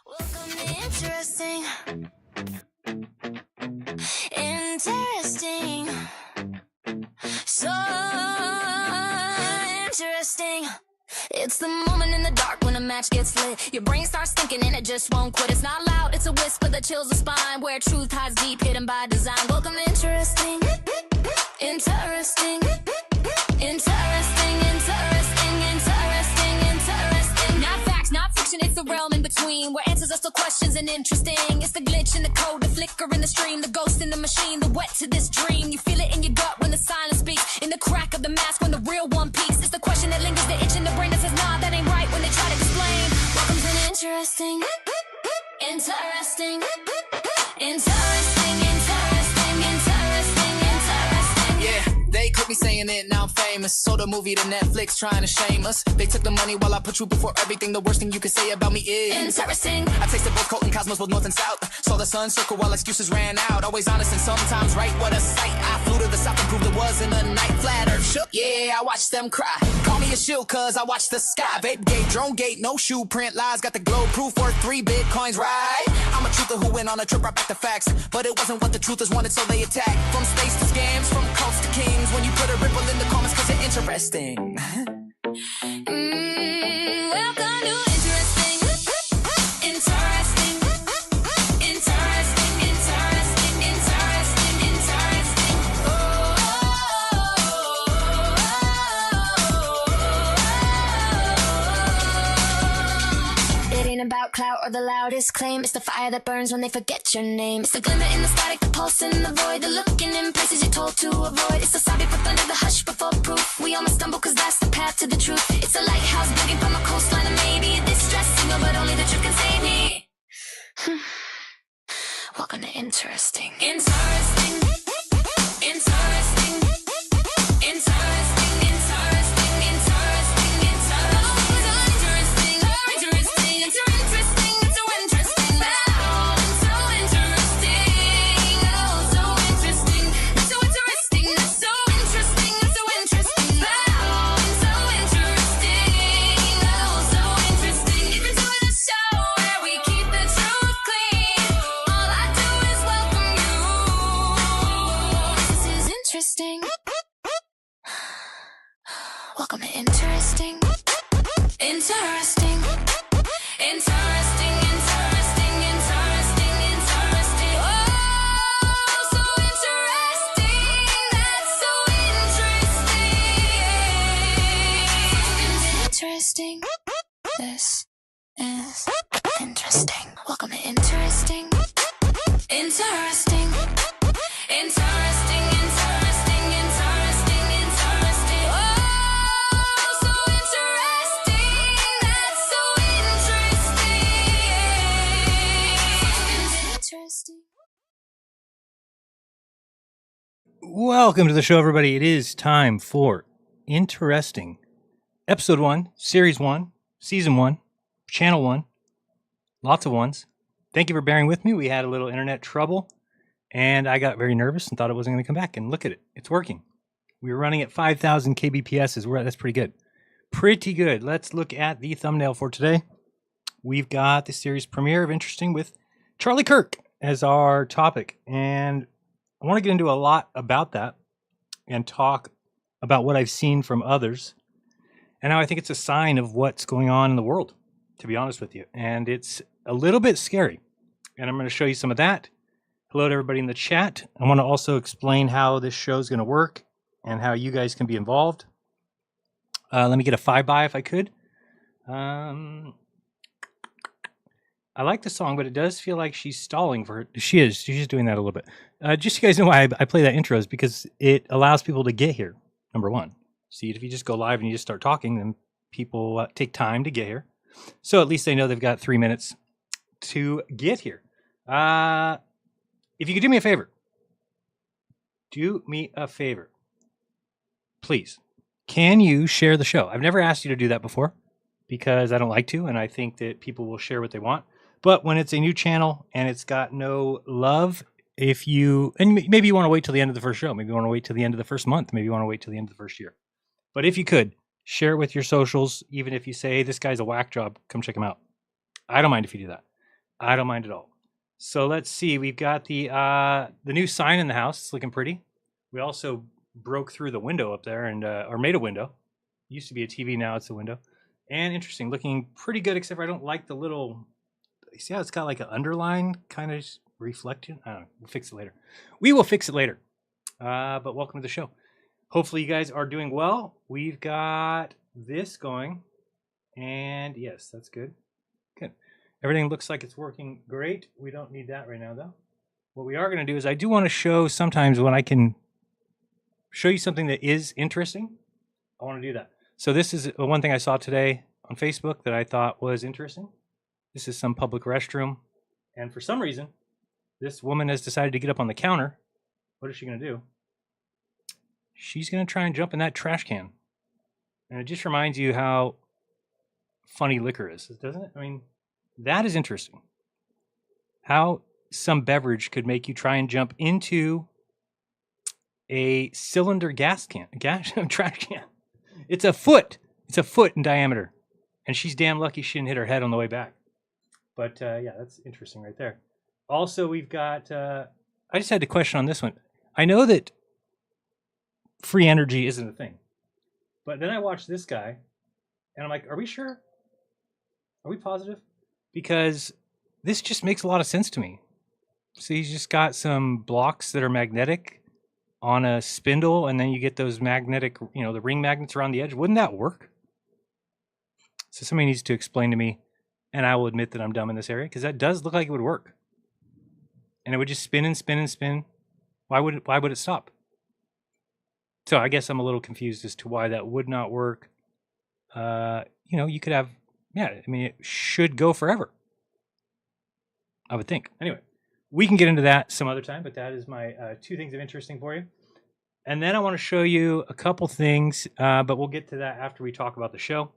Welcome to Interesting. Interesting. So interesting. It's the moment in the dark when a match gets lit. Your brain starts thinking and it just won't quit. It's not loud, it's a whisper that chills the spine, where truth hides deep, hidden by design. Welcome to Interesting. Interesting. Interesting, interesting, interesting, interesting. Not facts, not fiction, it's the realm in between, where answers are still questions and interesting. It's the glitch in the code, the flicker in the stream, the ghost in the machine, the wet to this dream. You feel it in your gut when the silence speaks, in the crack of the mask when the real one peaks. It's the question that lingers, the itch in the brain that says, nah, that ain't right, when they try to explain. Welcome to the Interesting. Interesting. Interesting, interesting, interesting, interesting. Yeah, they quit me saying it, now I'm famous. Sold a movie to Netflix trying to shame us. They took the money while I put you before everything. The worst thing you can say about me is Interesting. I tasted both cold and cosmos, both north and south. Saw the sun circle while excuses ran out. Always honest and sometimes right, what a sight. I flew to the south and proved it wasn't a night. Flat earth shook, yeah, I watched them cry. Call me a shield cause I watched the sky. Vape gate, drone gate, no shoe print lies. Got the glow proof worth 3 bitcoins, right? I'm a truther who went on a trip right back to facts. But it wasn't what the truthers wanted, so they attacked. From space to scams, from cults to kings. When you put a ripple in the comments cause it's interesting. Welcome to Interesting. Interesting. Interesting, interesting, interesting, interesting. It ain't about clout or the loudest claim. It's the fire that burns when they forget your name. It's the glimmer in the static, the pulse in the void, the looking in places you're told to avoid. It's the sound before thunder, the hush before proof. We almost stumble cause that's the path to the truth. It's a lighthouse begging from a coastline, and maybe a distress signal, but only the truth can save me. Welcome to Interesting. Interesting. Interesting. Interesting, interesting, interesting, interesting. Oh, so interesting, oh, interesting, it's so interesting, it's so interesting. Oh, so interesting, oh, so interesting, it's so interesting, it's so interesting, it's so interesting. Oh, so interesting, oh, so interesting. Even to the show where we keep the truth clean. All I do is welcome you. This is interesting. Welcome to Interesting. Interesting. Interesting, interesting, interesting, interesting. Oh, so interesting. That's so interesting. Interesting. This is interesting. Welcome to Interesting. Interesting. Interesting, interesting, interesting, interesting. Oh, so interesting. That's so interesting. Interesting. Welcome to the show, everybody. It is time for Interesting. Episode 1, Series 1, Season 1, Channel 1. Lots of ones. Thank you for bearing with me. We had a little internet trouble, and I got very nervous and thought it wasn't going to come back. And look at it. It's working. We were running at 5,000 kbps. That's pretty good. Pretty good. Let's look at the thumbnail for today. We've got the series premiere of Interesting with Charlie Kirk as our topic. And I want to get into a lot about that and talk about what I've seen from others and how I think it's a sign of what's going on in the world, to be honest with you. And it's a little bit scary. And I'm going to show you some of that. Hello to everybody in the chat. I want to also explain how this show is going to work and how you guys can be involved. Let me get a 5-by if I could. I like the song, but it does feel like she's stalling for it. She is. She's doing that a little bit. Just so you guys know why I play that intro is because it allows people to get here, number one. See, if you just go live and you just start talking, then people take time to get here. So at least they know they've got 3 minutes to get here. If you could do me a favor, please. Can you share the show? I've never asked you to do that before because I don't like to, and I think that people will share what they want. But when it's a new channel and it's got no love, maybe you want to wait till the end of the first show. Maybe you want to wait till the end of the first month. Maybe you want to wait till the end of the first year. But if you could, share it with your socials, even if you say, hey, this guy's a whack job, come check him out. I don't mind if you do that. I don't mind at all. So let's see. We've got the new sign in the house. It's looking pretty. We also broke through the window up there and or made a window. Used to be a TV, now it's a window. And interesting, looking pretty good, except for I don't like the little, you see how it's got like an underline kind of reflection? I don't know. We'll fix it later. We will fix it later. But welcome to the show. Hopefully you guys are doing well. We've got this going. And yes, that's good. Good. Everything looks like it's working great. We don't need that right now, though. What we are going to do is I do want to show sometimes when I can show you something that is interesting. I want to do that. So this is one thing I saw today on Facebook that I thought was interesting. This is some public restroom. And for some reason, this woman has decided to get up on the counter. What is she going to do? She's going to try and jump in that trash can. And it just reminds you how funny liquor is, doesn't it? I mean, that is interesting. How some beverage could make you try and jump into a cylinder trash can. It's a foot in diameter. And she's damn lucky she didn't hit her head on the way back. But yeah, that's interesting right there. Also, we've got, I just had a question on this one. I know that free energy isn't a thing. But then I watched this guy, and I'm like, are we sure? Are we positive? Because this just makes a lot of sense to me. So he's just got some blocks that are magnetic on a spindle, and then you get those magnetic, the ring magnets around the edge. Wouldn't that work? So somebody needs to explain to me, and I will admit that I'm dumb in this area, because that does look like it would work. And it would just spin and spin and spin. Why would it stop? So I guess I'm a little confused as to why that would not work. You could have, it should go forever, I would think. Anyway, we can get into that some other time, but that is my two things of interesting for you. And then I want to show you a couple things, but we'll get to that after we talk about the show.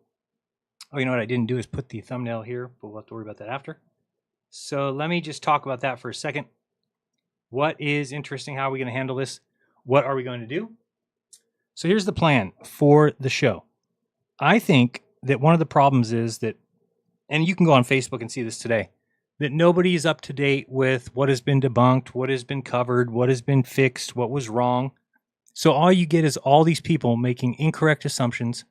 Oh, you know what I didn't do is put the thumbnail here, but we'll have to worry about that after. So let me just talk about that for a second. What is interesting? How are we going to handle this? What are we going to do? So here's the plan for the show. I think that one of the problems is that, and you can go on Facebook and see this today, that nobody is up to date with what has been debunked, what has been covered, what has been fixed, what was wrong. So all you get is all these people making incorrect assumptions,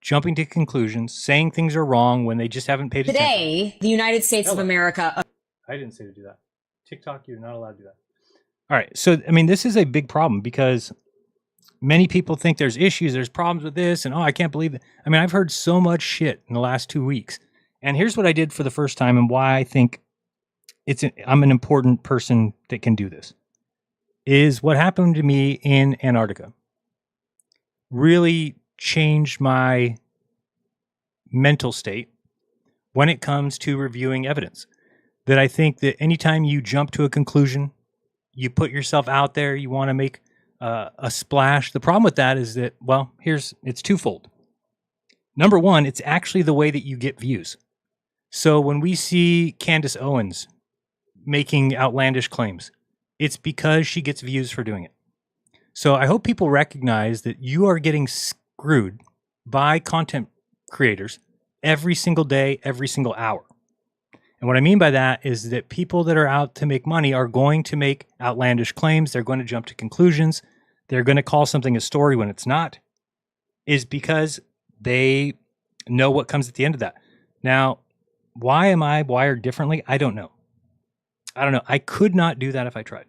jumping to conclusions, saying things are wrong when they just haven't paid attention. Today, the United States of America. I didn't say to do that. TikTok, you're not allowed to do that. All right. So, this is a big problem because many people think there's issues, there's problems with this, and I can't believe it. I've heard so much shit in the last 2 weeks. And here's what I did for the first time and why I think I'm an important person that can do this. Is what happened to me in Antarctica really changed my mental state when it comes to reviewing evidence. That I think that anytime you jump to a conclusion, you put yourself out there, you want to make a splash. The problem with that is that, it's twofold. Number one, it's actually the way that you get views. So when we see Candace Owens making outlandish claims, it's because she gets views for doing it. So I hope people recognize that you are getting screwed by content creators every single day, every single hour. And what I mean by that is that people that are out to make money are going to make outlandish claims. They're going to jump to conclusions. They're going to call something a story when it's not, is because they know what comes at the end of that. Now, why am I wired differently? I don't know. I could not do that if I tried.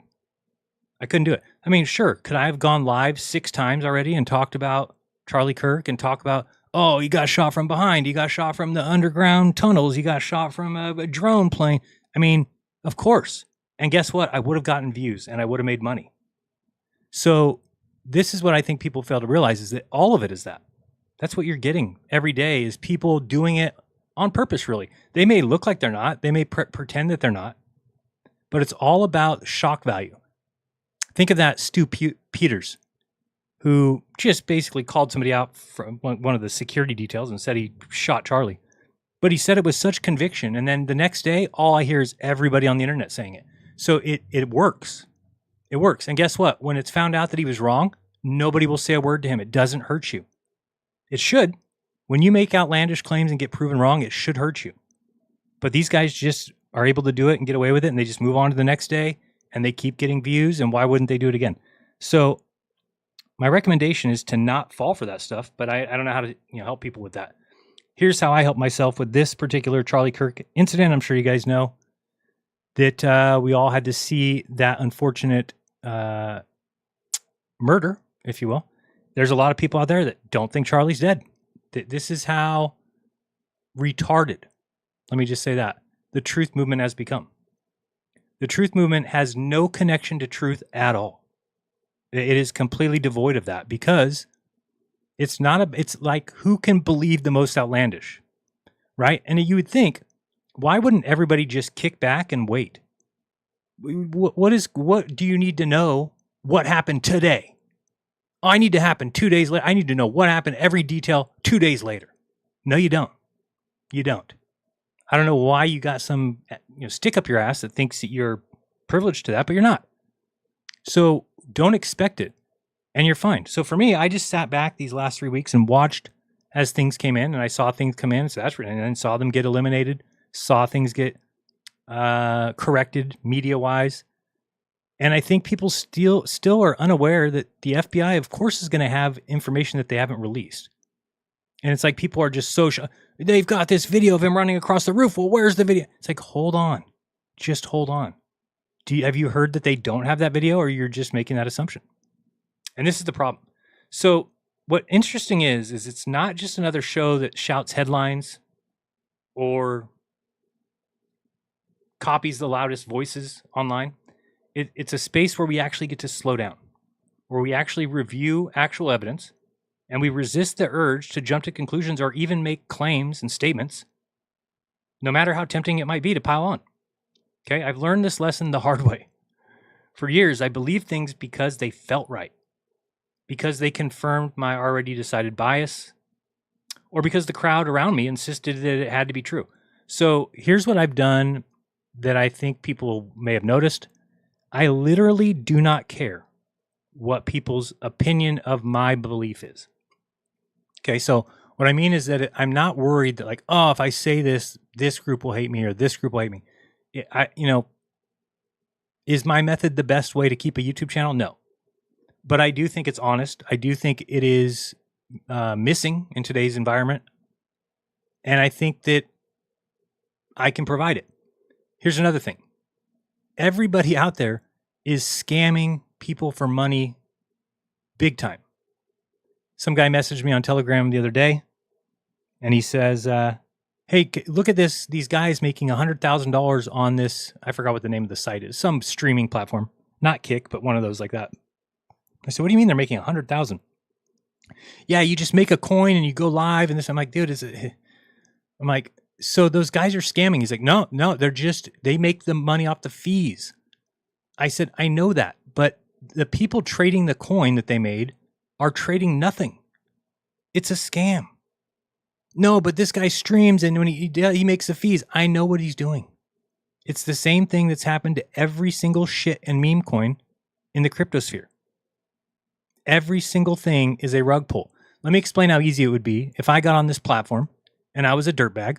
I couldn't do it. Sure, could I have gone live 6 times already and talked about Charlie Kirk and talk about, he got shot from behind, he got shot from the underground tunnels, he got shot from a drone plane. Of course. And guess what? I would have gotten views and I would have made money. So this is what I think people fail to realize, is that all of it is that. That's what you're getting every day, is people doing it on purpose, really. They may look like they're not. They may pretend that they're not. But it's all about shock value. Think of that Stu Peters, who just basically called somebody out from one of the security details and said he shot Charlie. But he said it with such conviction. And then the next day, all I hear is everybody on the internet saying it. So it works. It works. And guess what? When it's found out that he was wrong, nobody will say a word to him. It doesn't hurt you. It should. When you make outlandish claims and get proven wrong, it should hurt you. But these guys just are able to do it and get away with it, and they just move on to the next day and they keep getting views, and why wouldn't they do it again? So my recommendation is to not fall for that stuff, but I don't know how to help people with that. Here's how I help myself with this particular Charlie Kirk incident. I'm sure you guys know that we all had to see that unfortunate murder, if you will. There's a lot of people out there that don't think Charlie's dead. This is how retarded, let me just say that, the truth movement has become. The truth movement has no connection to truth at all. It is completely devoid of that, because it's like, who can believe the most outlandish, right? And you would think, why wouldn't everybody just kick back and wait? What do you need to know what happened today? Oh, I need to happen 2 days later. I need to know what happened, every detail 2 days later. No, you don't. You don't. I don't know why you got some stick up your ass that thinks that you're privileged to that, but you're not. So don't expect it, and you're fine. So for me, I just sat back these last 3 weeks and watched as things came in, and I saw things come in, so and then saw them get eliminated, saw things get corrected media-wise. And I think people still are unaware that the FBI, of course, is going to have information that they haven't released. And it's like people are just they've got this video of him running across the roof. Well, where's the video? It's like, hold on. Just hold on. Have you heard that they don't have that video, or you're just making that assumption? And this is the problem. So what interesting is it's not just another show that shouts headlines or copies the loudest voices online. It's a space where we actually get to slow down, where we actually review actual evidence, and we resist the urge to jump to conclusions or even make claims and statements, no matter how tempting it might be to pile on. Okay, I've learned this lesson the hard way. For years, I believed things because they felt right, because they confirmed my already decided bias, or because the crowd around me insisted that it had to be true. So here's what I've done that I think people may have noticed. I literally do not care what people's opinion of my belief is. Okay, so what I mean is that I'm not worried that, like, oh, if I say this, this group will hate me or this group will hate me. Is my method the best way to keep a YouTube channel? No. But I do think it's honest. I do think it is missing in today's environment. And I think that I can provide it. Here's another thing. Everybody out there is scamming people for money big time. Some guy messaged me on Telegram the other day, and he says, hey, look at this. These guys making $100,000 on this. I forgot what the name of the site is. Some streaming platform. Not Kick, but one of those like that. I said, what do you mean they're making 100,000? Yeah, you just make a coin and you go live and this. I'm like, dude, I'm like, so those guys are scamming. He's like, no, they make the money off the fees. I said, I know that, but the people trading the coin that they made are trading nothing. It's a scam. No, but this guy streams and when he makes the fees, I know what he's doing. It's the same thing that's happened to every single shit and meme coin in the cryptosphere. Every single thing is a rug pull. Let me explain how easy it would be if I got on this platform and I was a dirtbag.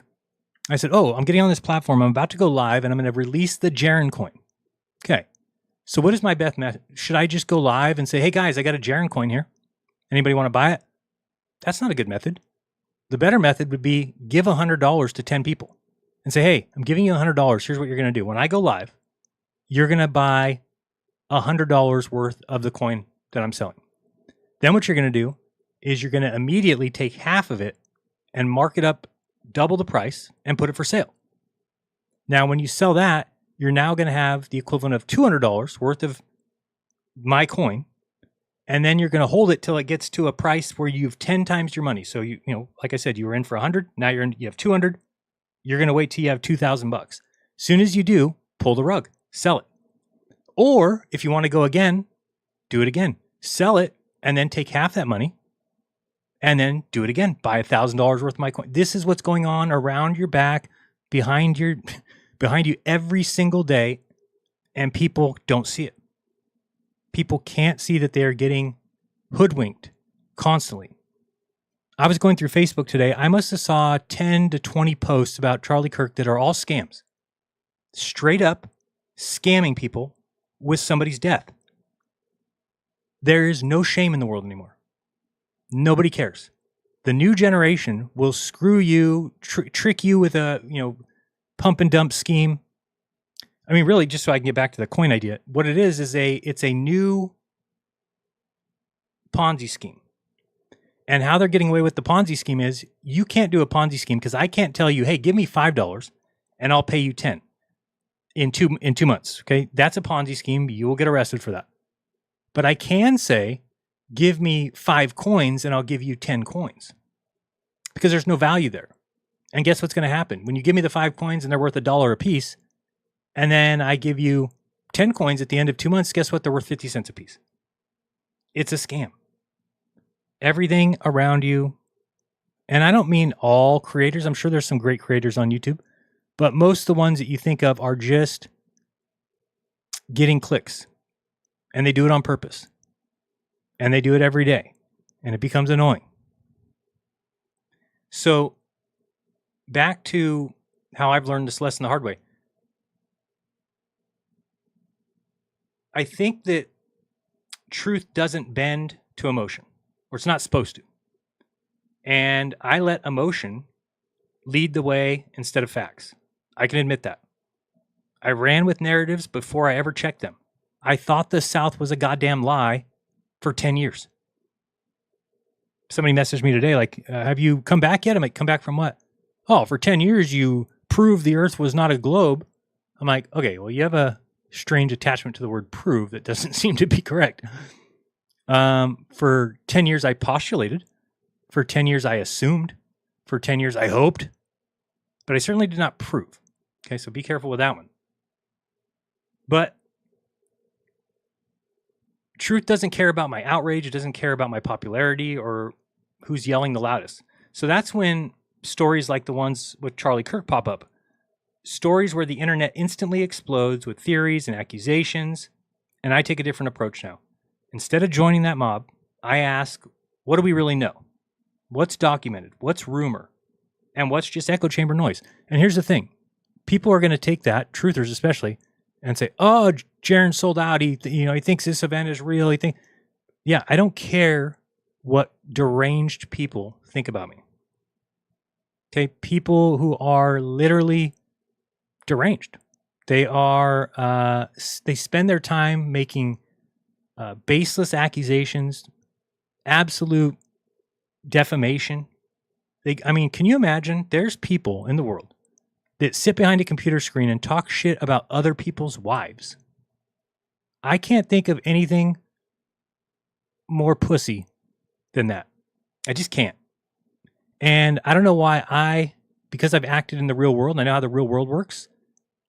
I said, oh, I'm getting on this platform. I'm about to go live and I'm going to release the Jaren coin. Okay. So what is my best method? Should I just go live and say, hey guys, I got a Jaren coin here. Anybody want to buy it? That's not a good method. The better method would be give $100 to 10 people and say, hey, I'm giving you $100. Here's what you're going to do. When I go live, you're going to buy $100 worth of the coin that I'm selling. Then what you're going to do is you're going to immediately take half of it and mark it up double the price and put it for sale. Now, when you sell that, you're now going to have the equivalent of $200 worth of my coin. And then you're going to hold it till it gets to a price where you've 10 times your money. So, like I said, you were in for 100. Now you have 200. You're going to wait till you have $2,000. Soon as you do, pull the rug, sell it. Or if you want to go again, do it again, sell it, and then take half that money and then do it again. Buy $1,000 worth of my coin. This is what's going on around your back, behind you every single day. And people don't see it. People can't see that they're getting hoodwinked constantly. I was going through Facebook today. I must have saw 10 to 20 posts about Charlie Kirk that are all scams. straight up scamming people with somebody's death. There is no shame in the world anymore. Nobody cares. The new generation will screw you, trick you with a, pump and dump scheme. I mean, really, just so I can get back to the coin idea, what it is it's a new Ponzi scheme. And how they're getting away with the Ponzi scheme is you can't do a Ponzi scheme because I can't tell you, hey, give me $5 and I'll pay you 10 in 2 months. Okay, that's a Ponzi scheme. You will get arrested for that. But I can say, give me 5 coins and I'll give you 10 coins because there's no value there. And guess what's going to happen? When you give me the 5 coins and they're worth $1 a piece, and then I give you 10 coins at the end of 2 months, guess what? They're worth 50 cents a piece. It's a scam. Everything around you, and I don't mean all creators. I'm sure there's some great creators on YouTube, but most of the ones that you think of are just getting clicks. And they do it on purpose. And they do it every day. And it becomes annoying. So, back to how I've learned this lesson the hard way. I think that truth doesn't bend to emotion, or it's not supposed to. And I let emotion lead the way instead of facts. I can admit that. I ran with narratives before I ever checked them. I thought the South was a goddamn lie for 10 years. Somebody messaged me today, like, have you come back yet? I'm like, come back from what? Oh, for 10 years you proved the Earth was not a globe. I'm like, okay, well, you have a strange attachment to the word prove that doesn't seem to be correct. For 10 years I postulated. For 10 years I assumed. For 10 years I hoped. But I certainly did not prove. Okay, so be careful with that one. But truth doesn't care about my outrage. It doesn't care about my popularity or who's yelling the loudest. So that's when stories like the ones with Charlie Kirk pop up. Stories where the internet instantly explodes with theories and accusations. And I take a different approach now. Instead of joining that mob, I ask, what do we really know? What's documented? What's rumor? And what's just echo chamber noise? And here's the thing. People are going to take that, truthers especially, and say, oh, Jaron sold out. He thinks this event is real. Yeah, I don't care what deranged people think about me. Okay, people who are literally deranged. They are, they spend their time making baseless accusations, absolute defamation. Can you imagine? There's people in the world that sit behind a computer screen and talk shit about other people's wives. I can't think of anything more pussy than that. I just can't. And I don't know why because I've acted in the real world, I know how the real world works.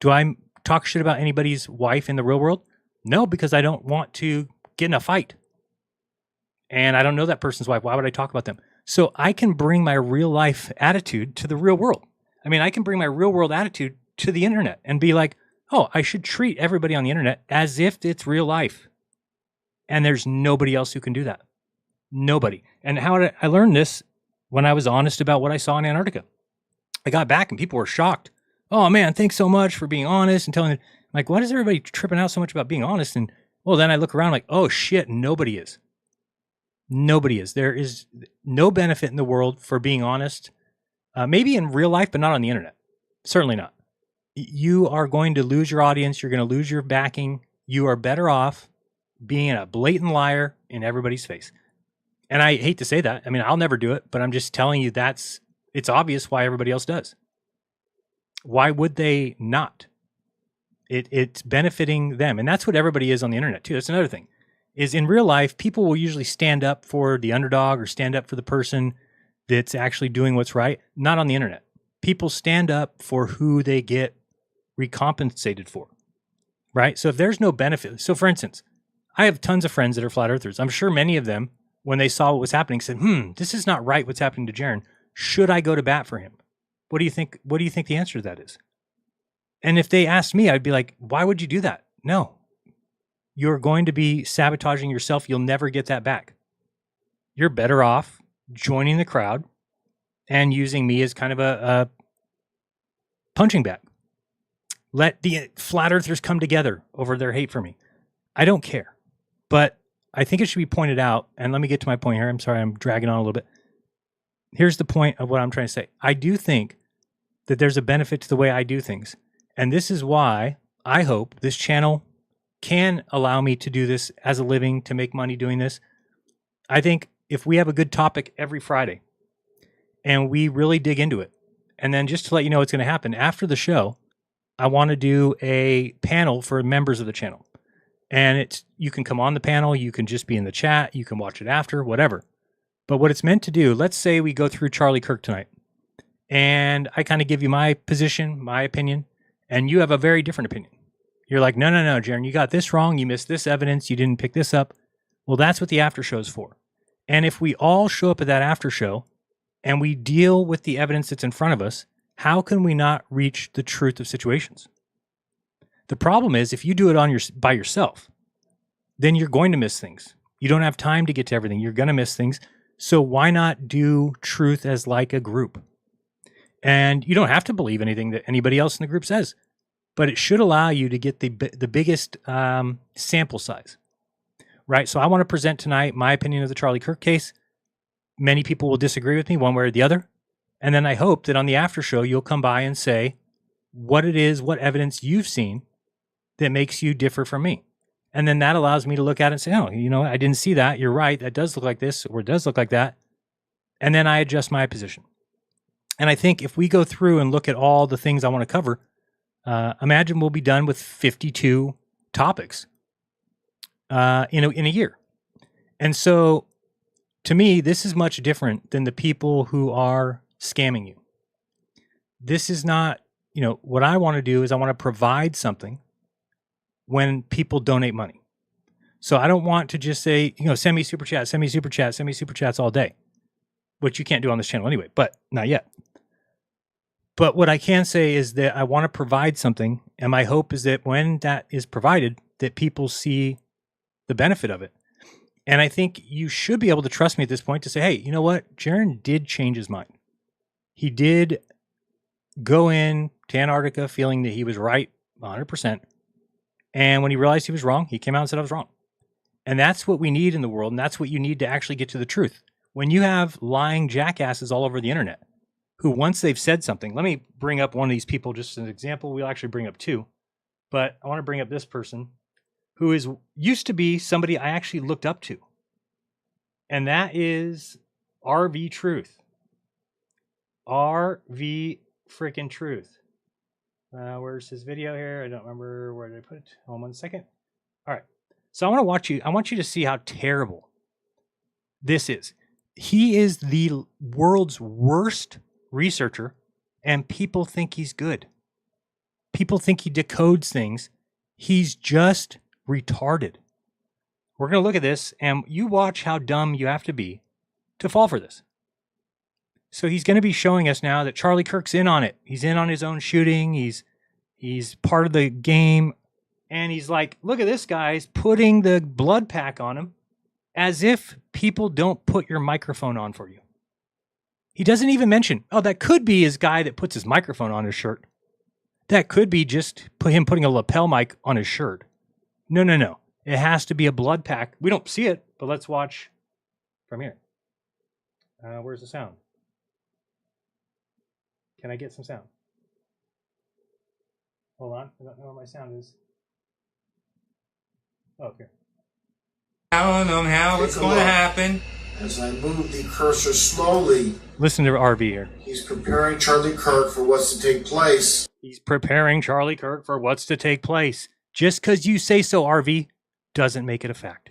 Do I talk shit about anybody's wife in the real world? No, because I don't want to get in a fight. And I don't know that person's wife. Why would I talk about them? So I can bring my real life attitude to the real world. I can bring my real world attitude to the internet and be like, oh, I should treat everybody on the internet as if it's real life. And there's nobody else who can do that. Nobody. And how did I learned this? When I was honest about what I saw in Antarctica. I got back and people were shocked. Oh man, thanks so much for being honest and telling me. Like, why is everybody tripping out so much about being honest? And well, then I look around like, oh shit, nobody is. Nobody is. There is no benefit in the world for being honest. Maybe in real life, but not on the internet. Certainly not. You are going to lose your audience. You're going to lose your backing. You are better off being a blatant liar in everybody's face. And I hate to say that. I'll never do it, but I'm just telling you it's obvious why everybody else does. Why would they not? It's benefiting them. And that's what everybody is on the internet too. That's another thing. Is in real life, people will usually stand up for the underdog or stand up for the person that's actually doing what's right. Not on the internet. People stand up for who they get recompensated for, right? So if there's no benefit, so for instance, I have tons of friends that are flat earthers. I'm sure many of them, when they saw what was happening, said, this is not right what's happening to Jaron. Should I go to bat for him? What do you think the answer to that is? And if they asked me, I'd be like, why would you do that? No. You're going to be sabotaging yourself. You'll never get that back. You're better off joining the crowd and using me as kind of a punching bag. Let the flat earthers come together over their hate for me. I don't care. But I think it should be pointed out, and let me get to my point here. I'm sorry, I'm dragging on a little bit. Here's the point of what I'm trying to say. I do think that there's a benefit to the way I do things. And this is why I hope this channel can allow me to do this as a living, to make money doing this. I think if we have a good topic every Friday and we really dig into it, and then just to let you know what's going to happen, after the show, I want to do a panel for members of the channel. And you can come on the panel, you can just be in the chat, you can watch it after, whatever. But what it's meant to do, let's say we go through Charlie Kirk tonight, and I kind of give you my position, my opinion, and you have a very different opinion. You're like, no, Jaron, you got this wrong, you missed this evidence, you didn't pick this up. Well, that's what the after show is for. And if we all show up at that after show and we deal with the evidence that's in front of us, how can we not reach the truth of situations? The problem is if you do it by yourself, then you're going to miss things. You don't have time to get to everything. You're going to miss things. So why not do truth as like a group? And you don't have to believe anything that anybody else in the group says, but it should allow you to get the biggest sample size, right? So I want to present tonight my opinion of the Charlie Kirk case. Many people will disagree with me one way or the other. And then I hope that on the after show, you'll come by and say what it is, what evidence you've seen that makes you differ from me. And then that allows me to look at it and say, oh, you know, I didn't see that. You're right. That does look like this, or it does look like that. And then I adjust my position. And I think if we go through and look at all the things I want to cover, imagine we'll be done with 52 topics in a year. And so to me, this is much different than the people who are scamming you. This is not, what I want to do is I want to provide something when people donate money. So I don't want to just say, send me super chat, send me super chat, send me super chats all day, which you can't do on this channel anyway, but not yet. But what I can say is that I want to provide something, and my hope is that when that is provided, that people see the benefit of it. And I think you should be able to trust me at this point to say, hey, you know what? Jaron did change his mind. He did go in to Antarctica feeling that he was right 100%. And when he realized he was wrong, he came out and said I was wrong. And that's what we need in the world, and that's what you need to actually get to the truth. When you have lying jackasses all over the internet, who once they've said something, let me bring up one of these people just as an example. We'll actually bring up two, but I want to bring up this person who used to be somebody I actually looked up to. And that is RV Truth. RV freaking Truth. Where's his video here? I don't remember where did I put it. Hold on 1 second. All right. So I want you to see how terrible this is. He is the world's worst researcher, and people think he's good. People think he decodes things. He's just retarded. We're going to look at this, and you watch how dumb you have to be to fall for this. So he's going to be showing us now that Charlie Kirk's in on it. He's in on his own shooting. He's part of the game. And he's like, look at this guy. He's putting the blood pack on him as if people don't put your microphone on for you. He doesn't even mention, that could be his guy that puts his microphone on his shirt. That could be just him putting a lapel mic on his shirt. No. It has to be a blood pack. We don't see it, but let's watch from here. Where's the sound? Can I get some sound? Hold on. I don't know where my sound is. Oh, here. Telling them how it's going to happen. As I move the cursor slowly. Listen to RV here. He's preparing Charlie Kirk for what's to take place. He's preparing Charlie Kirk for what's to take place. Just because you say so, RV, doesn't make it a fact.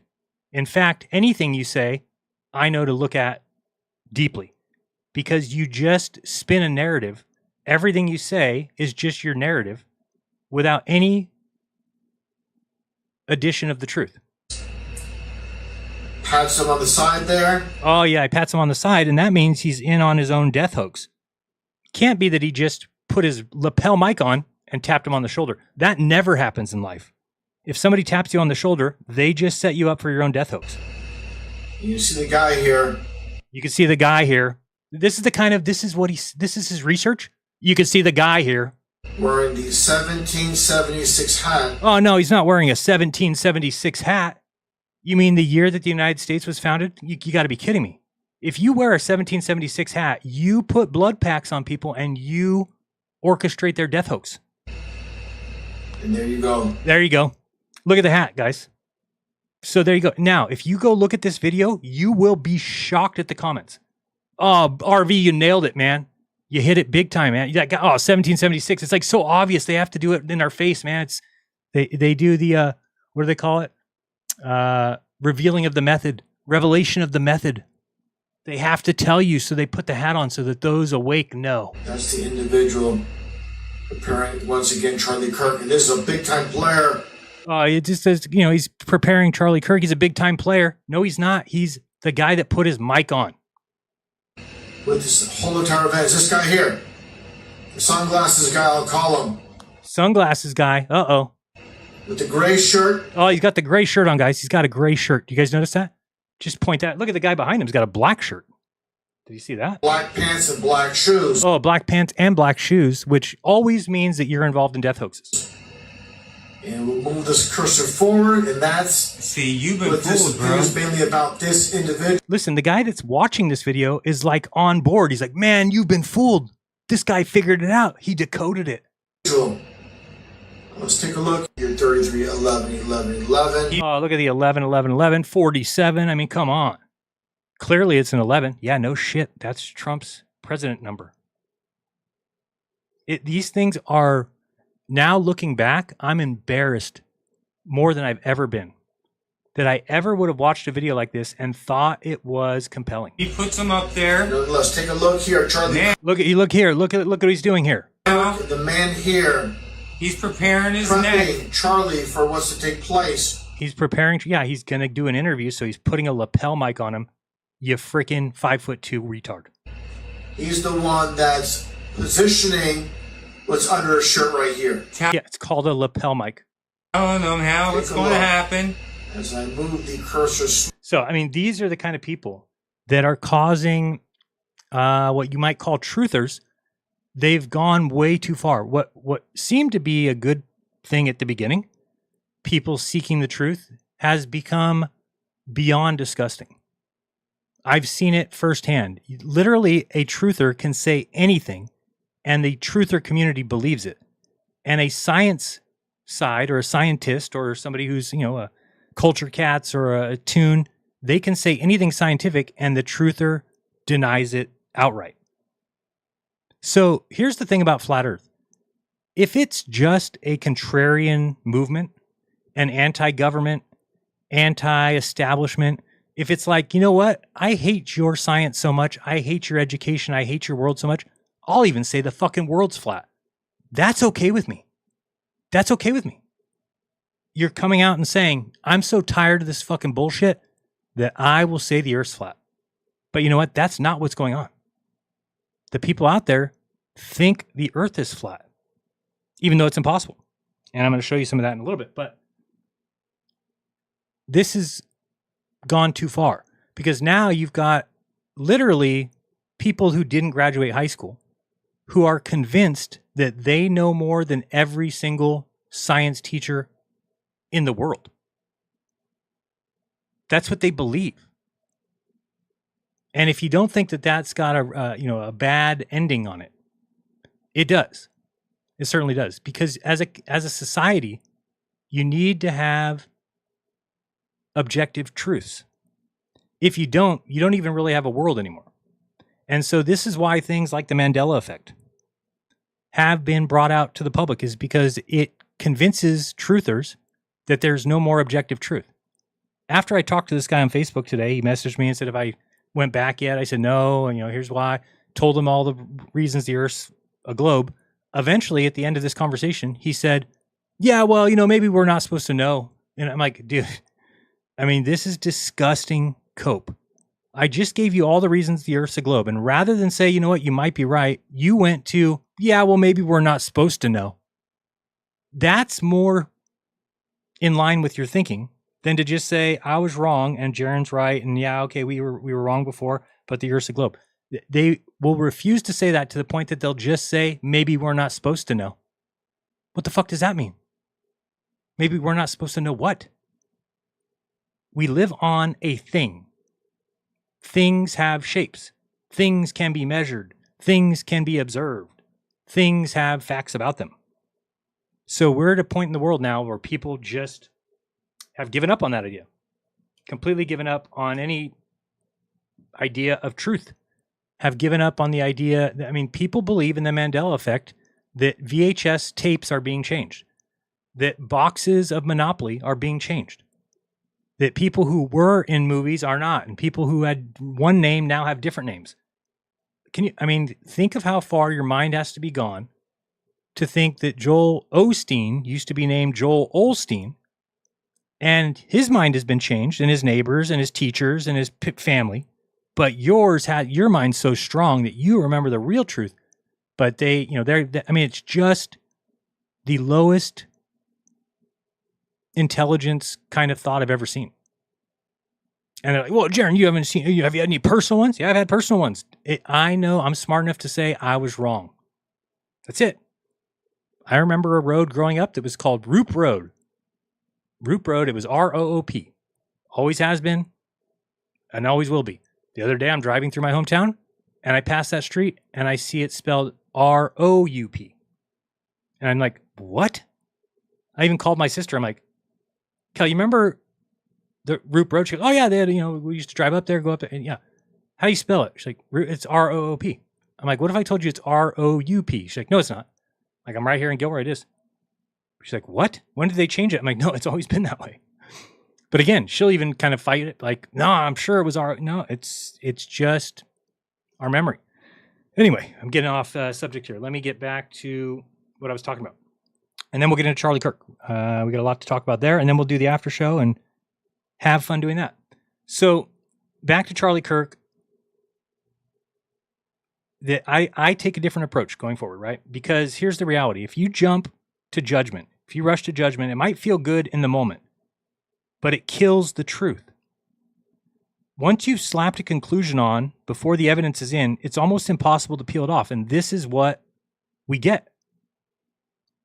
In fact, anything you say, I know to look at deeply. Because you just spin a narrative. Everything you say is just your narrative without any addition of the truth. Pats him on the side there. Oh, yeah, he pats him on the side, and that means he's in on his own death hoax. Can't be that he just put his lapel mic on and tapped him on the shoulder. That never happens in life. If somebody taps you on the shoulder, they just set you up for your own death hoax. You see the guy here. You can see the guy here. This is his research. You can see the guy here. wearing the 1776 hat. Oh, no, he's not wearing a 1776 hat. You mean the year that the United States was founded? You got to be kidding me. If you wear a 1776 hat, you put blood packs on people and you orchestrate their death hoax. And there you go. There you go. Look at the hat, guys. So there you go. Now, if you go look at this video, you will be shocked at the comments. Oh, RV, you nailed it, man. You hit it big time, man. That guy, 1776. It's like so obvious. They have to do it in our face, man. It's they do the what do they call it? Revealing of the method, revelation of the method. They have to tell you, so they put the hat on so that those awake know. That's the individual preparing once again Charlie Kirk, and this is a big time player. It just says, he's preparing Charlie Kirk. He's a big time player. No, he's not. He's the guy that put his mic on. With this whole entire event, is this guy here. The sunglasses guy, I'll call him. Sunglasses guy. Uh-oh. With the gray shirt. Oh, he's got the gray shirt on, guys. He's got a gray shirt. Do you guys notice that? Just point that. Look at the guy behind him. He's got a black shirt. Did you see that? Black pants and black shoes. Oh, black pants and black shoes, which always means that you're involved in death hoaxes. And we'll move this cursor forward, and that's... See, you've been fooled, this bro. is mainly about this individual. Listen, the guy that's watching this video is like on board. He's like, man, you've been fooled. This guy figured it out. He decoded it. Let's take a look. You're 33, 11, 11, 11. Oh, look at the 11, 11, 11, 47. I mean, come on. Clearly it's an 11. Yeah, no shit. That's Trump's president number. These things are... Now looking back, I'm embarrassed more than I've ever been that I ever would have watched a video like this and thought it was compelling. He puts them up there. Let's take a look here, Charlie. Man. Look here. Look at what he's doing here. The man here. He's preparing his Prepping neck. Charlie for what's to take place. He's preparing. Yeah, he's gonna do an interview, so he's putting a lapel mic on him. You freaking 5'2" retard. He's the one that's positioning what's under his shirt right here. Yeah, it's called a lapel mic. Telling them how it's going to happen. As I move the cursor. So, I mean, these are the kind of people that are causing what you might call truthers. They've gone way too far. What seemed to be a good thing at the beginning, people seeking the truth, has become beyond disgusting. I've seen it firsthand. Literally, a truther can say anything, and the truther community believes it. And a science side, or a scientist, or somebody who's, a culture cats or a tune, they can say anything scientific, and the truther denies it outright. So here's the thing about Flat Earth. If it's just a contrarian movement, an anti-government, anti-establishment, if it's like, you know what, I hate your science so much, I hate your education, I hate your world so much, I'll even say the fucking world's flat. That's okay with me. That's okay with me. You're coming out and saying, I'm so tired of this fucking bullshit that I will say the earth's flat. But you know what? That's not what's going on. The people out there think the earth is flat, even though it's impossible. And I'm going to show you some of that in a little bit. But this has gone too far, because now you've got literally people who didn't graduate high school who are convinced that they know more than every single science teacher in the world. That's what they believe. And if you don't think that that's got a bad ending on it, it does. It certainly does. Because as a society, you need to have objective truths. If you don't even really have a world anymore. And so this is why things like the Mandela effect have been brought out to the public, is because it convinces truthers that there's no more objective truth. After I talked to this guy on Facebook today, he messaged me and said if I went back yet. I said no, and here's why. Told him all the reasons the Earth's a globe. Eventually, at the end of this conversation, he said, yeah, well, maybe we're not supposed to know. And I'm like, dude, I mean, this is disgusting cope. I just gave you all the reasons the Earth's a globe. And rather than say, you know what, you might be right, you went to, yeah, well, maybe we're not supposed to know. That's more in line with your thinking than to just say, I was wrong and Jaren's right. And yeah, okay, we were wrong before, but the Earth's a globe. They will refuse to say that to the point that they'll just say, maybe we're not supposed to know. What the fuck does that mean? Maybe we're not supposed to know what. We live on a thing. Things have shapes. Things can be measured. Things can be observed. Things have facts about them. So we're at a point in the world now where people just have given up on that idea. Completely given up on any idea of truth. Have given up on the idea that, I mean, people believe in the Mandela effect that VHS tapes are being changed. That boxes of Monopoly are being changed. That people who were in movies are not. And people who had one name now have different names. Think of how far your mind has to be gone to think that Joel Osteen used to be named Joel Olstein, and his mind has been changed, and his neighbors and his teachers and his family, but your mind's so strong that you remember the real truth. But it's just the lowest intelligence kind of thought I've ever seen. And they're like, well, Jaron, have you had any personal ones? Yeah, I've had personal ones. I know I'm smart enough to say I was wrong. That's it. I remember a road growing up that was called Roop Road. Roop Road, it was R-O-O-P. Always has been and always will be. The other day I'm driving through my hometown and I pass that street and I see it spelled R-O-U-P. And I'm like, what? I even called my sister. I'm like, Kel, you remember the Roop Road? She goes, oh yeah, they had, we used to drive up there, go up there. And yeah. How do you spell it? She's like, it's R-O-O-P. I'm like, what if I told you it's R-O-U-P? She's like, no, it's not. Like, I'm right here in Gilroy, it is. She's like, what? When did they change it? I'm like, no, it's always been that way. But again, she'll even kind of fight it. Like, no, I'm sure it was no, it's just our memory. Anyway, I'm getting off subject here. Let me get back to what I was talking about. And then we'll get into Charlie Kirk. We got a lot to talk about there. And then we'll do the after show and have fun doing that. So back to Charlie Kirk. I take a different approach going forward, right? Because here's the reality. If you jump to judgment, if you rush to judgment, it might feel good in the moment, but it kills the truth. Once you've slapped a conclusion on before the evidence is in, it's almost impossible to peel it off. And this is what we get.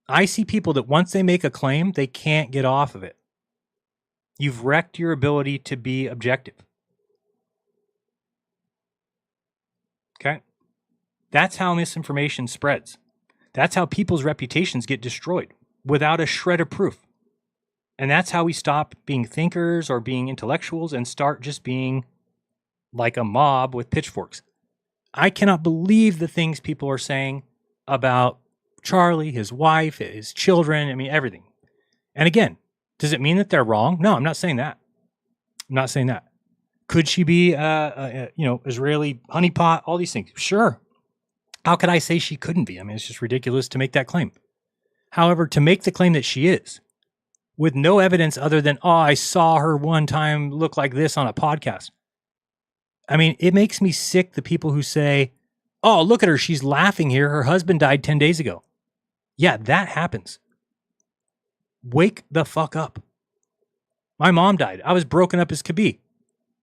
I see people that once they make a claim, they can't get off of it. You've wrecked your ability to be objective. Okay? That's how misinformation spreads. That's how people's reputations get destroyed without a shred of proof. And that's how we stop being thinkers or being intellectuals and start just being like a mob with pitchforks. I cannot believe the things people are saying about Charlie, his wife, his children, everything. And again, does it mean that they're wrong? No, I'm not saying that. I'm not saying that. Could she be, Israeli honeypot? All these things. Sure. How could I say she couldn't be? It's just ridiculous to make that claim. However, to make the claim that she is, with no evidence other than, I saw her one time look like this on a podcast. It makes me sick, the people who say, oh, look at her, she's laughing here. Her husband died 10 days ago. Yeah, that happens. Wake the fuck up. My mom died. I was broken up as could be.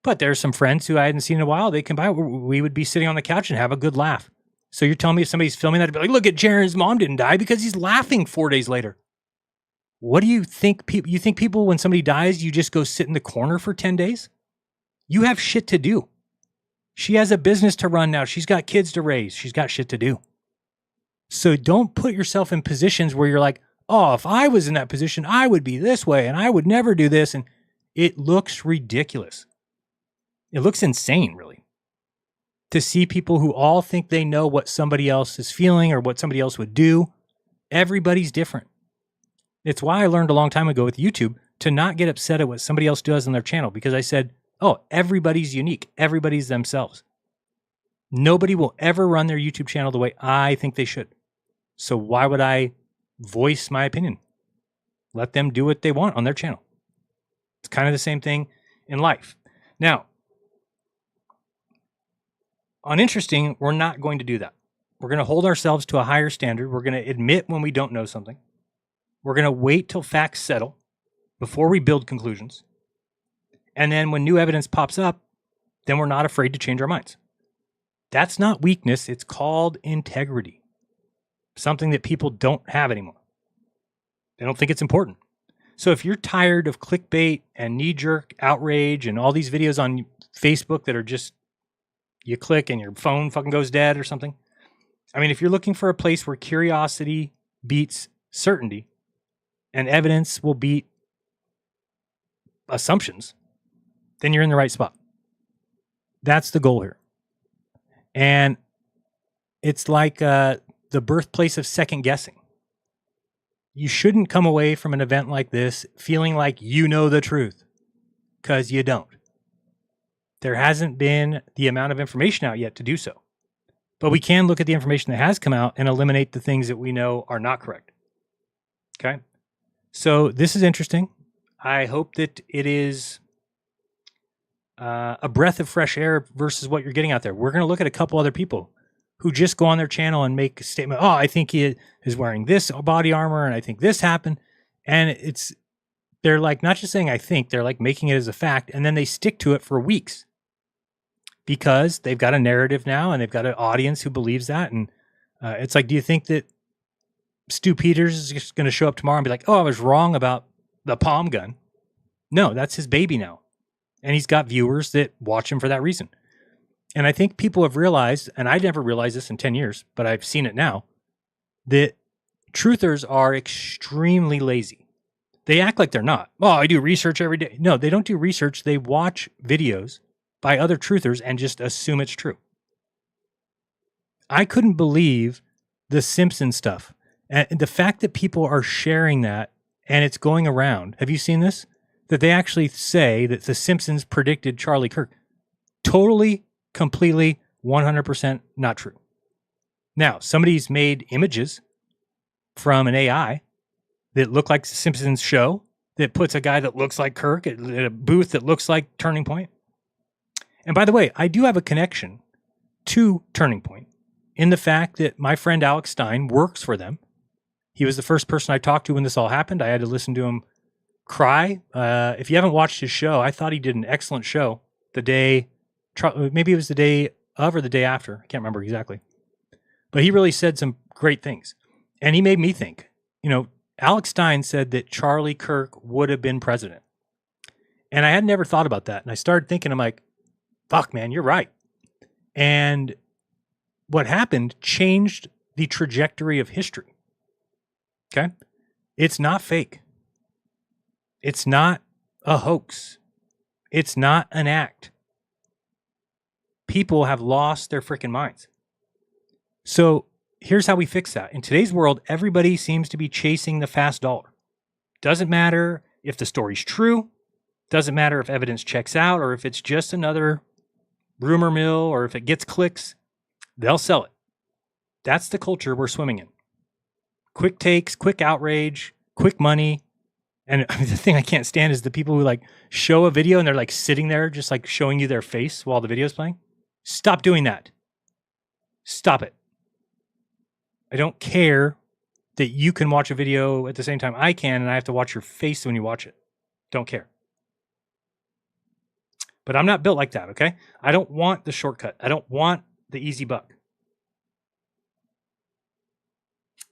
But there's some friends who I hadn't seen in a while. They come by. We would be sitting on the couch and have a good laugh. So you're telling me if somebody's filming that, to be like, look at Jaren's mom didn't die because he's laughing 4 days later. What do you think? You think people, when somebody dies, you just go sit in the corner for 10 days? You have shit to do. She has a business to run now. She's got kids to raise. She's got shit to do. So don't put yourself in positions where you're like, oh, if I was in that position, I would be this way and I would never do this. And it looks ridiculous. It looks insane, really. To see people who all think they know what somebody else is feeling or what somebody else would do. Everybody's different. It's why I learned a long time ago with YouTube to not get upset at what somebody else does on their channel, because I said, oh, everybody's unique. Everybody's themselves. Nobody will ever run their YouTube channel the way I think they should. So why would I voice my opinion? Let them do what they want on their channel. It's kind of the same thing in life. Now, on Interesting, we're not going to do that. We're going to hold ourselves to a higher standard. We're going to admit when we don't know something. We're going to wait till facts settle before we build conclusions. And then when new evidence pops up, then we're not afraid to change our minds. That's not weakness. It's called integrity. Something that people don't have anymore. They don't think it's important. So if you're tired of clickbait and knee-jerk outrage and all these videos on Facebook that are just, you click and your phone fucking goes dead or something. I mean, if you're looking for a place where curiosity beats certainty and evidence will beat assumptions, then you're in the right spot. That's the goal here. And it's like the birthplace of second guessing. You shouldn't come away from an event like this feeling like you know the truth, because you don't. There hasn't been the amount of information out yet to do so. But we can look at the information that has come out and eliminate the things that we know are not correct. Okay? So this is interesting. I hope that it is a breath of fresh air versus what you're getting out there. We're going to look at a couple other people who just go on their channel and make a statement. Oh, I think he is wearing this body armor and I think this happened. And they're like, not just saying I think, they're like making it as a fact. And then they stick to it for weeks because they've got a narrative now and they've got an audience who believes that. And it's like, do you think that Stu Peters is just going to show up tomorrow and be like, oh, I was wrong about the palm gun? No, that's his baby now. And he's got viewers that watch him for that reason. And I think people have realized, and I never realized this in 10 years, but I've seen it now, that truthers are extremely lazy. They act like they're not. Oh, I do research every day. No, they don't do research. They watch videos by other truthers and just assume it's true. I couldn't believe the Simpsons stuff. And the fact that people are sharing that and it's going around. Have you seen this? That they actually say that the Simpsons predicted Charlie Kirk. Totally, completely, 100% not true. Now, somebody's made images from an AI that look like the Simpsons show, that puts a guy that looks like Kirk at a booth that looks like Turning Point. And by the way, I do have a connection to Turning Point in the fact that my friend Alex Stein works for them. He was the first person I talked to when this all happened. I had to listen to him cry. If you haven't watched his show, I thought he did an excellent show the day, maybe it was the day of or the day after. I can't remember exactly. But he really said some great things. And he made me think, Alex Stein said that Charlie Kirk would have been president. And I had never thought about that. And I started thinking, I'm like, fuck, man, you're right. And what happened changed the trajectory of history. Okay? It's not fake. It's not a hoax. It's not an act. People have lost their freaking minds. So here's how we fix that. In today's world, everybody seems to be chasing the fast dollar. Doesn't matter if the story's true. Doesn't matter if evidence checks out or if it's just another rumor mill or if it gets clicks. They'll sell it. That's the culture we're swimming in. Quick takes, quick outrage, quick money. And the thing I can't stand is the people who show a video and they're sitting there just showing you their face while the video's playing. Stop doing that. Stop it. I don't care that you can watch a video at the same time I can and I have to watch your face when you watch it. Don't care. But I'm not built like that, okay? I don't want the shortcut. I don't want the easy buck.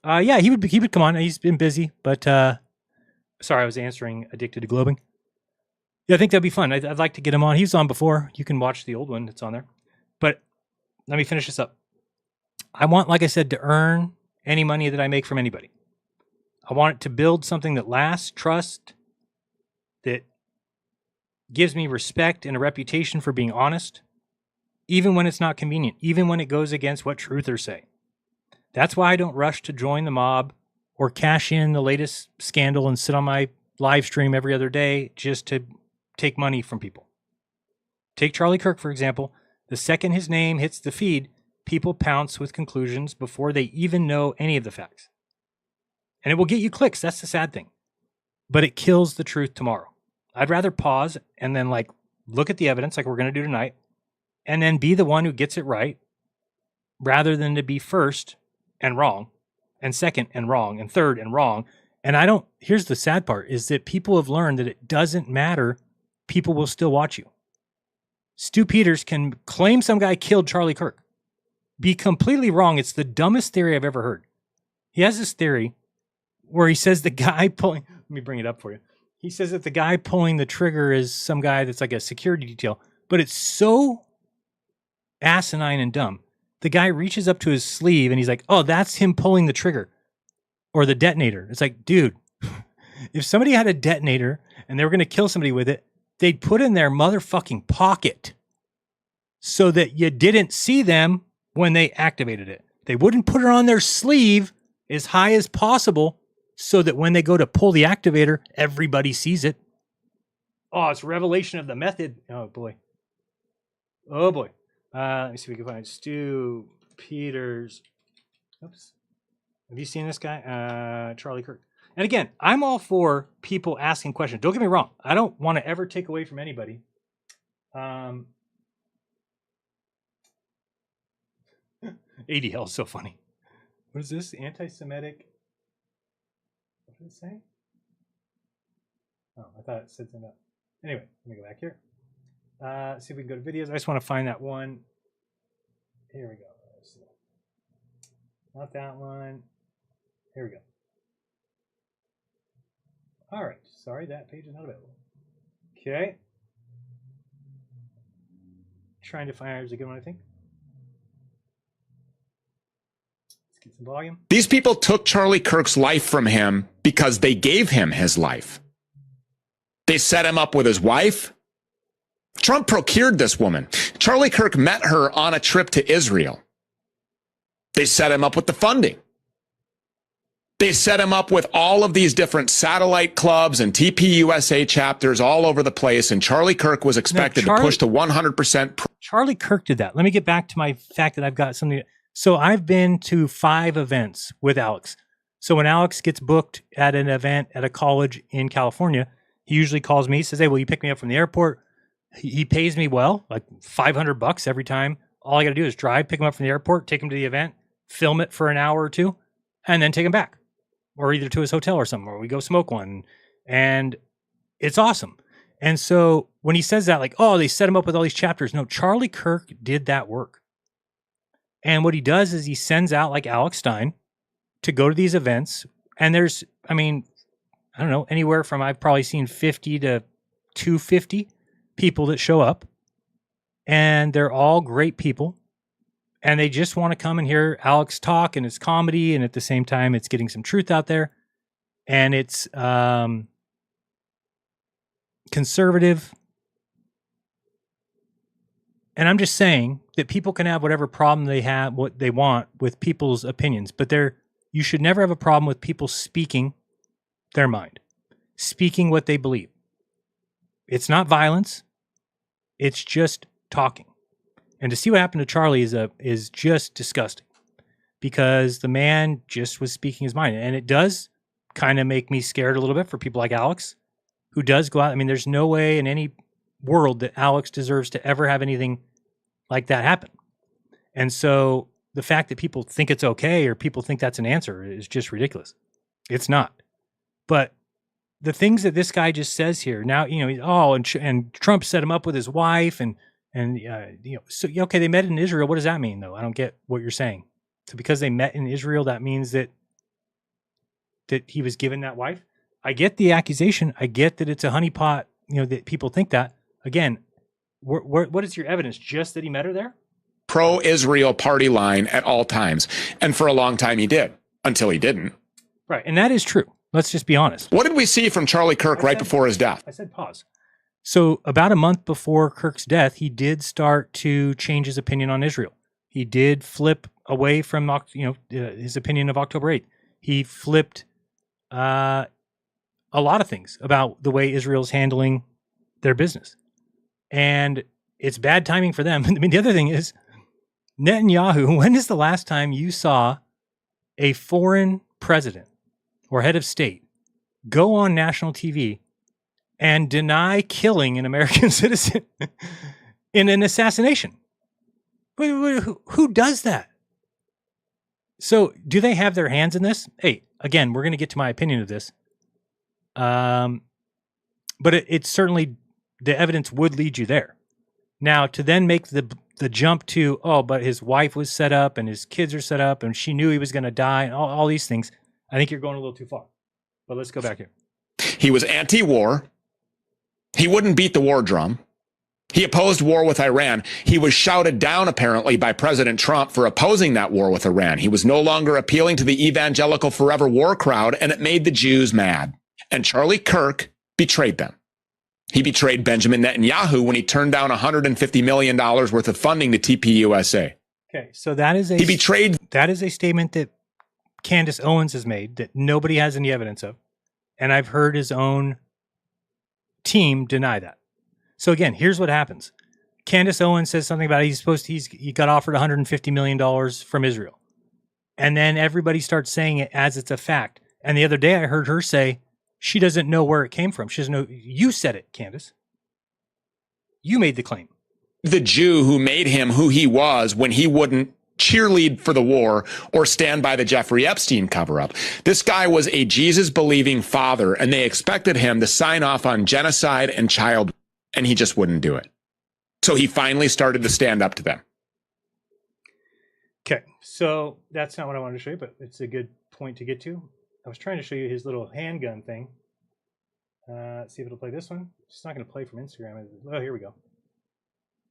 Yeah, he would come on. He's been busy, but sorry, I was answering Addicted to Globing. Yeah, I think that'd be fun. I'd like to get him on. He was on before. You can watch the old one that's on there. But let me finish this up. I want, like I said, to earn any money that I make from anybody. I want it to build something that lasts, trust, that gives me respect and a reputation for being honest, even when it's not convenient, even when it goes against what truthers say. That's why I don't rush to join the mob or cash in the latest scandal and sit on my live stream every other day just to take money from people. Take Charlie Kirk, for example. The second his name hits the feed, people pounce with conclusions before they even know any of the facts. And it will get you clicks. That's the sad thing. But it kills the truth tomorrow. I'd rather pause and then look at the evidence like we're going to do tonight and then be the one who gets it right rather than to be first and wrong and second and wrong and third and wrong. And here's the sad part is that people have learned that it doesn't matter. People will still watch you. Stu Peters can claim some guy killed Charlie Kirk. Be completely wrong. It's the dumbest theory I've ever heard. He has this theory where he says the guy pulling, let me bring it up for you. He says that the guy pulling the trigger is some guy that's like a security detail, but it's so asinine and dumb. The guy reaches up to his sleeve and he's like, oh, that's him pulling the trigger or the detonator. It's like, dude, if somebody had a detonator and they were going to kill somebody with it, they'd put in their motherfucking pocket so that you didn't see them when they activated it. They wouldn't put it on their sleeve as high as possible so that when they go to pull the activator, everybody sees it. Oh, it's revelation of the method. Oh, boy. Oh, boy. Let me see if we can find Stu Peters. Oops. Have you seen this guy? Charlie Kirk. And again, I'm all for people asking questions. Don't get me wrong. I don't want to ever take away from anybody. ADL is so funny. What is this? Anti-Semitic. What did it say? Oh, I thought it said something else. Anyway, let me go back here. See if we can go to videos. I just want to find that one. Here we go. Not that one. Here we go. All right. Sorry, that page is not available. Okay. Trying to find, there's a good one, I think. Let's get some volume. These people took Charlie Kirk's life from him because they gave him his life. They set him up with his wife. Trump procured this woman. Charlie Kirk met her on a trip to Israel. They set him up with the funding. They set him up with all of these different satellite clubs and TPUSA chapters all over the place, and Charlie Kirk was expected to push to 100%. Charlie Kirk did that. Let me get back to my fact that I've got something. So I've been to 5 events with Alex. So when Alex gets booked at an event at a college in California, he usually calls me, says, hey, will you pick me up from the airport? He pays me well, like $500 every time. All I got to do is drive, pick him up from the airport, take him to the event, film it for an hour or two, and then take him back. Or either to his hotel or something, or we go smoke one. And it's awesome. And so when he says that, like, oh, they set him up with all these chapters. No, Charlie Kirk did that work. And what he does is he sends out, like Alex Stein, to go to these events. And there's, I mean, I don't know, anywhere from I've probably seen 50 to 250 people that show up. And they're all great people. And they just want to come and hear Alex talk, and it's comedy, and at the same time, it's getting some truth out there. And it's conservative. And I'm just saying that people can have whatever problem they have, what they want with people's opinions, but you should never have a problem with people speaking their mind, speaking what they believe. It's not violence. It's just talking. And to see what happened to Charlie is just disgusting, because the man just was speaking his mind. And it does kind of make me scared a little bit for people like Alex, who does go out. I mean, there's no way in any world that Alex deserves to ever have anything like that happen. And so the fact that people think it's okay, or people think that's an answer, is just ridiculous. It's not. But the things that this guy just says here now, and Trump set him up with his wife, and so okay, they met in Israel. What does that mean, though? I don't get what you're saying. So because they met in Israel, that means that he was given that wife? I get the accusation. I get that it's a honeypot. That people think that. Again, what is your evidence? Just that he met her there? Pro-Israel party line at all times, and for a long time he did, until he didn't. Right, and that is true. Let's just be honest. What did we see from Charlie Kirk right before his death? I said pause. So about a month before Kirk's death, he did start to change his opinion on Israel. He did flip away from his opinion of October 8th. He flipped a lot of things about the way Israel's handling their business. And it's bad timing for them. I mean, the other thing is, Netanyahu, when is the last time you saw a foreign president or head of state go on national TV and deny killing an American citizen in an assassination? Who does that? So do they have their hands in this? Hey, again, we're going to get to my opinion of this. But it's certainly, the evidence would lead you there. Now, to then make the jump to, but his wife was set up and his kids are set up and she knew he was going to die and all these things, I think you're going a little too far. But let's go back here. He was anti-war. He wouldn't beat the war drum. He opposed war with Iran. He was shouted down, apparently, by President Trump for opposing that war with Iran. He was no longer appealing to the evangelical forever war crowd, and it made the Jews mad. And Charlie Kirk betrayed them. He betrayed Benjamin Netanyahu when he turned down $150 million worth of funding to TPUSA. Okay, so that is a statement that Candace Owens has made that nobody has any evidence of. And I've heard his own team deny that. So again, here's what happens. Candace Owens says something about he got offered $150 million from Israel. And then everybody starts saying it as it's a fact. And the other day I heard her say she doesn't know where it came from. She doesn't know. You said it, Candace. You made the claim. The Jew who made him who he was when he wouldn't cheerlead for the war or stand by the Jeffrey Epstein cover-up. This guy was a Jesus-believing father, and they expected him to sign off on genocide and child, and he just wouldn't do it. So he finally started to stand up to them. Okay, so that's not what I wanted to show you, but it's a good point to get to. I was trying to show you his little handgun thing. See if it'll play this one. It's not going to play from Instagram. Oh, here we go.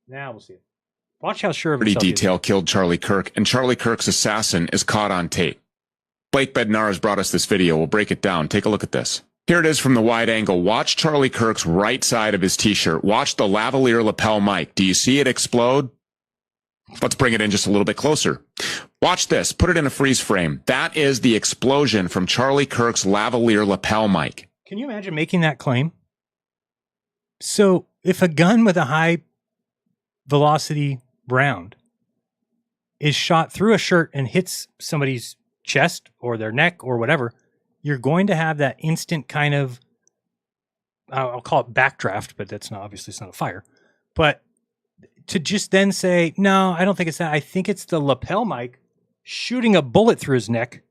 Now we'll see it. Watch how sure of himself Detail killed Charlie Kirk, and Charlie Kirk's assassin is caught on tape. Blake Bednar has brought us this video. We'll break it down. Take a look at this. Here it is from the wide angle. Watch Charlie Kirk's right side of his t-shirt. Watch the lavalier lapel mic. Do you see it explode? Let's bring it in just a little bit closer. Watch this. Put it in a freeze frame. That is the explosion from Charlie Kirk's lavalier lapel mic. Can you imagine making that claim? So if a gun with a high velocity round is shot through a shirt and hits somebody's chest or their neck or whatever, you're going to have that instant kind of, I'll call it backdraft, but that's not, obviously it's not a fire. But to just then say, no, I don't think it's that. I think it's the lapel mic shooting a bullet through his neck.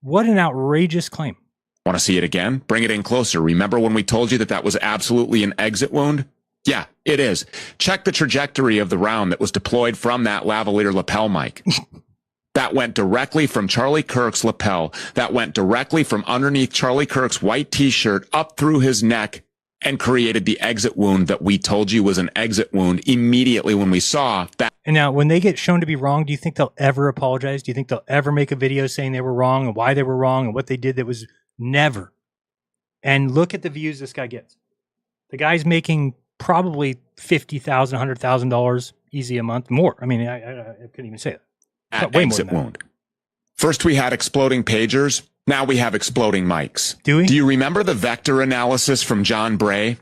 What an outrageous claim. Want to see it again? Bring it in closer. Remember when we told you that that was absolutely an exit wound? Yeah, it is. Check the trajectory of the round that was deployed from that lavalier lapel mic. That went directly from Charlie Kirk's lapel. That went directly from underneath Charlie Kirk's white t-shirt up through his neck and created the exit wound that we told you was an exit wound immediately when we saw that. And now when they get shown to be wrong, do you think they'll ever apologize? Do you think they'll ever make a video saying they were wrong and why they were wrong and what they did that was never? And look at the views this guy gets. The guy's making probably $50,000, $100,000 easy a month. More. I mean, I couldn't even say that. Way exit wound. First we had exploding pagers. Now we have exploding mics. Do we? Do you remember the vector analysis from John Bray?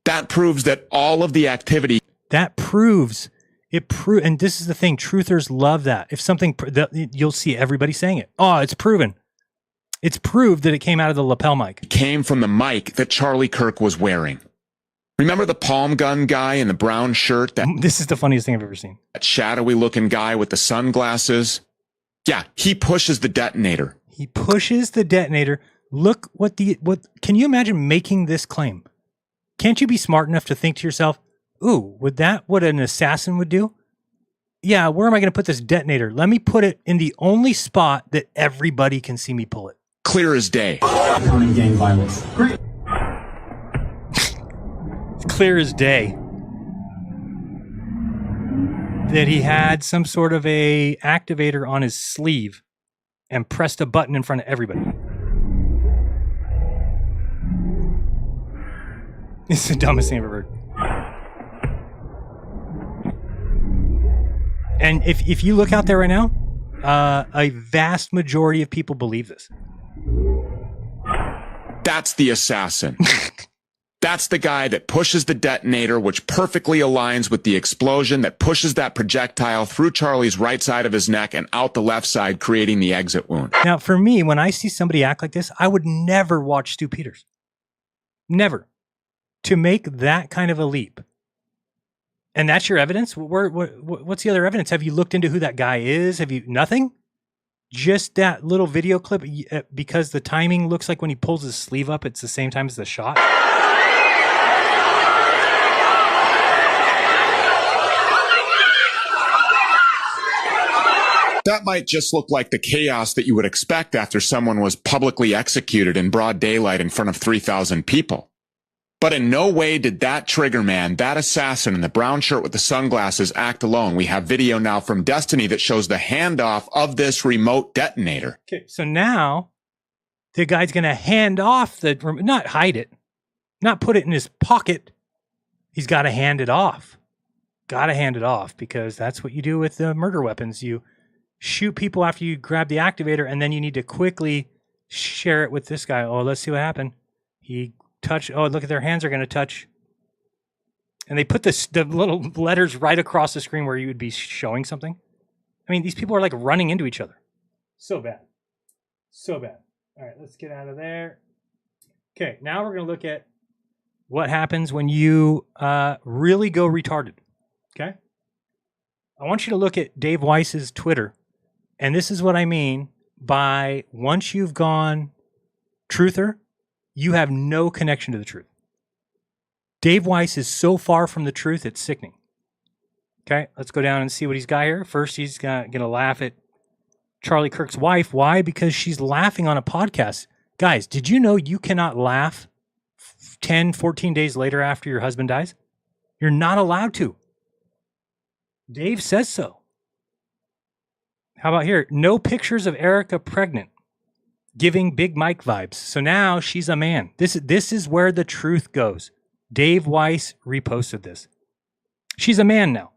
That proves that all of the activity. That proves it. And this is the thing. Truthers love that. If something, you'll see everybody saying it. Oh, it's proven. It's proved that it came out of the lapel mic. Came from the mic that Charlie Kirk was wearing. Remember the palm gun guy in the brown shirt? This is the funniest thing I've ever seen. That shadowy looking guy with the sunglasses. Yeah, he pushes the detonator. He pushes the detonator. Look what can you imagine making this claim? Can't you be smart enough to think to yourself, ooh, would that what an assassin would do? Yeah, where am I going to put this detonator? Let me put it in the only spot that everybody can see me pull it. Clear as day. Gang violence. Great. Clear as day that he had some sort of a activator on his sleeve and pressed a button in front of everybody. It's the dumbest thing I've ever heard. And if you look out there right now, a vast majority of people believe this. That's the assassin. That's the guy that pushes the detonator, which perfectly aligns with the explosion that pushes that projectile through Charlie's right side of his neck and out the left side, creating the exit wound. Now, for me, when I see somebody act like this, I would never watch Stu Peters. Never. To make that kind of a leap. And that's your evidence? What's the other evidence? Have you looked into who that guy is? Have you? Nothing? Just that little video clip, because the timing looks like when he pulls his sleeve up, it's the same time as the shot. That might just look like the chaos that you would expect after someone was publicly executed in broad daylight in front of 3,000 people. But in no way did that trigger man, that assassin in the brown shirt with the sunglasses act alone. We have video now from Destiny that shows the handoff of this remote detonator. Okay, so now the guy's going to hand off the, not hide it, not put it in his pocket. He's got to hand it off. Got to hand it off, because that's what you do with the murder weapons. You shoot people after you grab the activator, and then you need to quickly share it with this guy. Oh, let's see what happened. He touched. Oh, look at their hands are going to touch. And they put the little letters right across the screen where you would be showing something. I mean, these people are like running into each other. So bad. So bad. All right, let's get out of there. Okay, now we're going to look at what happens when you really go retarded. Okay? I want you to look at Dave Weiss's Twitter. And this is what I mean by once you've gone truther, you have no connection to the truth. Dave Weiss is so far from the truth, it's sickening. Okay, let's go down and see what he's got here. First, he's going to laugh at Charlie Kirk's wife. Why? Because she's laughing on a podcast. Guys, did you know you cannot laugh 10, 14 days later after your husband dies? You're not allowed to. Dave says so. How about here? No pictures of Erica pregnant, giving Big Mike vibes. So now she's a man. This is where the truth goes. Dave Weiss reposted this. She's a man now.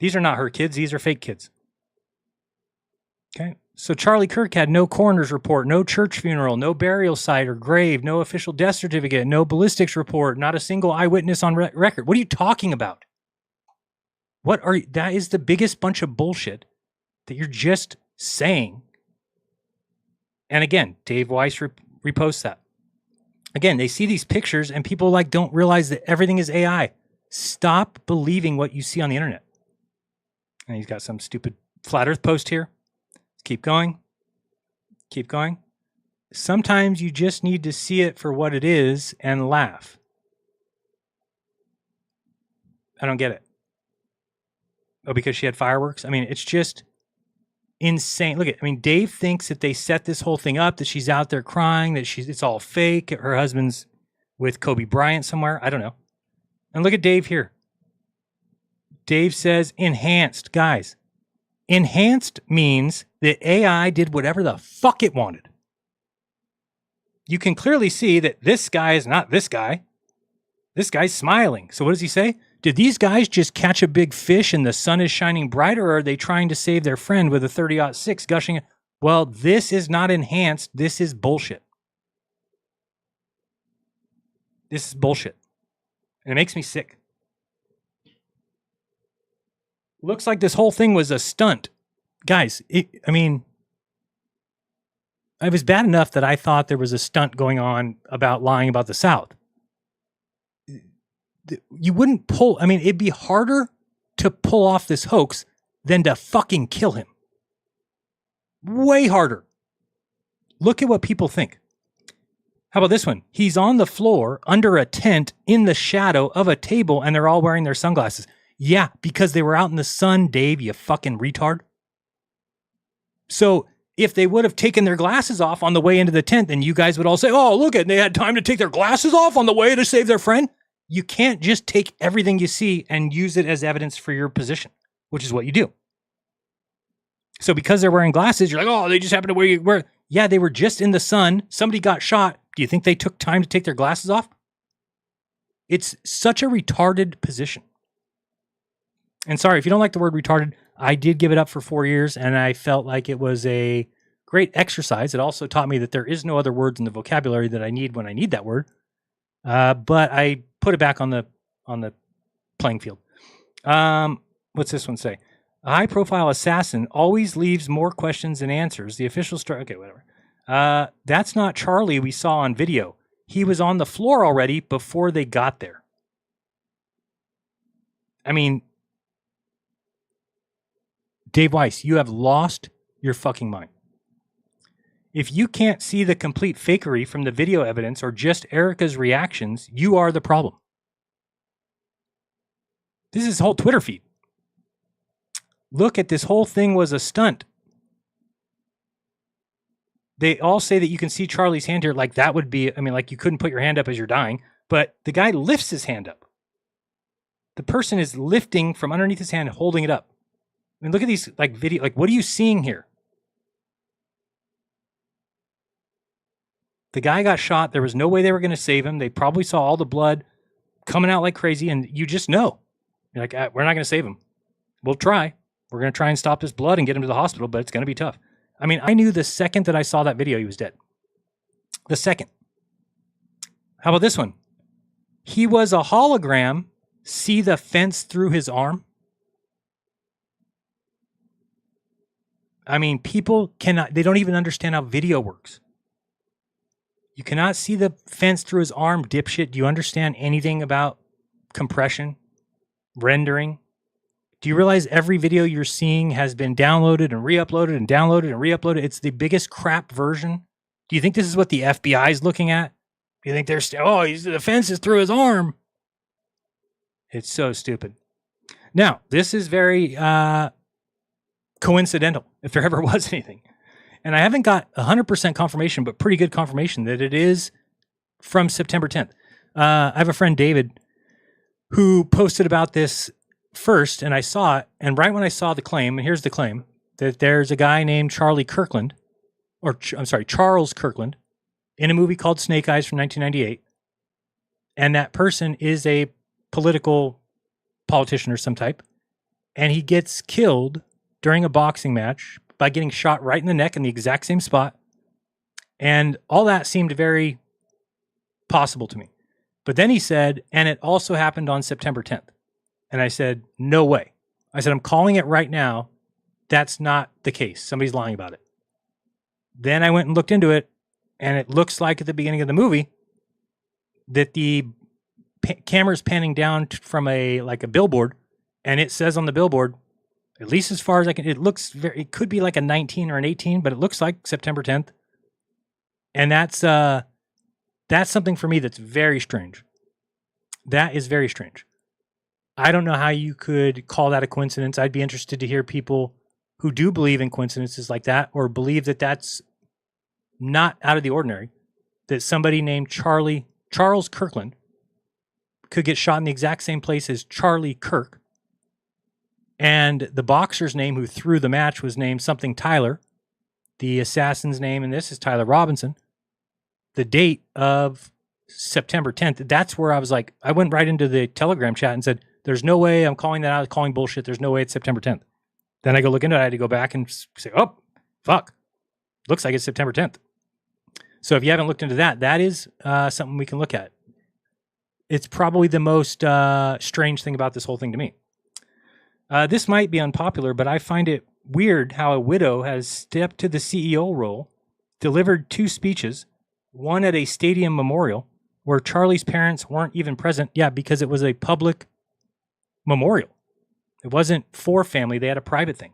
These are not her kids. These are fake kids. Okay. So Charlie Kirk had no coroner's report, no church funeral, no burial site or grave, no official death certificate, no ballistics report, not a single eyewitness on record. What are you talking about? That is the biggest bunch of bullshit that you're just saying. And again, Dave Weiss reposts that. Again, they see these pictures and people don't realize that everything is AI. Stop believing what you see on the internet. And he's got some stupid flat earth post here. Keep going. Keep going. Sometimes you just need to see it for what it is and laugh. I don't get it. Oh, because she had fireworks? I mean, it's just insane. Look Dave thinks that they set this whole thing up, that she's out there crying, that it's all fake. Her husband's with Kobe Bryant somewhere. I don't know. And look at Dave here. Dave says enhanced. Guys, enhanced means that AI did whatever the fuck it wanted. You can clearly see that this guy is not this guy. This guy's smiling. So what does he say? Did these guys just catch a big fish and the sun is shining bright, or are they trying to save their friend with a 30-06 gushing? Well, this is not enhanced. This is bullshit. This is bullshit. And it makes me sick. Looks like this whole thing was a stunt. Guys, it was bad enough that I thought there was a stunt going on about lying about the South. You wouldn't pull, it'd be harder to pull off this hoax than to fucking kill him. Way harder. Look at what people think. How about this one? He's on the floor under a tent in the shadow of a table and they're all wearing their sunglasses. Yeah, because they were out in the sun, Dave, you fucking retard. So if they would have taken their glasses off on the way into the tent, then you guys would all say, oh, look they had time to take their glasses off on the way to save their friend. You can't just take everything you see and use it as evidence for your position, which is what you do. So because they're wearing glasses, you're like, oh, they just happen to wear. Yeah, they were just in the sun. Somebody got shot. Do you think they took time to take their glasses off? It's such a retarded position. And sorry, if you don't like the word retarded, I did give it up for 4 years, and I felt like it was a great exercise. It also taught me that there is no other words in the vocabulary that I need when I need that word. But I put it back on the playing field. What's this one say? A high-profile assassin always leaves more questions than answers. The official story. Okay, whatever. That's not Charlie we saw on video. He was on the floor already before they got there. Dave Weiss, you have lost your fucking mind. If you can't see the complete fakery from the video evidence or just Erica's reactions, you are the problem. This is his whole Twitter feed. Look at this whole thing was a stunt. They all say that you can see Charlie's hand here. Like that would be, I mean, like you couldn't put your hand up as you're dying, but the guy lifts his hand up. The person is lifting from underneath his hand, holding it up. I mean, look at these like video, like what are you seeing here? The guy got shot. There was no way they were going to save him. They probably saw all the blood coming out like crazy, and you just know. You're like, we're not going to save him. We'll try. We're going to try and stop this blood and get him to the hospital, but it's going to be tough. I mean, I knew the second that I saw that video, he was dead. The second. How about this one? He was a hologram. See the fence through his arm? I mean, people cannot, they don't even understand how video works. You cannot see the fence through his arm, dipshit. Do you understand anything about compression, rendering? Do you realize every video you're seeing has been downloaded and re-uploaded and downloaded and re-uploaded? It's the biggest crap version. Do you think this is what the FBI is looking at? Do you think they're the fence is through his arm? It's so stupid. Now, this is very coincidental, if there ever was anything. And I haven't got 100% confirmation, but pretty good confirmation that it is from September 10th. I have a friend, David, who posted about this first, and I saw it. And right when I saw the claim, and here's the claim, that there's a guy named Charles Kirkland, in a movie called Snake Eyes from 1998. And that person is a politician or some type. And he gets killed during a boxing match by getting shot right in the neck in the exact same spot. And all that seemed very possible to me. But then he said, and it also happened on September 10th. And I said, no way. I said, I'm calling it right now. That's not the case. Somebody's lying about it. Then I went and looked into it, and it looks like at the beginning of the movie that the camera's panning down from a billboard, and it says on the billboard, at least as far as I can, it could be like a 19 or an 18, but it looks like September 10th. And that's something for me that's very strange. That is very strange. I don't know how you could call that a coincidence. I'd be interested to hear people who do believe in coincidences like that, or believe that that's not out of the ordinary, that somebody named Charles Kirkland could get shot in the exact same place as Charlie Kirk. And the boxer's name who threw the match was named something Tyler. The assassin's name in this is Tyler Robinson. The date of September 10th, that's where I was like, I went right into the Telegram chat and said, there's no way I'm calling that out, calling bullshit. There's no way it's September 10th. Then I go look into it. I had to go back and say, oh, fuck. Looks like it's September 10th. So if you haven't looked into that, that is something we can look at. It's probably the most strange thing about this whole thing to me. This might be unpopular, but I find it weird how a widow has stepped to the CEO role, delivered 2 speeches, one at a stadium memorial where Charlie's parents weren't even present. Yeah, because it was a public memorial. It wasn't for family. They had a private thing.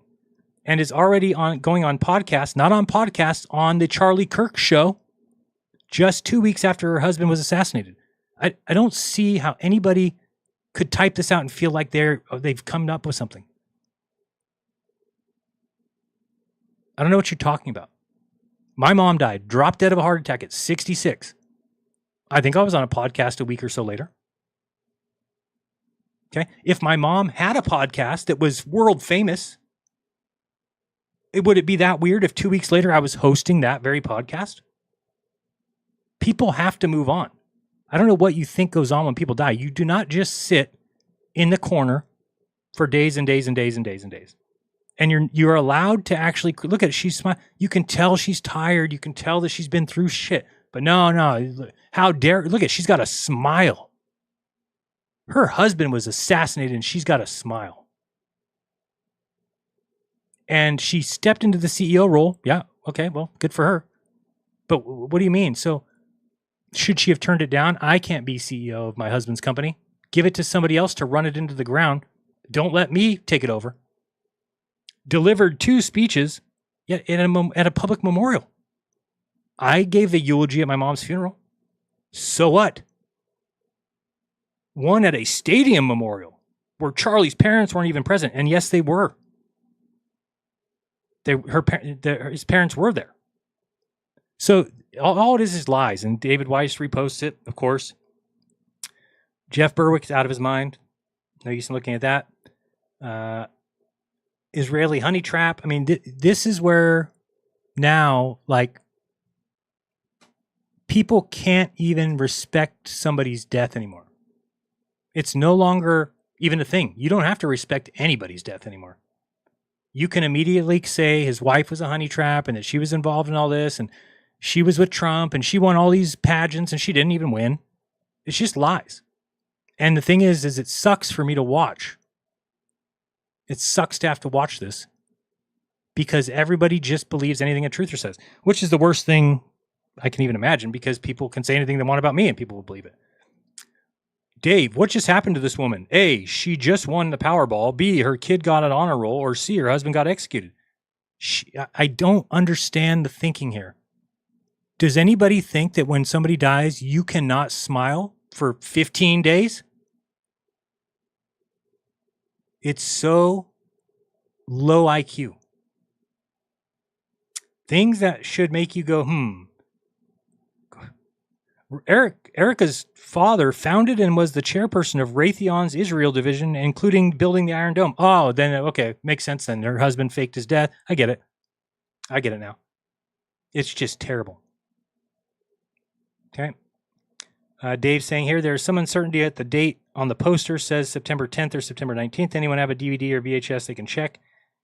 And is already going on podcasts, not on podcasts, on the Charlie Kirk show, just 2 weeks after her husband was assassinated. I don't see how anybody could type this out and feel like they've come up with something. I don't know what you're talking about. My mom died, dropped dead of a heart attack at 66. I think I was on a podcast a week or so later. Okay. If my mom had a podcast that was world famous, would it be that weird if 2 weeks later I was hosting that very podcast? People have to move on. I don't know what you think goes on when people die. You do not just sit in the corner for days and days and days and days and days. And you're allowed to actually look at it. She's smiling. You can tell she's tired. You can tell that she's been through shit. But no. How dare, look at, she's got a smile. Her husband was assassinated and she's got a smile. And she stepped into the CEO role. Yeah, okay, well, good for her. But what do you mean? So should she have turned it down? I can't be CEO of my husband's company. Give it to somebody else to run it into the ground. Don't let me take it over. Delivered 2 speeches at a public memorial. I gave the eulogy at my mom's funeral. So what? One at a stadium memorial where Charlie's parents weren't even present. And yes, they were. His parents were there. So all it is lies, and David Weiss reposts it, of course. Jeff Berwick's out of his mind. No use in looking at that. Israeli honey trap. I mean, this is where now, like, people can't even respect somebody's death anymore. It's no longer even a thing. You don't have to respect anybody's death anymore. You can immediately say his wife was a honey trap and that she was involved in all this and she was with Trump and she won all these pageants and she didn't even win. It's just lies. And the thing is it sucks for me to watch. It sucks to have to watch this because everybody just believes anything a truther says, which is the worst thing I can even imagine because people can say anything they want about me and people will believe it. Dave, what just happened to this woman? A, she just won the Powerball. B, her kid got an honor roll. Or C, her husband got executed. I don't understand the thinking here. Does anybody think that when somebody dies, you cannot smile for 15 days? It's so low IQ. Things that should make you go, Erica's father founded and was the chairperson of Raytheon's Israel division, including building the Iron Dome. Oh, then, okay, makes sense then. Her husband faked his death. I get it. I get it now. It's just terrible. Okay. Dave's saying here, there's some uncertainty at the date on the poster, says September 10th or September 19th. Anyone have a DVD or VHS they can check?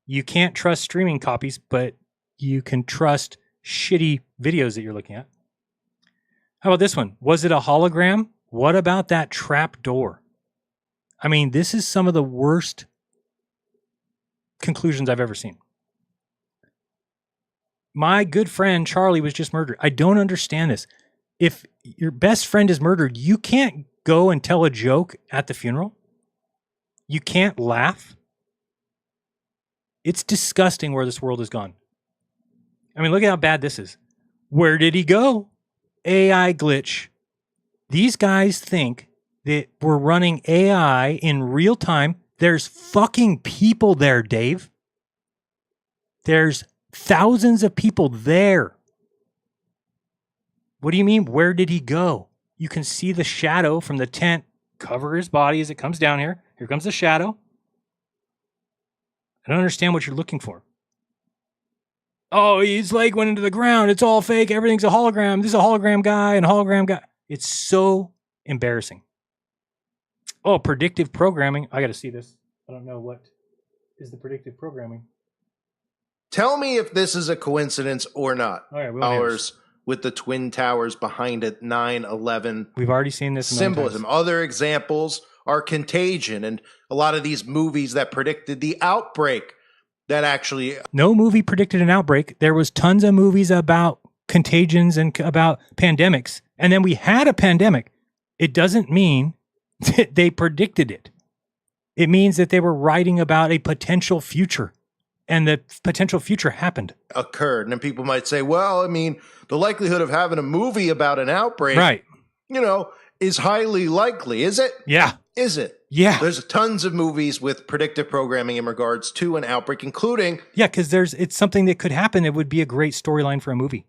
You can't trust streaming copies, but you can trust shitty videos that you're looking at. How about this one? Was it a hologram? What about that trap door? I mean, this is some of the worst conclusions I've ever seen. My good friend Charlie was just murdered. I don't understand this. If your best friend is murdered, you can't go and tell a joke at the funeral. You can't laugh. It's disgusting where this world has gone. I mean, look at how bad this is. Where did he go? AI glitch. These guys think that we're running AI in real time. There's fucking people there, Dave. There's thousands of people there. What do you mean? Where did he go? You can see the shadow from the tent cover his body as it comes down here. Here comes the shadow. I don't understand what you're looking for. Oh, his leg went into the ground. It's all fake. Everything's a hologram. This is a hologram guy and a hologram guy. It's so embarrassing. Oh, predictive programming. I got to see this. I don't know what is the predictive programming. Tell me if this is a coincidence or not. All right, Ours with the Twin Towers behind it, 9/11. We've already seen this. Symbolism. Other examples are Contagion and a lot of these movies that predicted the outbreak. That actually... No movie predicted an outbreak. There was tons of movies about contagions and about pandemics. And then we had a pandemic. It doesn't mean that they predicted it. It means that they were writing about a potential future. And the potential future happened. Occurred. And then people might say, well, I mean, the likelihood of having a movie about an outbreak, right, is highly likely. Is it? Yeah. Is it? Yeah. There's tons of movies with predictive programming in regards to an outbreak, including... Yeah, because it's something that could happen. It would be a great storyline for a movie.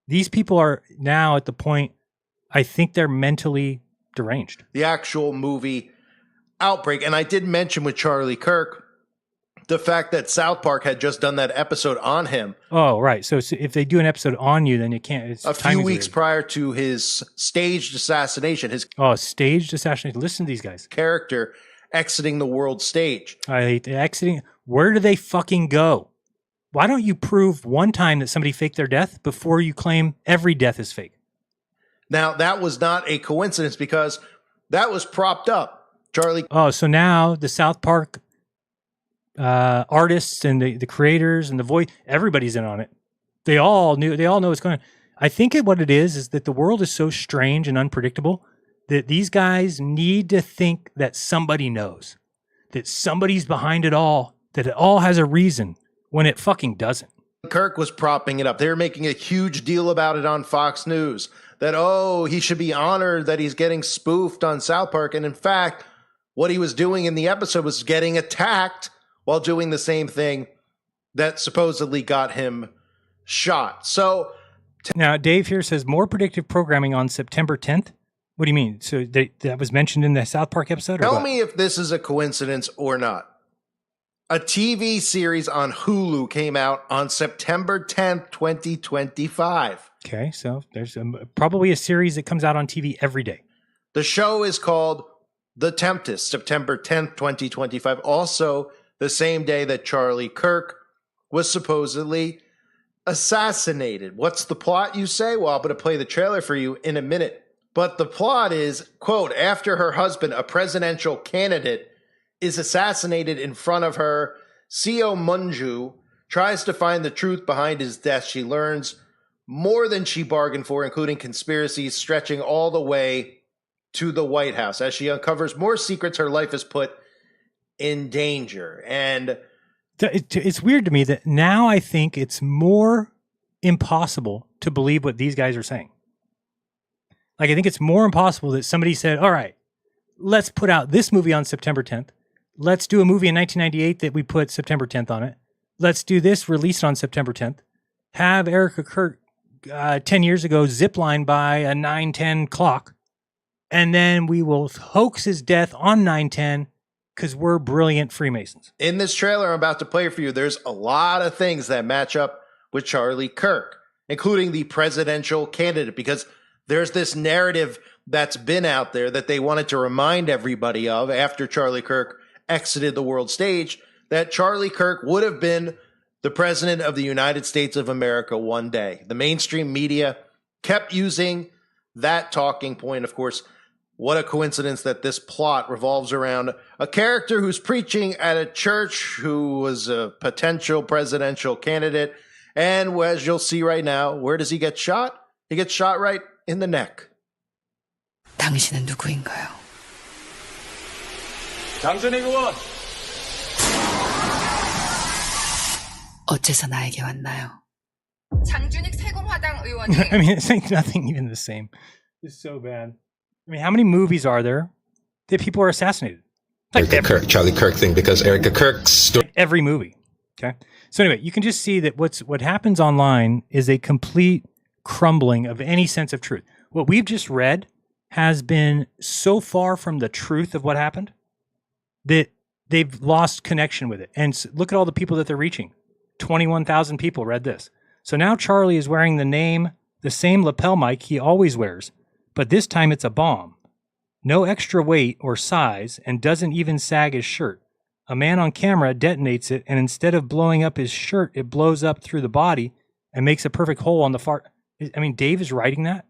These people are now at the point, I think they're mentally deranged. The actual movie Outbreak. And I did mention with Charlie Kirk, the fact that South Park had just done that episode on him. Oh, right. So if they do an episode on you, then you can't. It's a few weeks prior to his staged assassination. Staged assassination. Listen to these guys. Character exiting the world stage. I hate exiting. Where do they fucking go? Why don't you prove one time that somebody faked their death before you claim every death is fake? Now, that was not a coincidence because that was propped up. Charlie. Oh, so now the South Park artists and the creators and the voice, everybody's in on it. They all know what's going on. I think what it is that the world is so strange and unpredictable that these guys need to think that somebody knows, that somebody's behind it all, that it all has a reason when it fucking doesn't. Kirk was propping it up. They were making a huge deal about it on Fox News that, he should be honored that he's getting spoofed on South Park. And in fact, what he was doing in the episode was getting attacked while doing the same thing that supposedly got him shot. So Now, Dave here says more predictive programming on September 10th. What do you mean? So that was mentioned in the South Park episode? Tell me if this is a coincidence or not. A TV series on Hulu came out on September 10th, 2025. Okay, so there's probably a series that comes out on TV every day. The show is called The Tempest, September 10th, 2025. Also, the same day that Charlie Kirk was supposedly assassinated. What's the plot, you say? Well, I'm going to play the trailer for you in a minute. But the plot is, quote, after her husband, a presidential candidate, is assassinated in front of her, Seo Munju tries to find the truth behind his death. She learns more than she bargained for, including conspiracies stretching all the way to the White House. As she uncovers more secrets, her life is put in danger. And it's weird to me that now I think it's more impossible to believe what these guys are saying. Like, I think it's more impossible that somebody said, all right, let's put out this movie on September 10th. Let's do a movie in 1998 that we put September 10th on it. Let's do this released on September 10th. Have Erica Kirk 10 years ago zipline by a 9:10 clock. And then we will hoax his death on 9:10 because we're brilliant Freemasons. In this trailer I'm about to play for you, there's a lot of things that match up with Charlie Kirk, including the presidential candidate, because there's this narrative that's been out there that they wanted to remind everybody of after Charlie Kirk exited the world stage, that Charlie Kirk would have been the president of the United States of America one day. The mainstream media kept using that talking point. Of course, what a coincidence that this plot revolves around a character who's preaching at a church, who was a potential presidential candidate. And as you'll see right now, where does he get shot? He gets shot right in the neck. 당신은 누구인가요? 장준희 의원. 어째서 나에게 왔나요? 장준익 세금화당 의원이 I mean, it's like nothing even the same. It's so bad. I mean, how many movies are there that people are assassinated? Like Charlie Kirk thing, because Erica Kirk's story. Every movie. Okay. So anyway, you can just see that what happens online is a complete crumbling of any sense of truth. What we've just read has been so far from the truth of what happened that they've lost connection with it. And look at all the people that they're reaching. 21,000 people read this. So now Charlie is wearing the same lapel mic he always wears, but this time it's a bomb. No extra weight or size, and doesn't even sag his shirt. A man on camera detonates it, and instead of blowing up his shirt, it blows up through the body and makes a perfect hole on the far. I mean, Dave is writing that?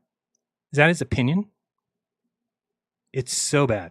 Is that his opinion? It's so bad.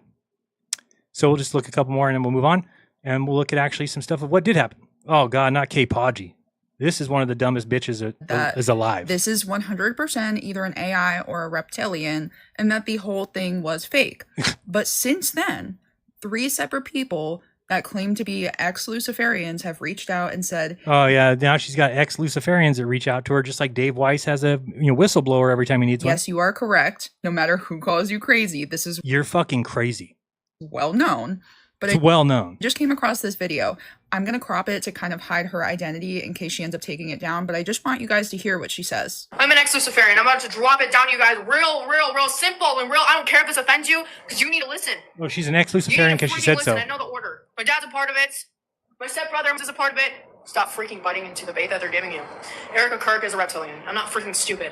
So we'll just look a couple more and then we'll move on. And we'll look at actually some stuff of what did happen. Oh, God, not Kay Podgy. This is one of the dumbest bitches that is alive. This is 100% either an AI or a reptilian, and that the whole thing was fake. But since then, 3 separate people that claim to be ex-Luciferians have reached out and said, oh, yeah, now she's got ex-Luciferians that reach out to her, just like Dave Weiss has a whistleblower every time he needs one. yes, you are correct. No matter who calls you crazy, this is You're fucking crazy. well known. But It's well known. just came across this video. I'm going to crop it to kind of hide her identity in case she ends up taking it down, but I just want you guys to hear what she says. I'm an ex-Luciferian. I'm about to drop it down, you guys. Real simple and real. I don't care if this offends you, because you need to listen. Well, she's an You ex-Luciferian need to because she freaking said listen. so. I know the order. My dad's a part of it. My stepbrother is a part of it. Stop freaking butting into the bait that they're giving you. Erica Kirk is a reptilian. I'm not freaking stupid.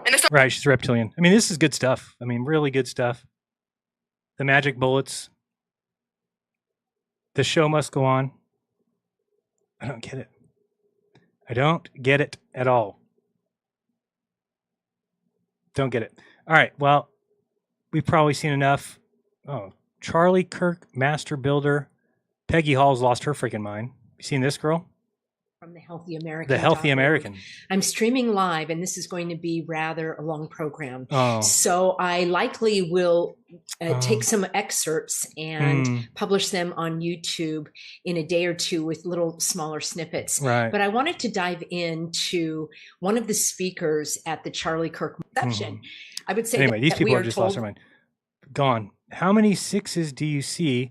And there's Right, she's a reptilian. I mean, this is good stuff. I mean, really good stuff. The magic bullets. The show must go on. I don't get it. I don't get it at all. Don't get it. All right, well, we've probably seen enough. Oh, Charlie Kirk, Master Builder. Peggy Hall's lost her freaking mind. You seen this girl? From the Healthy American. The Healthy American. I'm streaming live, and this is going to be rather a long program. Oh. So I likely will take some excerpts and publish them on YouTube in a day or two with little smaller snippets. Right. But I wanted to dive into one of the speakers at the Charlie Kirk reception. I would say anyway, these that people we are just lost their mind. Gone. How many 6s do you see?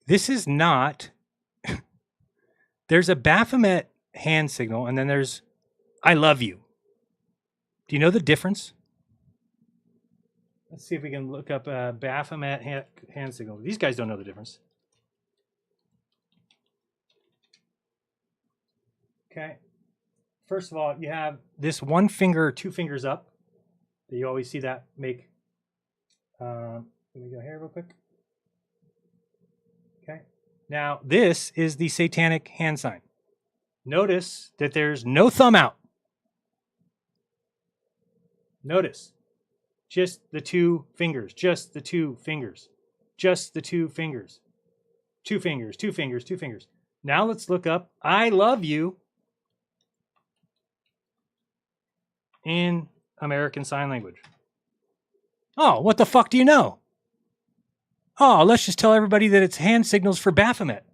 This is not. There's a Baphomet hand signal, and then there's I love you. Do you know the difference? Let's see if we can look up Baphomet hand signal. These guys don't know the difference. Okay. First of all, you have this one finger, two fingers up. You always see that make. Let me go here real quick. Okay. Now, this is the satanic hand sign. Notice that there's no thumb out. Notice. Just the two fingers. Just the two fingers. Just the two fingers. Two fingers, two fingers, two fingers. Now let's look up I love you in American Sign Language. Oh, what the fuck do you know? Oh, let's just tell everybody that it's hand signals for Baphomet.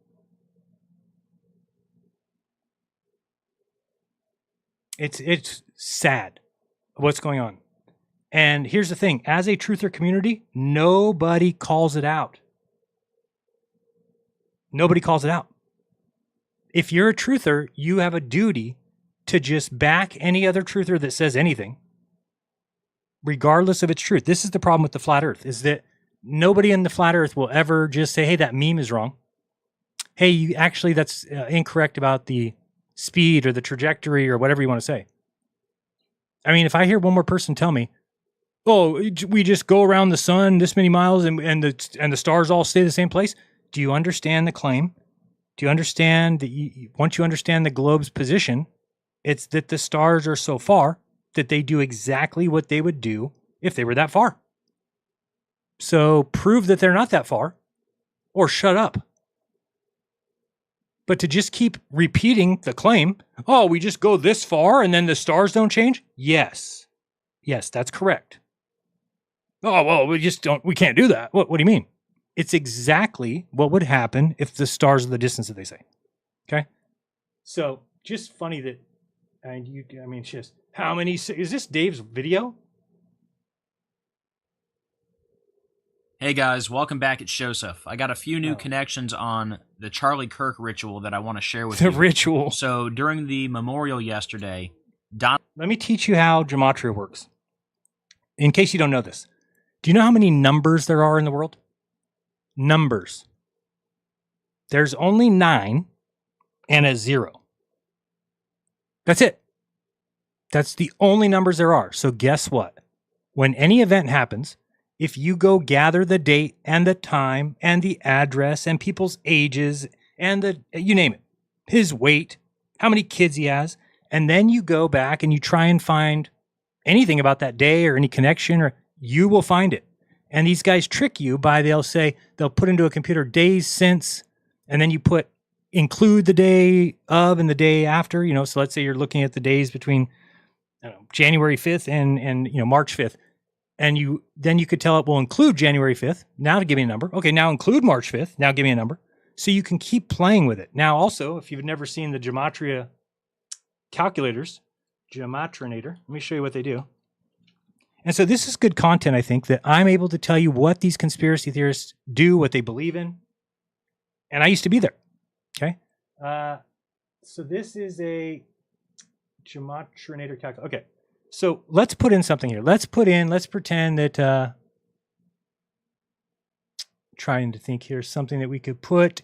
It's sad what's going on. And here's the thing. As a truther community, nobody calls it out. Nobody calls it out. If you're a truther, you have a duty to just back any other truther that says anything, regardless of its truth. This is the problem with the flat earth, is that nobody in the flat earth will ever just say, hey, that meme is wrong. Hey, you actually, that's incorrect about the speed or the trajectory or whatever you want to say. I mean, if I hear one more person tell me, oh, we just go around the sun this many miles and the stars all stay the same place. Do you understand the claim? Do you understand that once you understand the globe's position, it's that the stars are so far that they do exactly what they would do if they were that far. So prove that they're not that far or shut up. But to just keep repeating the claim, oh, we just go this far and then the stars don't change? Yes. Yes, that's correct. Oh, well, we can't do that. What do you mean? It's exactly what would happen if the stars are the distance that they say. Okay? So just funny that, it's just, how many, is this Dave's video? Hey guys, welcome back at Shosef. I got a few new connections on the Charlie Kirk ritual that I want to share with you. The ritual. So during the memorial yesterday, let me teach you how Gematria works. In case you don't know this. Do you know how many numbers there are in the world? Numbers. There's only 9 and a 0. That's it. That's the only numbers there are. So guess what? When any event happens, if you go gather the date and the time and the address and people's ages and you name it, his weight, how many kids he has, and then you go back and you try and find anything about that day or any connection, or you will find it. And these guys trick you by they'll put into a computer days since, and then you include the day of and the day after, so let's say you're looking at the days between January 5th and March 5th. And then you could tell it will include January 5th. Now to give me a number. Okay, now include March 5th. Now give me a number. So you can keep playing with it. Now also, if you've never seen the Gematria calculators, Gematrinator, let me show you what they do. And so this is good content, I think, that I'm able to tell you what these conspiracy theorists do, what they believe in. And I used to be there. Okay. So this is a Gematrinator calculator. Okay. So let's put in something here. Let's pretend that, trying to think here, something that we could put,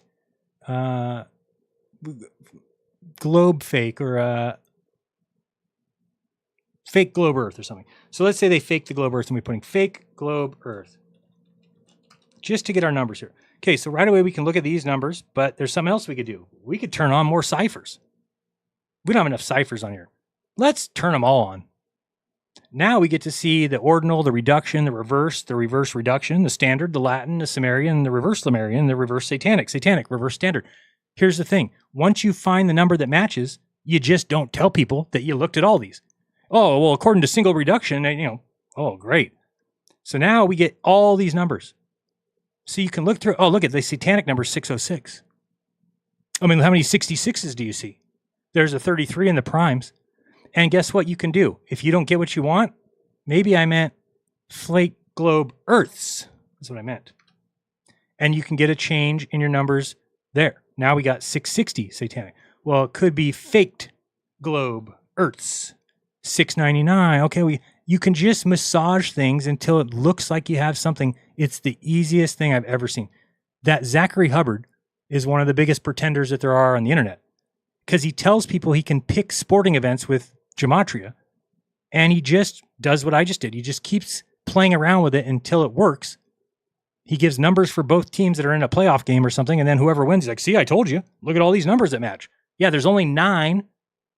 globe fake or fake globe Earth or something. So let's say they fake the globe Earth and we're putting fake globe Earth just to get our numbers here. Okay, so right away we can look at these numbers, but there's something else we could do. We could turn on more ciphers. We don't have enough ciphers on here. Let's turn them all on. Now we get to see the ordinal, the reduction, the reverse reduction, the standard, the Latin, the Sumerian, the reverse Lemurian, the reverse satanic, reverse standard. Here's the thing. Once you find the number that matches, you just don't tell people that you looked at all these. Oh, well, according to single reduction, oh, great. So now we get all these numbers. So you can look through, look at the satanic number 606. I mean, how many 66s do you see? There's a 33 in the primes. And guess what you can do? If you don't get what you want, maybe I meant flake globe Earths. That's what I meant. And you can get a change in your numbers there. Now we got 660 satanic. Well, it could be faked globe Earths. $6.99. Okay, you can just massage things until it looks like you have something. It's the easiest thing I've ever seen. That Zachary Hubbard is one of the biggest pretenders that there are on the internet, because he tells people he can pick sporting events with Gematria, and he just does what I just did. He just keeps playing around with it until it works. He gives numbers for both teams that are in a playoff game or something, and then whoever wins, he's like, see, I told you. Look at all these numbers that match. Yeah, there's only 9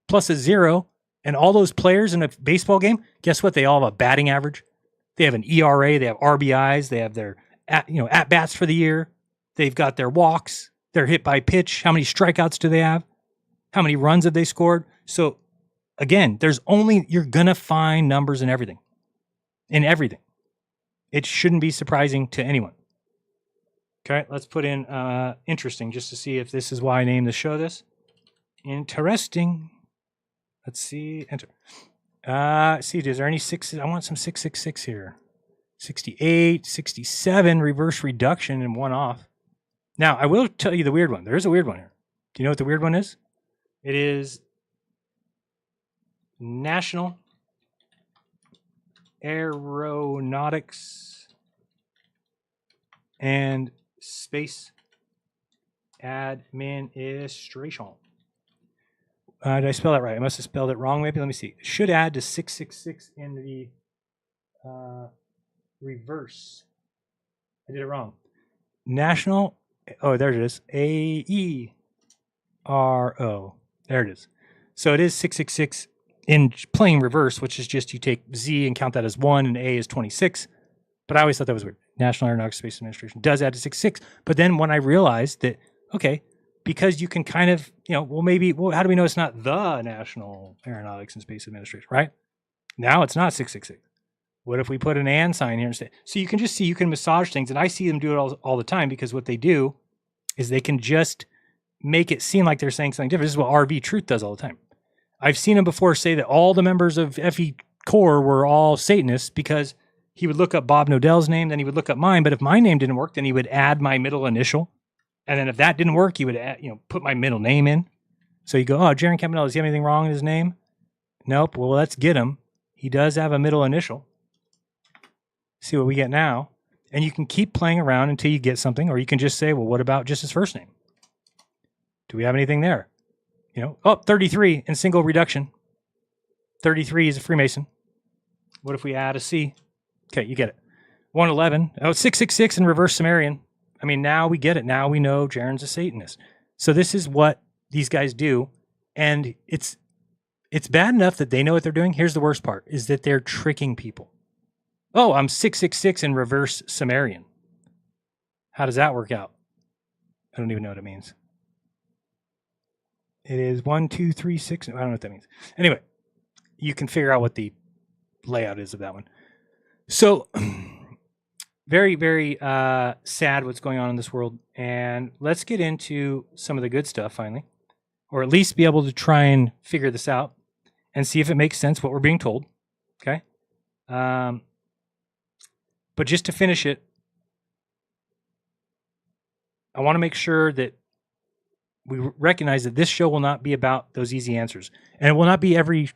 plus a 0, and all those players in a baseball game, guess what? They all have a batting average. They have an ERA. They have RBIs. They have their at-bats for the year. They've got their walks, their hit by pitch. How many strikeouts do they have? How many runs have they scored? So again, you're going to find numbers in everything. In everything. It shouldn't be surprising to anyone. Okay, let's put in interesting just to see if this is why I named the show this. Interesting. Let's see. Enter. See, is there any 6s? I want some 666 here. 68, 67, reverse reduction, and 1 off. Now, I will tell you the weird one. There is a weird one here. Do you know what the weird one is? It is National Aeronautics and Space Administration. Did I spell that right? I must have spelled it wrong, maybe. Let me see. Should add to 666 in the reverse. I did it wrong. National, oh, there it is. AERO. There it is. So it is 666 in plain reverse, which is just you take Z and count that as 1 and A is 26. But I always thought that was weird. National Aeronautics Space Administration does add to 666. But then when I realized that, okay, because you can kind of, how do we know it's not the National Aeronautics and Space Administration, right? Now it's not 666. What if we put an and sign here instead? So you can just see, you can massage things, and I see them do it all the time, because what they do is they can just make it seem like they're saying something different. This is what RV Truth does all the time. I've seen him before say that all the members of FE Core were all Satanists, because he would look up Bob Nodell's name, then he would look up mine, but if my name didn't work, then he would add my middle initial. And then if that didn't work, he would add, put my middle name in. So you go, oh, Jaron Campanella, does he have anything wrong in his name? Nope. Well, let's get him. He does have a middle initial. See what we get now. And you can keep playing around until you get something, or you can just say, well, what about just his first name? Do we have anything there? 33 in single reduction. 33 is a Freemason. What if we add a C? Okay, you get it. 111. Oh, 666 in reverse Sumerian. I mean, now we get it. Now we know Jaron's a Satanist. So this is what these guys do. And it's bad enough that they know what they're doing. Here's the worst part, is that they're tricking people. Oh, I'm 666 in reverse Sumerian. How does that work out? I don't even know what it means. It is 1, 2, 3, 6. I don't know what that means. Anyway, you can figure out what the layout is of that one. So very, very sad what's going on in this world. And let's get into some of the good stuff finally, or at least be able to try and figure this out and see if it makes sense what we're being told. Okay. But just to finish it, I want to make sure that we recognize that this show will not be about those easy answers. And it will not be every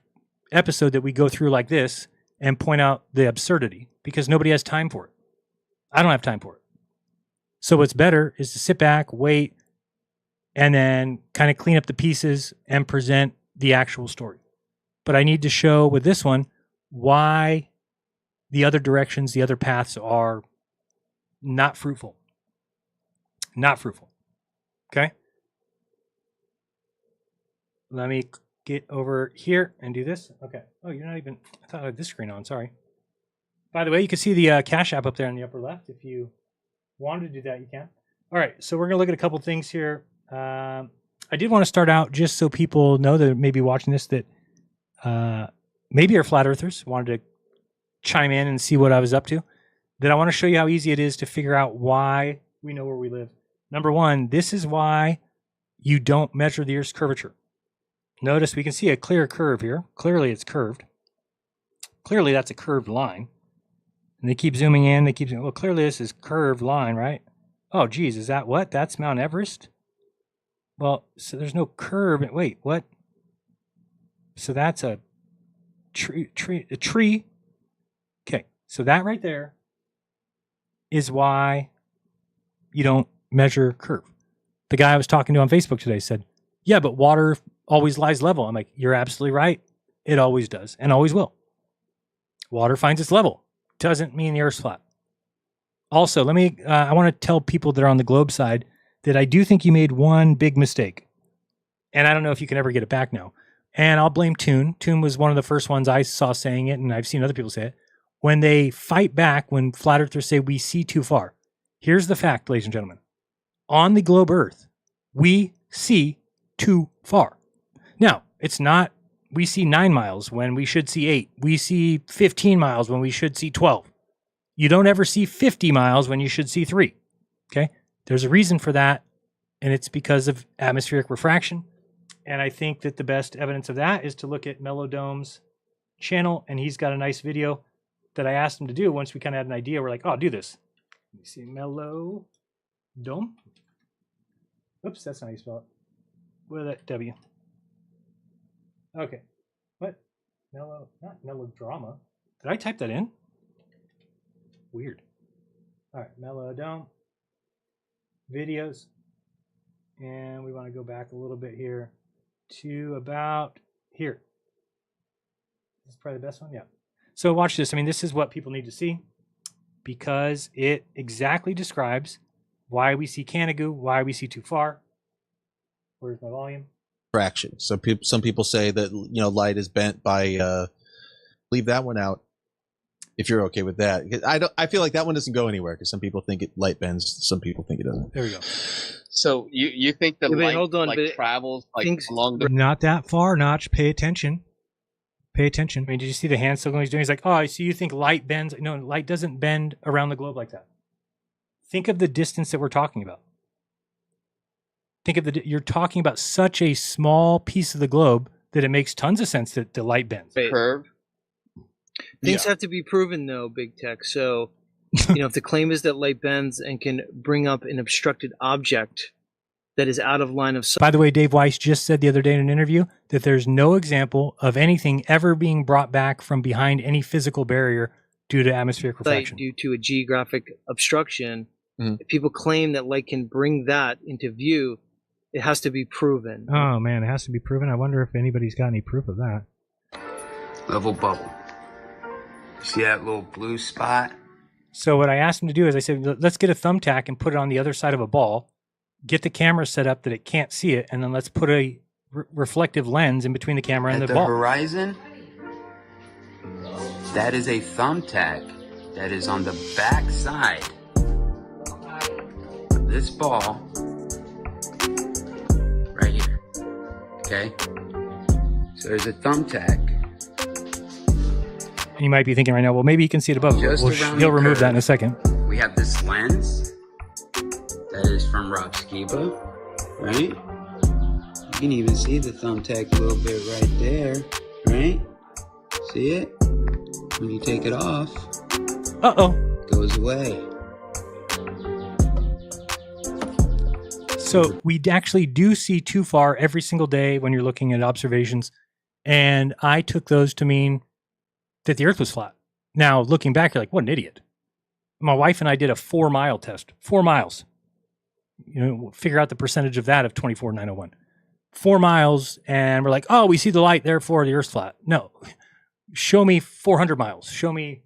episode that we go through like this and point out the absurdity, because nobody has time for it. I don't have time for it. So what's better is to sit back, wait, and then kind of clean up the pieces and present the actual story. But I need to show with this one why the other directions, the other paths are not fruitful. Not fruitful. Okay? Let me get over here and do this. Okay. Oh, you're not even, I thought I had this screen on. Sorry. By the way, you can see the Cash App up there in the upper left. If you wanted to do that, you can. All right. So we're going to look at a couple things here. I did want to start out just so people know that may be watching this that maybe are flat earthers, wanted to chime in and see what I was up to, that I want to show you how easy it is to figure out why we know where we live. Number one, this is why you don't measure the Earth's curvature. Notice we can see a clear curve here. Clearly it's curved. Clearly that's a curved line. And they keep zooming in. They keep saying, well, clearly this is curved line, right? Oh, geez, is that what? That's Mount Everest? Well, so there's no curve. Wait, what? So that's a a tree. Okay, so that right there is why you don't measure curve. The guy I was talking to on Facebook today said, yeah, but water always lies level. I'm like, you're absolutely right. It always does and always will. Water finds its level. Doesn't mean the Earth's flat. Also, I want to tell people that are on the globe side that I do think you made one big mistake. And I don't know if you can ever get it back now. And I'll blame Toon. Toon was one of the first ones I saw saying it, and I've seen other people say it. When they fight back, when flat earthers say we see too far. Here's the fact, ladies and gentlemen. On the globe Earth, we see too far. Now, it's not we see 9 miles when we should see 8. We see 15 miles when we should see 12. You don't ever see 50 miles when you should see 3. Okay? There's a reason for that, and it's because of atmospheric refraction. And I think that the best evidence of that is to look at Melodome's channel, and he's got a nice video that I asked him to do once we kind of had an idea. We're like, oh, do this. Let me see, Melodome. Oops, that's not how you spell it. With that W. Okay. What? Not melodrama. Did I type that in? Weird. All right, Melodome. Videos. And we want to go back a little bit here to about here. This is probably the best one. Yeah. So watch this. I mean, this is what people need to see because it exactly describes why we see Canigoo, why we see too far. Where's my volume? Fraction. So some people say that light is bent by. Leave that one out if you're okay with that. I feel like that one doesn't go anywhere because some people think light bends, some people think it doesn't. There we go. So you think the light travels along the not that far, Notch. Pay attention. Pay attention. I mean, did you see the hand signal he's doing? He's like, oh, I see you think light bends. No, light doesn't bend around the globe like that. Think of the distance that we're talking about. Think of you're talking about such a small piece of the globe that it makes tons of sense that the light bends. Curve. Things have to be proven, though, Big Tech. So, if the claim is that light bends and can bring up an obstructed object that is out of line of sight. By the way, Dave Weiss just said the other day in an interview that there's no example of anything ever being brought back from behind any physical barrier due to atmospheric refraction. Due to a geographic obstruction, if people claim that light can bring that into view, it has to be proven. Oh, man, it has to be proven? I wonder if anybody's got any proof of that. Level bubble. See that little blue spot? So what I asked him to do is I said, let's get a thumbtack and put it on the other side of a ball, get the camera set up that it can't see it, and then let's put a reflective lens in between the camera and the ball. At the horizon, that is a thumbtack that is on the back side of this ball right here. Okay? So there's a thumbtack. And you might be thinking right now, well, maybe you can see it above. He'll remove that in a second. We have this lens that is from Rob Skiba, right? You can even see the thumbtack a little bit right there, right? See it? When you take it off, it goes away. So we actually do see too far every single day when you're looking at observations. And I took those to mean that the Earth was flat. Now, looking back, you're like, what an idiot. My wife and I did a 4-mile test. 4 miles. Figure out the percentage of that of 24,901. 4 miles, and we're like, oh, we see the light, therefore the Earth's flat. No. Show me 400 miles. Show me,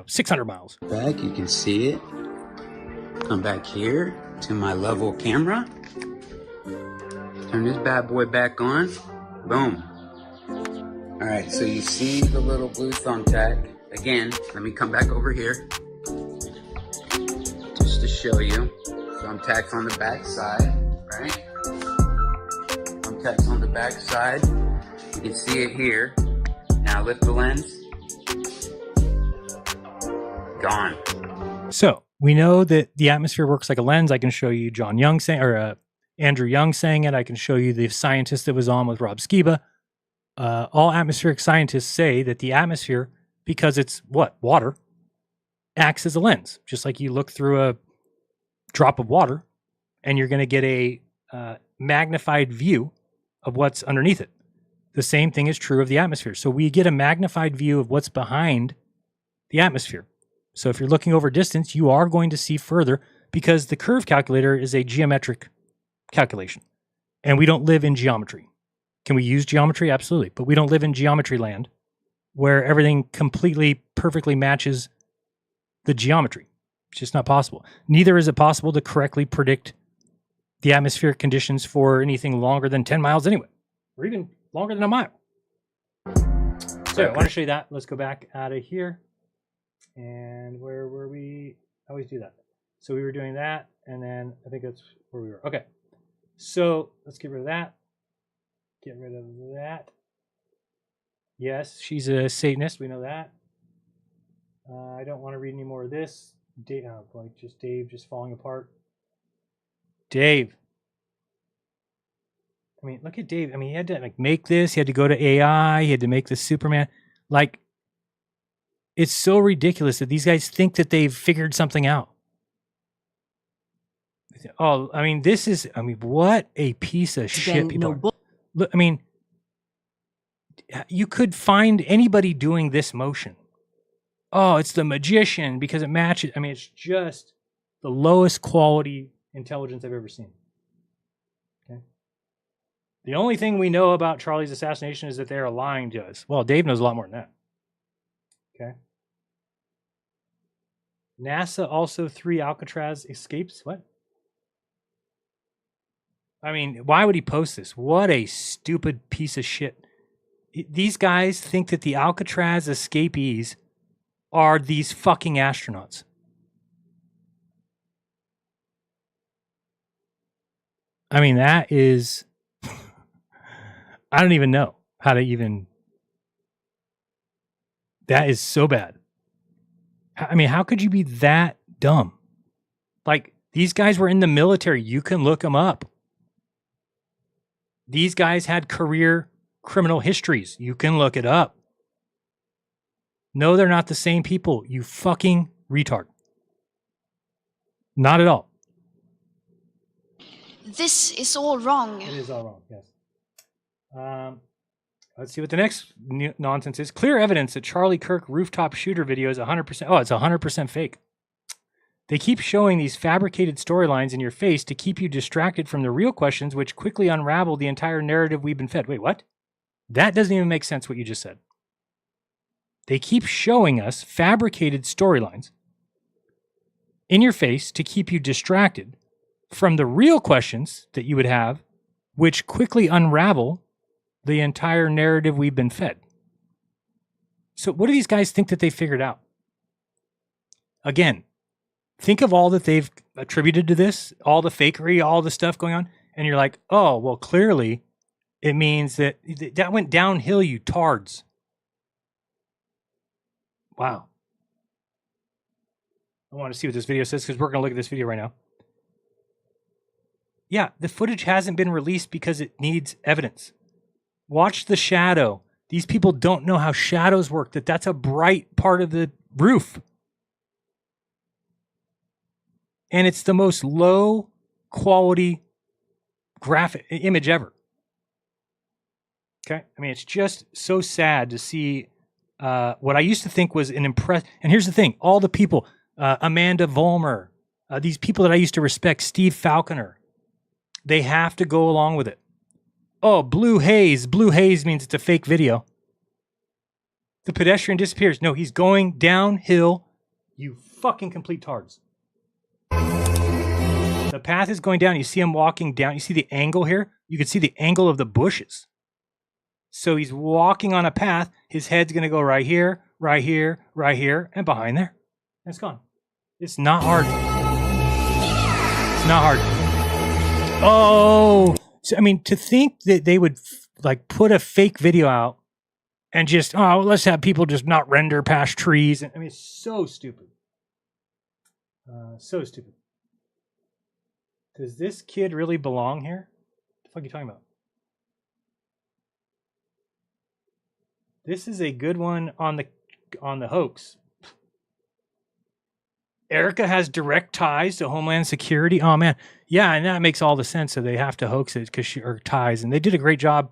600 miles. Back, you can see it. Come back here to my level camera. Turn this bad boy back on. Boom. All right, so you see the little blue thumbtack. Again, let me come back over here. Just to show you. Thumbtack's on the back side, right? Thumbtack's on the back side. You can see it here. Now lift the lens. Gone. So we know that the atmosphere works like a lens. I can show you John Young saying, or Andrew Young saying it. I can show you the scientist that was on with Rob Skiba. All atmospheric scientists say that the atmosphere, because it's water, acts as a lens. Just like you look through a drop of water and you're going to get a magnified view of what's underneath it. the same thing is true of the atmosphere. So we get a magnified view of what's behind the atmosphere. So if you're looking over distance, you are going to see further because the curve calculator is a geometric calculation. And we don't live in geometry. Can we use geometry? Absolutely. But we don't live in geometry land where everything completely perfectly matches the geometry. It's just not possible. Neither is it possible to correctly predict the atmospheric conditions for anything longer than 10 miles anyway, or even longer than a mile. So I want to show you that. Let's go back out of here. And where were we? I always do that. So we were doing that, and then I think that's where we were. Okay. So let's get rid of that. Get rid of that. Yes, she's a Satanist. We know that. I don't want to read any more of this. Dave just falling apart. Dave. I mean, look at Dave. I mean, he had to make this. He had to go to AI. He had to make the Superman. It's so ridiculous that these guys think that they've figured something out. Oh, I mean, what a piece of shit people are. Look, I mean, you could find anybody doing this motion. Oh, it's the magician because it matches. I mean, it's just the lowest quality intelligence I've ever seen. Okay. The only thing we know about Charlie's assassination is that they're lying to us. Well, Dave knows a lot more than that. Okay. NASA also 3 Alcatraz escapes. What? I mean, why would he post this? What a stupid piece of shit. These guys think that the Alcatraz escapees are these fucking astronauts. I mean, that is... I don't even know how to even... That is so bad. I mean, how could you be that dumb? These guys were in the military. You can look them up. These guys had career criminal histories. You can look it up. No, they're not the same people. You fucking retard. Not at all. This is all wrong. It is all wrong, yes. Let's see what the next nonsense is. Clear evidence that Charlie Kirk rooftop shooter video is 100%. Oh, it's 100% fake. They keep showing these fabricated storylines in your face to keep you distracted from the real questions, which quickly unravel the entire narrative we've been fed. Wait, what? That doesn't even make sense, what you just said. They keep showing us fabricated storylines in your face to keep you distracted from the real questions that you would have, which quickly unravel the entire narrative we've been fed. So what do these guys think that they figured out? Again, think of all that they've attributed to this, all the fakery, all the stuff going on, and you're like, oh, well, clearly it means that went downhill, you tards. Wow. I want to see what this video says because we're going to look at this video right now. Yeah, the footage hasn't been released because it needs evidence. Watch the shadow. These people don't know how shadows work, that's a bright part of the roof. And it's the most low quality graphic image ever. Okay? I mean, it's just so sad to see what I used to think was an impress. And here's the thing. All the people, Amanda Vollmer, these people that I used to respect, Steve Falconer, they have to go along with it. Oh, blue haze. Blue haze means it's a fake video. The pedestrian disappears. No, he's going downhill. You fucking complete tards. The path is going down. You see him walking down. You see the angle here? You can see the angle of the bushes. So he's walking on a path. His head's going to go right here, right here, right here, and behind there. And it's gone. It's not hard. It's not hard. Oh, so, I mean, to think that they would put a fake video out and just, let's have people just not render past trees. I mean, it's so stupid. So stupid. Does this kid really belong here? What the fuck are you talking about? This is a good one on the hoax. Erica has direct ties to Homeland Security. Oh man, yeah, and that makes all the sense. So they have to hoax it because she ties, and they did a great job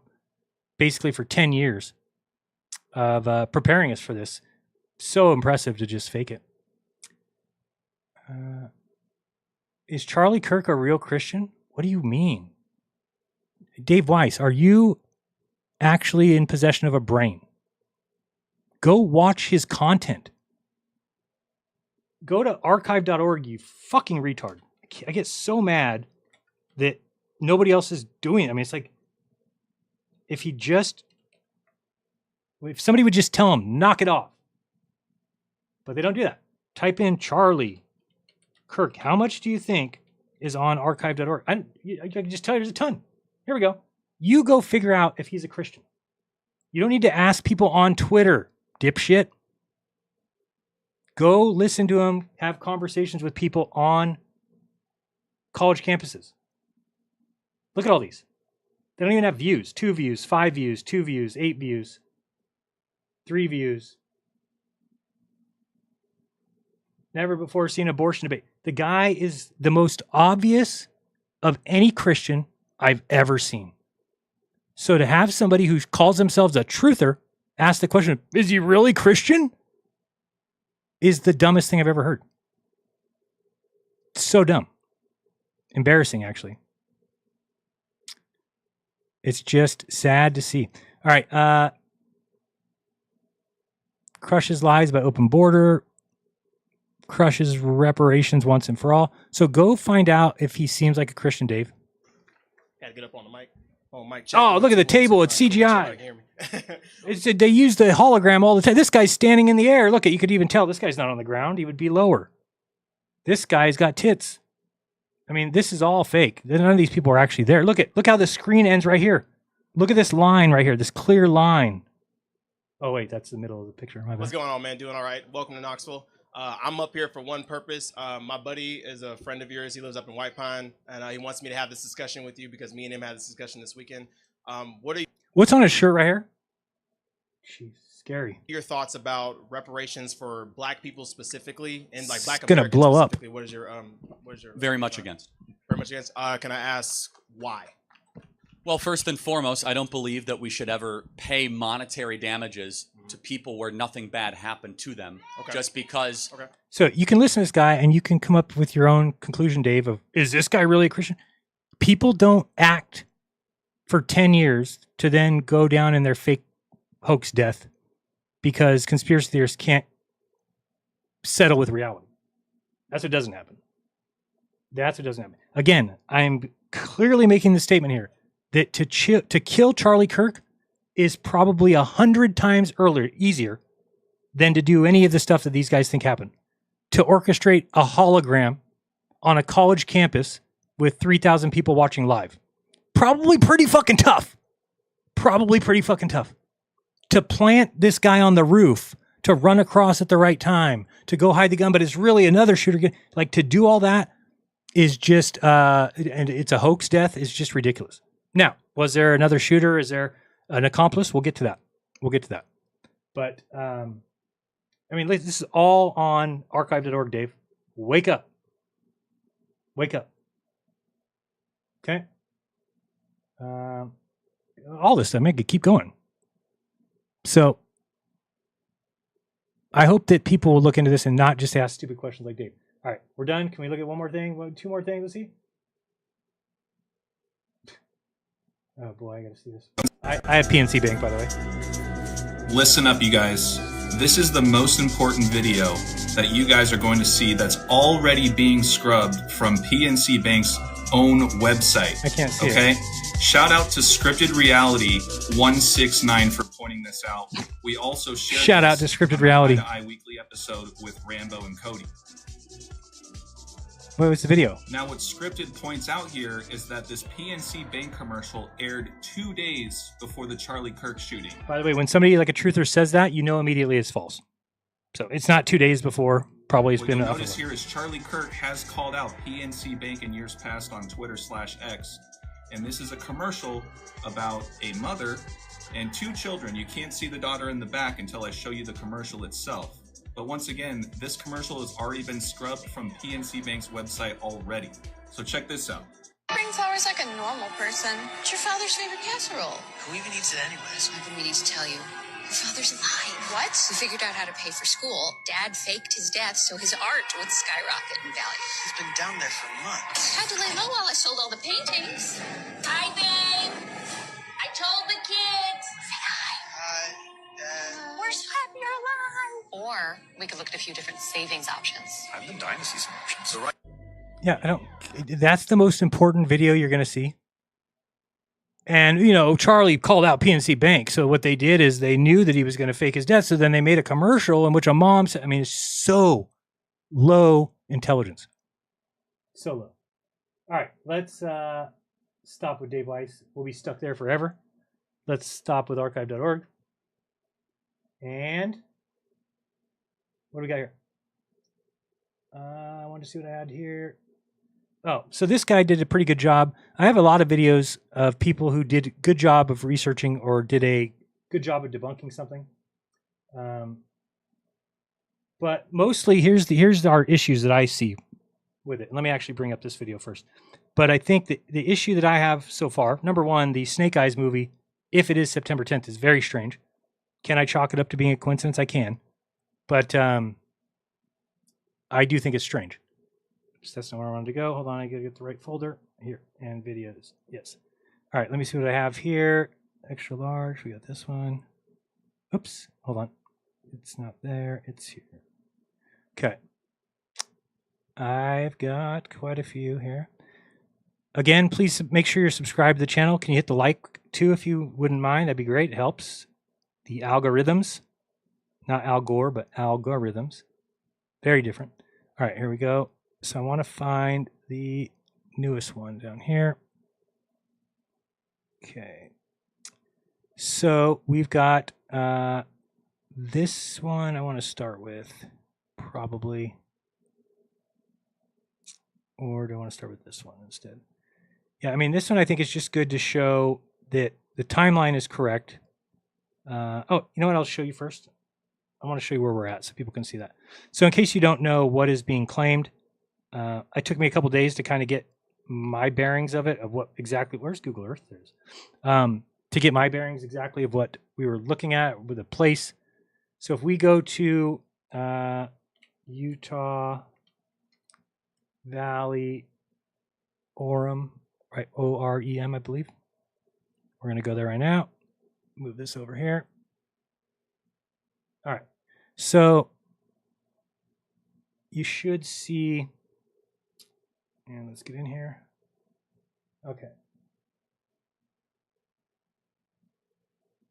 basically for 10 years of preparing us for this. So impressive to just fake it. Is Charlie Kirk a real Christian? What do you mean? Dave Weiss, are you actually in possession of a brain? Go watch his content. Go to archive.org, you fucking retard. I get so mad that nobody else is doing it. I mean, it's like, if somebody would just tell him, knock it off. But they don't do that. Type in Charlie Kirk. How much do you think is on archive.org? I can just tell you there's a ton. Here we go. You go figure out if he's a Christian. You don't need to ask people on Twitter, dipshit. Go listen to him, have conversations with people on college campuses. Look at all these. They don't even have views. 2 views, 5 views, 2 views, 8 views, 3 views. Never before seen abortion debate. The guy is the most obvious of any Christian I've ever seen. So to have somebody who calls themselves a truther ask the question, is he really Christian? Is the dumbest thing I've ever heard. So dumb. Embarrassing, actually. It's just sad to see. All right. Crushes lies about open border. Crushes reparations once and for all. So go find out if he seems like a Christian, Dave. Had to get up on the mic. Oh, look at the table. It's CGI. They use the hologram all the time. This guy's standing in the air. Look, you could even tell this guy's not on the ground. He would be lower. This guy's got tits. I mean, this is all fake. None of these people are actually there. Look how the screen ends right here. Look at this line right here, this clear line. Oh, wait, that's the middle of the picture. My bad. What's going on, man? Doing all right. Welcome to Knoxville. I'm up here for one purpose. My buddy is a friend of yours. He lives up in White Pine, and he wants me to have this discussion with you because me and him had this discussion this weekend. What's on his shirt right here? Jeez, scary. Your thoughts about reparations for Black people specifically, and like Black It's gonna Americans blow up. specifically? What is your Very much against. Very much against. Can I ask why? Well, first and foremost, I don't believe that we should ever pay monetary damages to people where nothing bad happened to them, just because. Okay. So you can listen to this guy and you can come up with your own conclusion, Dave, of, is this guy really a Christian? People don't act for 10 years to then go down in their fake hoax death because conspiracy theorists can't settle with reality. That's what doesn't happen. That's what doesn't happen. Again, I'm clearly making the statement here that to kill Charlie Kirk is probably 100 times easier than to do any of the stuff that these guys think happened. To orchestrate a hologram on a college campus with 3,000 people watching live. Probably pretty fucking tough. To plant this guy on the roof, to run across at the right time, to go hide the gun, but it's really another shooter. Like, to do all that is just, and it's a hoax death, is just ridiculous. Now, was there another shooter? Is there an accomplice? We'll get to that. But, I mean, this is all on archive.org, Dave. Wake up. Okay? All this stuff, make it keep going. So, I hope that people will look into this and not just ask stupid questions like Dave. All right, we're done. Can we look at one more thing? 2 more things? Let's see. Oh boy, I gotta see this. I have PNC Bank, by the way. Listen up, you guys. This is the most important video that you guys are going to see that's already being scrubbed from PNC Bank's own website. I can't see okay? it. Shout out to Scripted Reality 169 for pointing this out. We also shared Shout out to Scripted Reality. The iWeekly episode with Rambo and Cody. What was the video? Now, what Scripted points out here is that this PNC Bank commercial aired 2 days before the Charlie Kirk shooting. By the way, when somebody like a truther says that, you know immediately it's false. So it's not 2 days before. Probably it's been. What you'll notice here is Charlie Kirk has called out PNC Bank in years past on Twitter/X, and this is a commercial about a mother and 2 children. You can't see the daughter in the back until I show you the commercial itself. But once again, this commercial has already been scrubbed from PNC Bank's website already. So check this out. Bring flowers like a normal person. It's your father's favorite casserole. Who even eats it anyways? Nothing we need to tell you. Your father's alive. What? We figured out how to pay for school. Dad faked his death so his art would skyrocket in value. He's been down there for months. Had to lay low while I sold all the paintings. Hi, babe. I told the kids. Say hi. Hi, Dad. We're so happy you're alive. Or we could look at a few different savings options. I've been dying to see some options. So right. Yeah, I don't. That's the most important video you're going to see. And, you know, Charlie called out PNC Bank. So what they did is they knew that he was going to fake his death. So then they made a commercial in which a mom said, I mean, it's so low intelligence. So low. All right, let's stop with Dave Weiss. We'll be stuck there forever. Let's stop with archive.org. And what do we got here? I want to see what I had here. Oh, so this guy did a pretty good job. I have a lot of videos of people who did a good job of researching or did a good job of debunking something. But mostly, here's our issues that I see with it. Let me actually bring up this video first. But I think that the issue that I have so far, number one, the Snake Eyes movie, if it is September 10th, is very strange. Can I chalk it up to being a coincidence? I can. But I do think it's strange. That's not where I wanted to go. Hold on, I gotta get the right folder here. And videos, yes. All right, let me see what I have here. Extra large. We got this one. Oops, hold on. It's not there. It's here. Okay. I've got quite a few here. Again, please make sure you're subscribed to the channel. Can you hit the like too, if you wouldn't mind? That'd be great. It helps. The algorithms, not Al Gore, but algorithms. Very different. All right, here we go. So I want to find the newest one down here. Okay. So we've got this one I want to start with, probably. Or do I want to start with this one instead? Yeah, I mean, this one I think is just good to show that the timeline is correct. Oh, you know what? I'll show you first. I want to show you where we're at so people can see that. So in case you don't know what is being claimed, it took me a couple days to kind of get my bearings of it, of what exactly, where's Google Earth? There's, to get my bearings exactly of what we were looking at with a place. So if we go to Utah Valley Orem, right? O-R-E-M, I believe. We're going to go there right now. Move this over here. All right. So you should see, and let's get in here. Okay.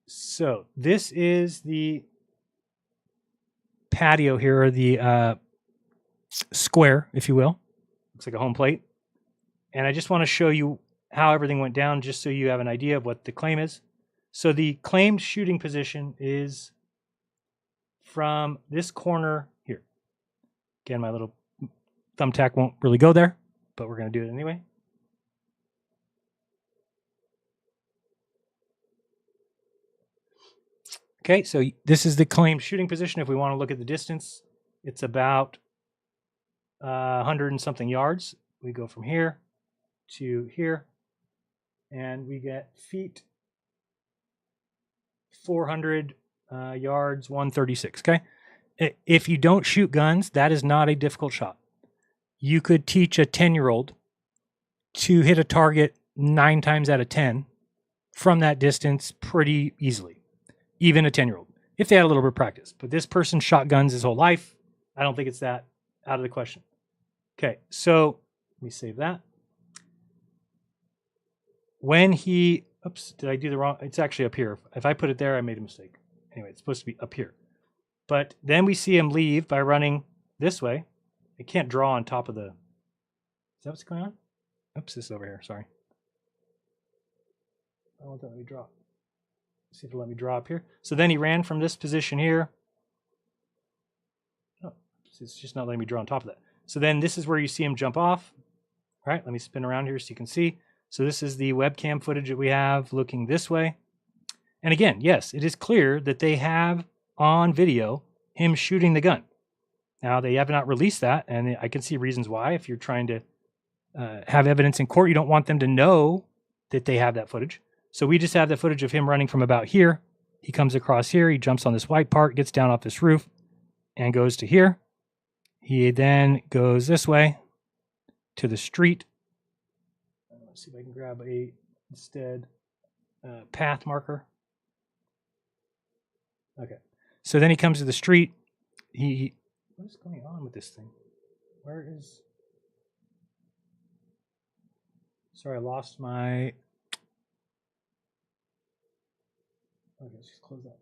So this is the patio here, or the square, if you will. Looks like a home plate. And I just want to show you how everything went down, just so you have an idea of what the claim is. So the claimed shooting position is from this corner here. Again, my little thumbtack won't really go there, but we're going to do it anyway. Okay, so this is the claimed shooting position. If we want to look at the distance, it's about 100 and something yards. We go from here to here, and we get feet, 400 yards, 136. Okay, if you don't shoot guns, that is not a difficult shot. You could teach a 10-year-old to hit a target 9 times out of 10 from that distance pretty easily, even a 10-year-old, if they had a little bit of practice. But this person shot guns his whole life. I don't think it's that out of the question. Okay, so let me save that. When he, oops, did I do the wrong? It's actually up here. If I put it there, I made a mistake. Anyway, it's supposed to be up here. But then we see him leave by running this way. I can't draw on top of the, is that what's going on? Oops, this is over here, sorry. I won't let me draw. See if it'll let me draw up here. So then he ran from this position here. Oh, it's just not letting me draw on top of that. So then this is where you see him jump off. All right, let me spin around here so you can see. So this is the webcam footage that we have looking this way. And again, yes, it is clear that they have on video him shooting the gun. Now, they have not released that, and I can see reasons why if you're trying to have evidence in court. You don't want them to know that they have that footage. So we just have the footage of him running from about here. He comes across here. He jumps on this white part, gets down off this roof, and goes to here. He then goes this way to the street. Let's see if I can grab a path marker. Okay. So then he comes to the street. What is going on with this thing? Where is... Sorry, I lost my... Okay, let's just close that.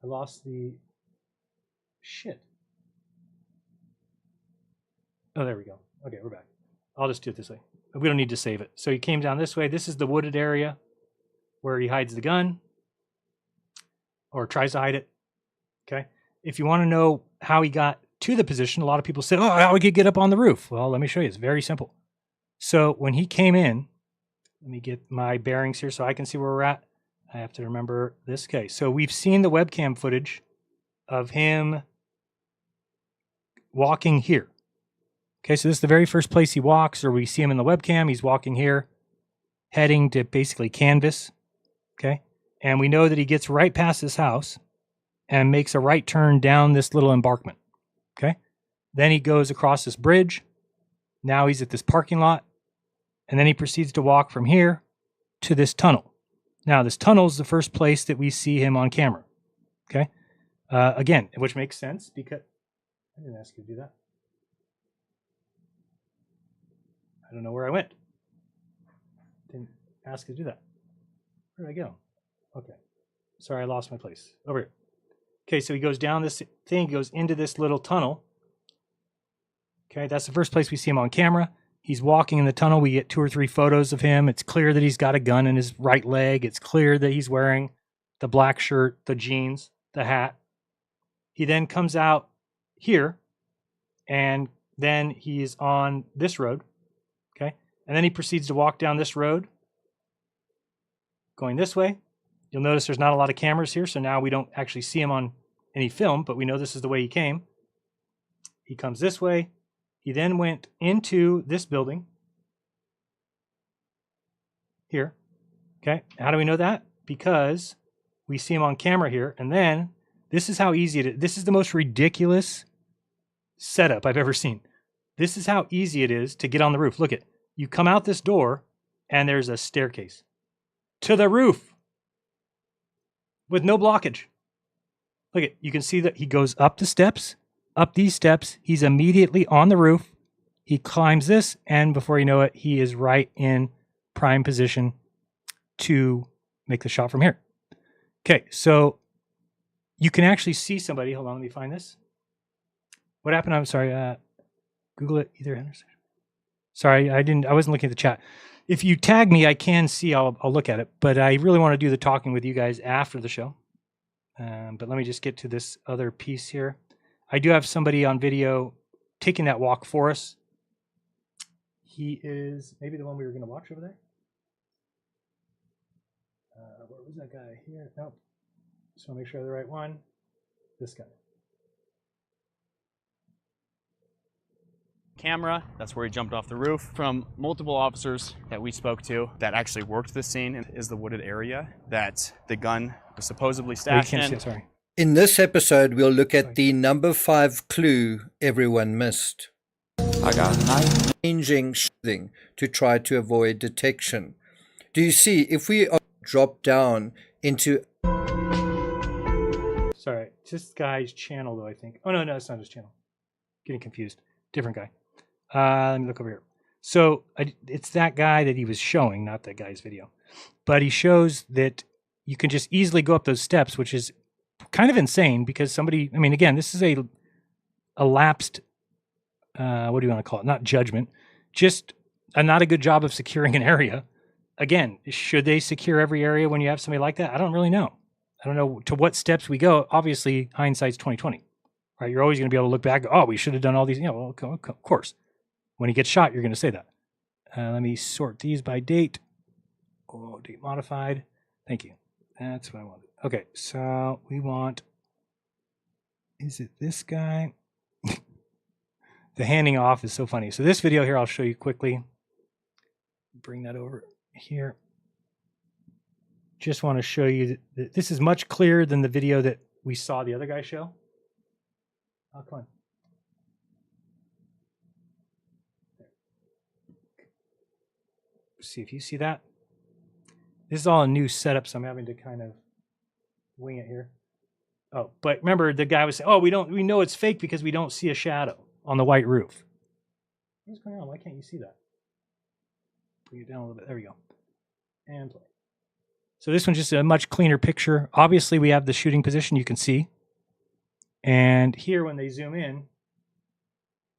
I lost the... Shit. Oh, there we go. Okay, we're back. I'll just do it this way. We don't need to save it. So he came down this way. This is the wooded area where he hides the gun or tries to hide it. Okay. If you want to know how he got to the position, a lot of people say, oh, how we could get up on the roof. Well, let me show you. It's very simple. So when he came in, let me get my bearings here so I can see where we're at. I have to remember this case. So we've seen the webcam footage of him walking here. Okay, so this is the very first place he walks, or we see him in the webcam. He's walking here, heading to basically canvas. Okay, and we know that he gets right past this house and makes a right turn down this little embankment. Okay, then he goes across this bridge. Now he's at this parking lot, and then he proceeds to walk from here to this tunnel. Now, this tunnel is the first place that we see him on camera. Okay, again, which makes sense because I didn't ask you to do that. I don't know where I went. Didn't ask you to do that. Where did I go? Okay. Sorry, I lost my place. Over here. Okay, so he goes down this thing, goes into this little tunnel. Okay, that's the first place we see him on camera. He's walking in the tunnel. We get 2 or 3 photos of him. It's clear that he's got a gun in his right leg. It's clear that he's wearing the black shirt, the jeans, the hat. He then comes out here, and then he's on this road. Okay, and then he proceeds to walk down this road, going this way. You'll notice there's not a lot of cameras here, so now we don't actually see him on any film, but we know this is the way he came. He comes this way. He then went into this building here. Okay, how do we know that? Because we see him on camera here, and then this is how easy it is. This is the most ridiculous setup I've ever seen. This is how easy it is to get on the roof. Look at, you come out this door and there's a staircase to the roof with no blockage. Look at, you can see that he goes up the steps, up these steps. He's immediately on the roof. He climbs this, and before you know it, he is right in prime position to make the shot from here. Okay, so you can actually see somebody. Hold on, let me find this. What happened? I'm sorry. Google it either. Sorry, I wasn't looking at the chat. If you tag me, I can see. I'll look at it. But I really want to do the talking with you guys after the show. But let me just get to this other piece here. I do have somebody on video taking that walk for us. He is maybe the one we were going to watch over there. Where was that guy here? Nope. Just want to make sure I have the right one. This guy. Camera, that's where he jumped off the roof. From multiple officers that we spoke to that actually worked the scene is the wooded area that the gun was supposedly stashed in. Sorry. In this episode, we'll look at the number 5 clue everyone missed. I got a knife. Changing thing to try to avoid detection. Do you see, if we drop down into... Sorry, it's this guy's channel though, I think. Oh, no, it's not his channel. Getting confused. Different guy. Let me look over here. So it's that guy that he was showing, not that guy's video. But he shows that you can just easily go up those steps, which is kind of insane because somebody, I mean, again, this is a lapsed, what do you want to call it? Not judgment, just not a good job of securing an area. Again, should they secure every area when you have somebody like that? I don't really know. I don't know to what steps we go. Obviously, hindsight's 20/20. Right, you're always going to be able to look back. Oh, we should have done all these. Yeah, well, of course. When he gets shot, you're going to say that. Let me sort these by date. Oh, date modified. Thank you. That's what I wanted. Okay, so we want. Is it this guy? The handing off is so funny. So this video here, I'll show you quickly. bring that over here. Just want to show you that this is much clearer than the video that we saw the other guy show. Oh, come on. See if you see that. This is all a new setup, so I'm having to kind of wing it here. Oh, but remember the guy was saying, "Oh, we know it's fake because we don't see a shadow on the white roof." What's going on? Why can't you see that? Bring it down a little bit. There we go. And play. So this one's just a much cleaner picture. Obviously, we have the shooting position you can see. And here, when they zoom in,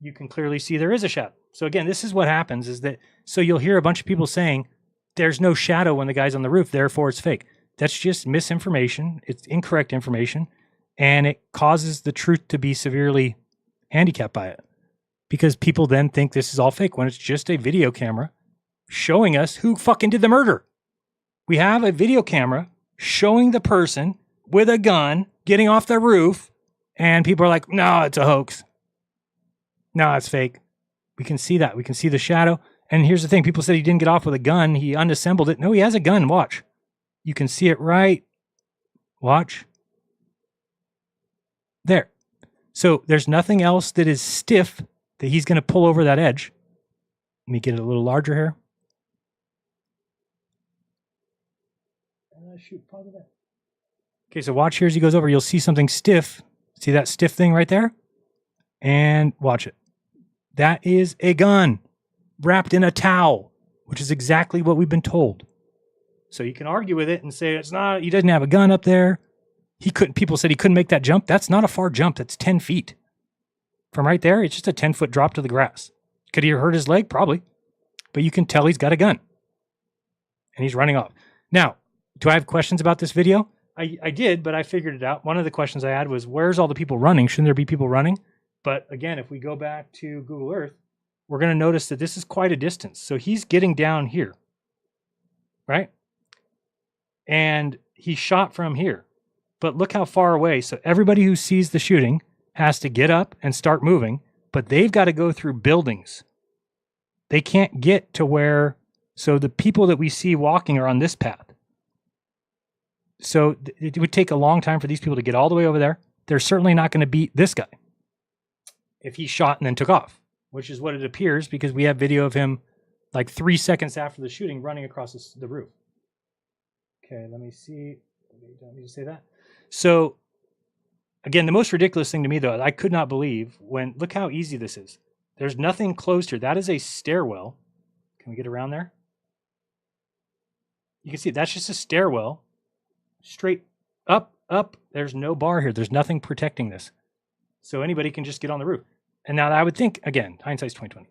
you can clearly see there is a shadow. So again, this is what happens is that, so you'll hear a bunch of people saying, there's no shadow when the guy's on the roof, therefore it's fake. That's just misinformation. It's incorrect information. And it causes the truth to be severely handicapped by it. Because people then think this is all fake when it's just a video camera showing us who fucking did the murder. We have a video camera showing the person with a gun getting off the roof, and people are like, no, it's a hoax. No, it's fake. We can see that. We can see the shadow. And here's the thing. People said he didn't get off with a gun. He unassembled it. No, he has a gun. Watch. You can see it right. Watch. There. So there's nothing else that is stiff that he's going to pull over that edge. Let me get it a little larger here. Shoot, probably that. Okay, so watch here as he goes over. You'll see something stiff. See that stiff thing right there? And watch it. That is a gun wrapped in a towel, which is exactly what we've been told. So you can argue with it and say it's not. He doesn't have a gun up there. He couldn't. People said he couldn't make that jump. That's not a far jump. That's 10 feet from right there. It's just a 10-foot drop to the grass. Could he have hurt his leg? Probably, but you can tell he's got a gun, and he's running off. Now, do I have questions about this video? I did, but I figured it out. One of the questions I had was, where's all the people running? Shouldn't there be people running? But again, if we go back to Google Earth, we're going to notice that this is quite a distance. So he's getting down here, right? And he shot from here. But look how far away. So everybody who sees the shooting has to get up and start moving, but they've got to go through buildings. They can't get to where, so the people that we see walking are on this path. So it would take a long time for these people to get all the way over there. They're certainly not going to beat this guy if he shot and then took off, which is what it appears because we have video of him like 3 seconds after the shooting running across the roof. Okay, let me see. Don't need to say that. So again, the most ridiculous thing to me, though, I could not believe when, look how easy this is. There's nothing closed here. That is a stairwell. Can we get around there? You can see that's just a stairwell. Straight up, up. There's no bar here. There's nothing protecting this. So anybody can just get on the roof. And now I would think, again, hindsight's 20/20.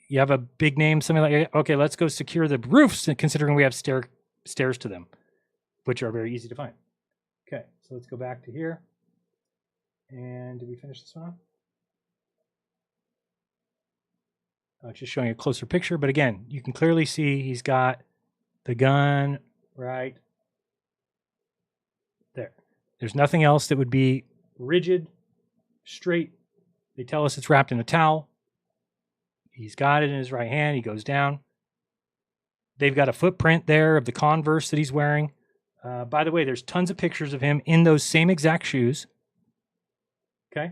You have a big name, something like, okay, let's go secure the roofs, considering we have stairs to them, which are very easy to find. Okay, so let's go back to here. And did we finish this one off? Just showing a closer picture. But again, you can clearly see he's got the gun right there. There's nothing else that would be rigid, straight. They tell us it's wrapped in a towel. He's got it in his right hand. He goes down. They've got a footprint there of the Converse that he's wearing. By the way, there's tons of pictures of him in those same exact shoes. Okay.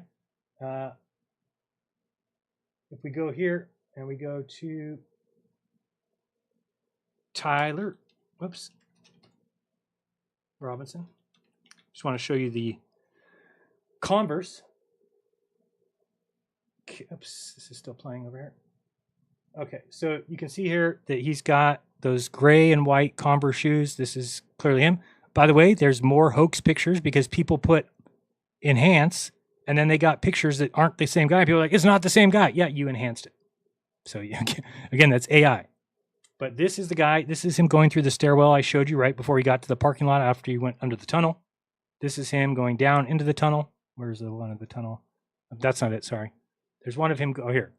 If we go here and we go to Tyler, whoops, Robinson. Just want to show you the Converse. Oops, this is still playing over here. Okay, so you can see here that he's got those gray and white Converse shoes. This is clearly him. By the way, there's more hoax pictures because people put enhance and then they got pictures that aren't the same guy. People are like, it's not the same guy. Yeah, you enhanced it. So again, that's AI. But this is the guy. This is him going through the stairwell I showed you right before he got to the parking lot after he went under the tunnel. This is him going down into the tunnel. Where's the one of the tunnel? That's not it, sorry. There's one of him go here.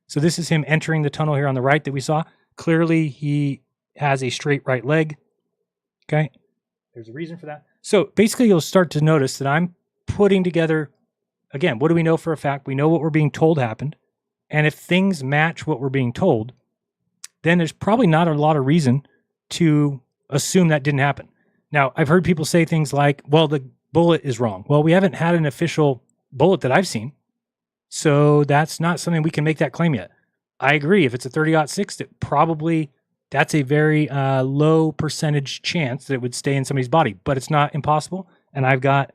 So this is him entering the tunnel here on the right that we saw. Clearly, he has a straight right leg. Okay. There's a reason for that. So basically, you'll start to notice that I'm putting together, again, what do we know for a fact? We know what we're being told happened. And if things match what we're being told, then there's probably not a lot of reason to assume that didn't happen. Now, I've heard people say things like, well, the bullet is wrong. Well, we haven't had an official bullet that I've seen. So that's not something we can make that claim yet. I agree. If it's a 30-06, it probably, that's a very low percentage chance that it would stay in somebody's body, but it's not impossible. And I've got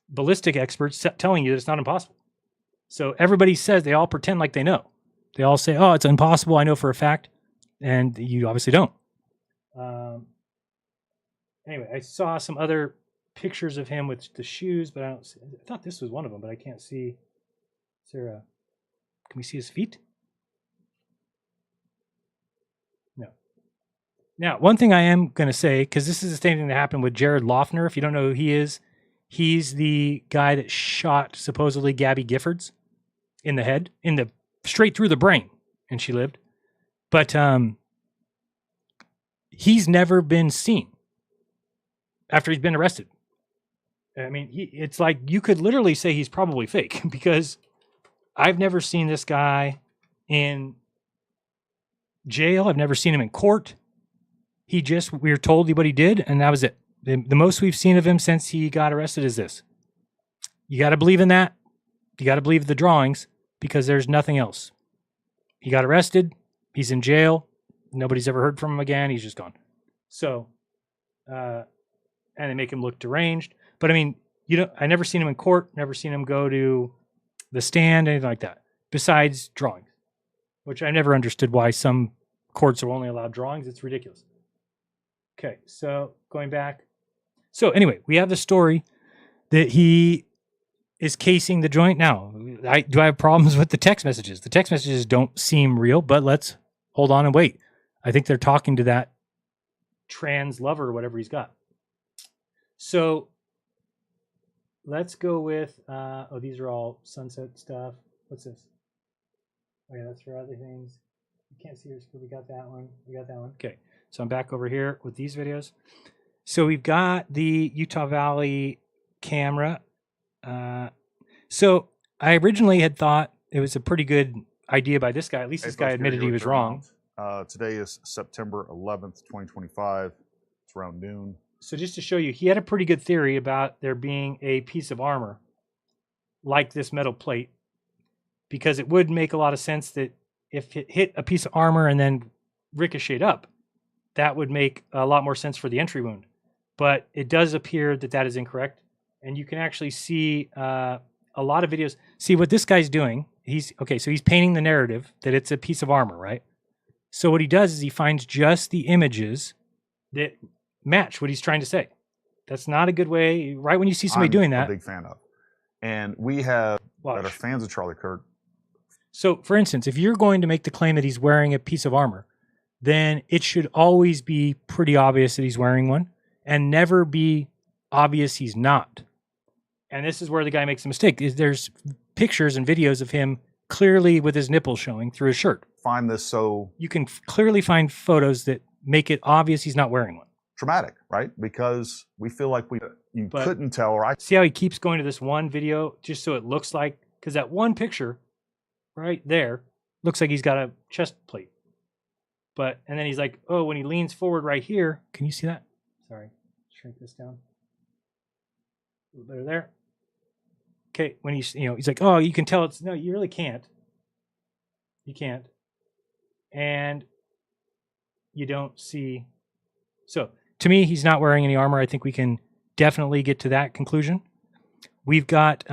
ballistic experts telling you that it's not impossible. So everybody says, they all pretend like they know. They all say, oh, it's impossible. I know for a fact. And you obviously don't. Anyway, I saw some other pictures of him with the shoes, but I thought this was one of them, but I can't see. Is there a, can we see his feet? No. Now, one thing I am going to say, because this is the same thing that happened with Jared Loeffner. If you don't know who he is, he's the guy that shot supposedly Gabby Giffords in the head, straight through the brain, and she lived. But he's never been seen after he's been arrested. I mean, it's like you could literally say he's probably fake because I've never seen this guy in jail. I've never seen him in court. We were told what he did, and that was it. The most we've seen of him since he got arrested is this. You got to believe in that. You got to believe the drawings because there's nothing else. He got arrested. He's in jail. Nobody's ever heard from him again. He's just gone. So, and they make him look deranged. But I mean, I never seen him in court. Never seen him go to the stand, anything like that. Besides drawings, which I never understood why some courts are only allowed drawings. It's ridiculous. Okay, so going back. So anyway, we have the story that he is casing the joint. Now, do I have problems with the text messages? The text messages don't seem real, but let's hold on and wait. I think they're talking to that trans lover or whatever he's got. So let's go with, these are all sunset stuff. What's this? Oh yeah, that's for other things. You can't see yours, but we got that one. We got that one. Okay, so I'm back over here with these videos. So we've got the Utah Valley camera. So I originally had thought it was a pretty good idea by this guy. At least this guy admitted he was wrong. Today is September 11th, 2025. It's around noon. So just to show you, he had a pretty good theory about there being a piece of armor like this metal plate, because it would make a lot of sense that if it hit a piece of armor and then ricocheted up, that would make a lot more sense for the entry wound. But it does appear that that is incorrect. And you can actually see a lot of videos. See what this guy's doing. So he's painting the narrative that it's a piece of armor, right? So what he does is he finds just the images that match what he's trying to say. That's not a good way. Right when you see somebody doing that. I'm a big fan of. And we have that are fans of Charlie Kirk. So for instance, if you're going to make the claim that he's wearing a piece of armor, then it should always be pretty obvious that he's wearing one and never be obvious he's not. And this is where the guy makes a mistake. There's pictures and videos of him clearly with his nipples showing through his shirt. Find this so... You can clearly find photos that make it obvious he's not wearing one. Traumatic, right? Because we feel like you couldn't tell, or I... See how he keeps going to this one video just so it looks like... Because that one picture right there looks like he's got a chest plate. And then he's like, oh, when he leans forward right here... Can you see that? Sorry. Shrink this down. A little better there. Okay, when he's like, oh, you can tell it's... No, you really can't. You can't. And you don't see... So, to me, he's not wearing any armor. I think we can definitely get to that conclusion. We've got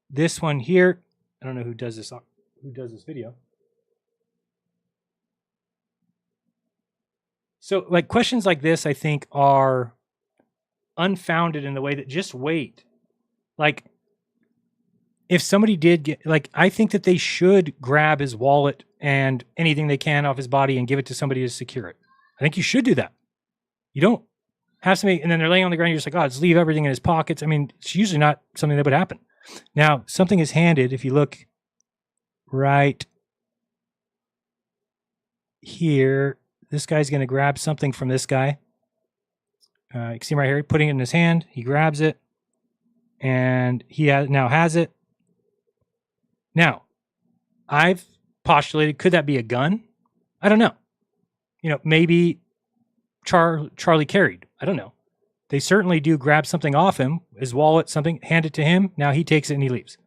this one here. I don't know who does this video. So, like, questions like this, I think, are unfounded in the way that just wait. Like, if somebody did get, like, I think that they should grab his wallet and anything they can off his body and give it to somebody to secure it. I think you should do that. You don't have somebody, and then they're laying on the ground, you're just like, oh, just leave everything in his pockets. I mean, it's usually not something that would happen. Now, something is handed, if you look right here, this guy's going to grab something from this guy. You can see him right here, putting it in his hand. He grabs it, and he now has it. Now, I've postulated, could that be a gun? I don't know. Maybe Charlie carried. I don't know. They certainly do grab something off him, his wallet, something, hand it to him. Now he takes it and he leaves.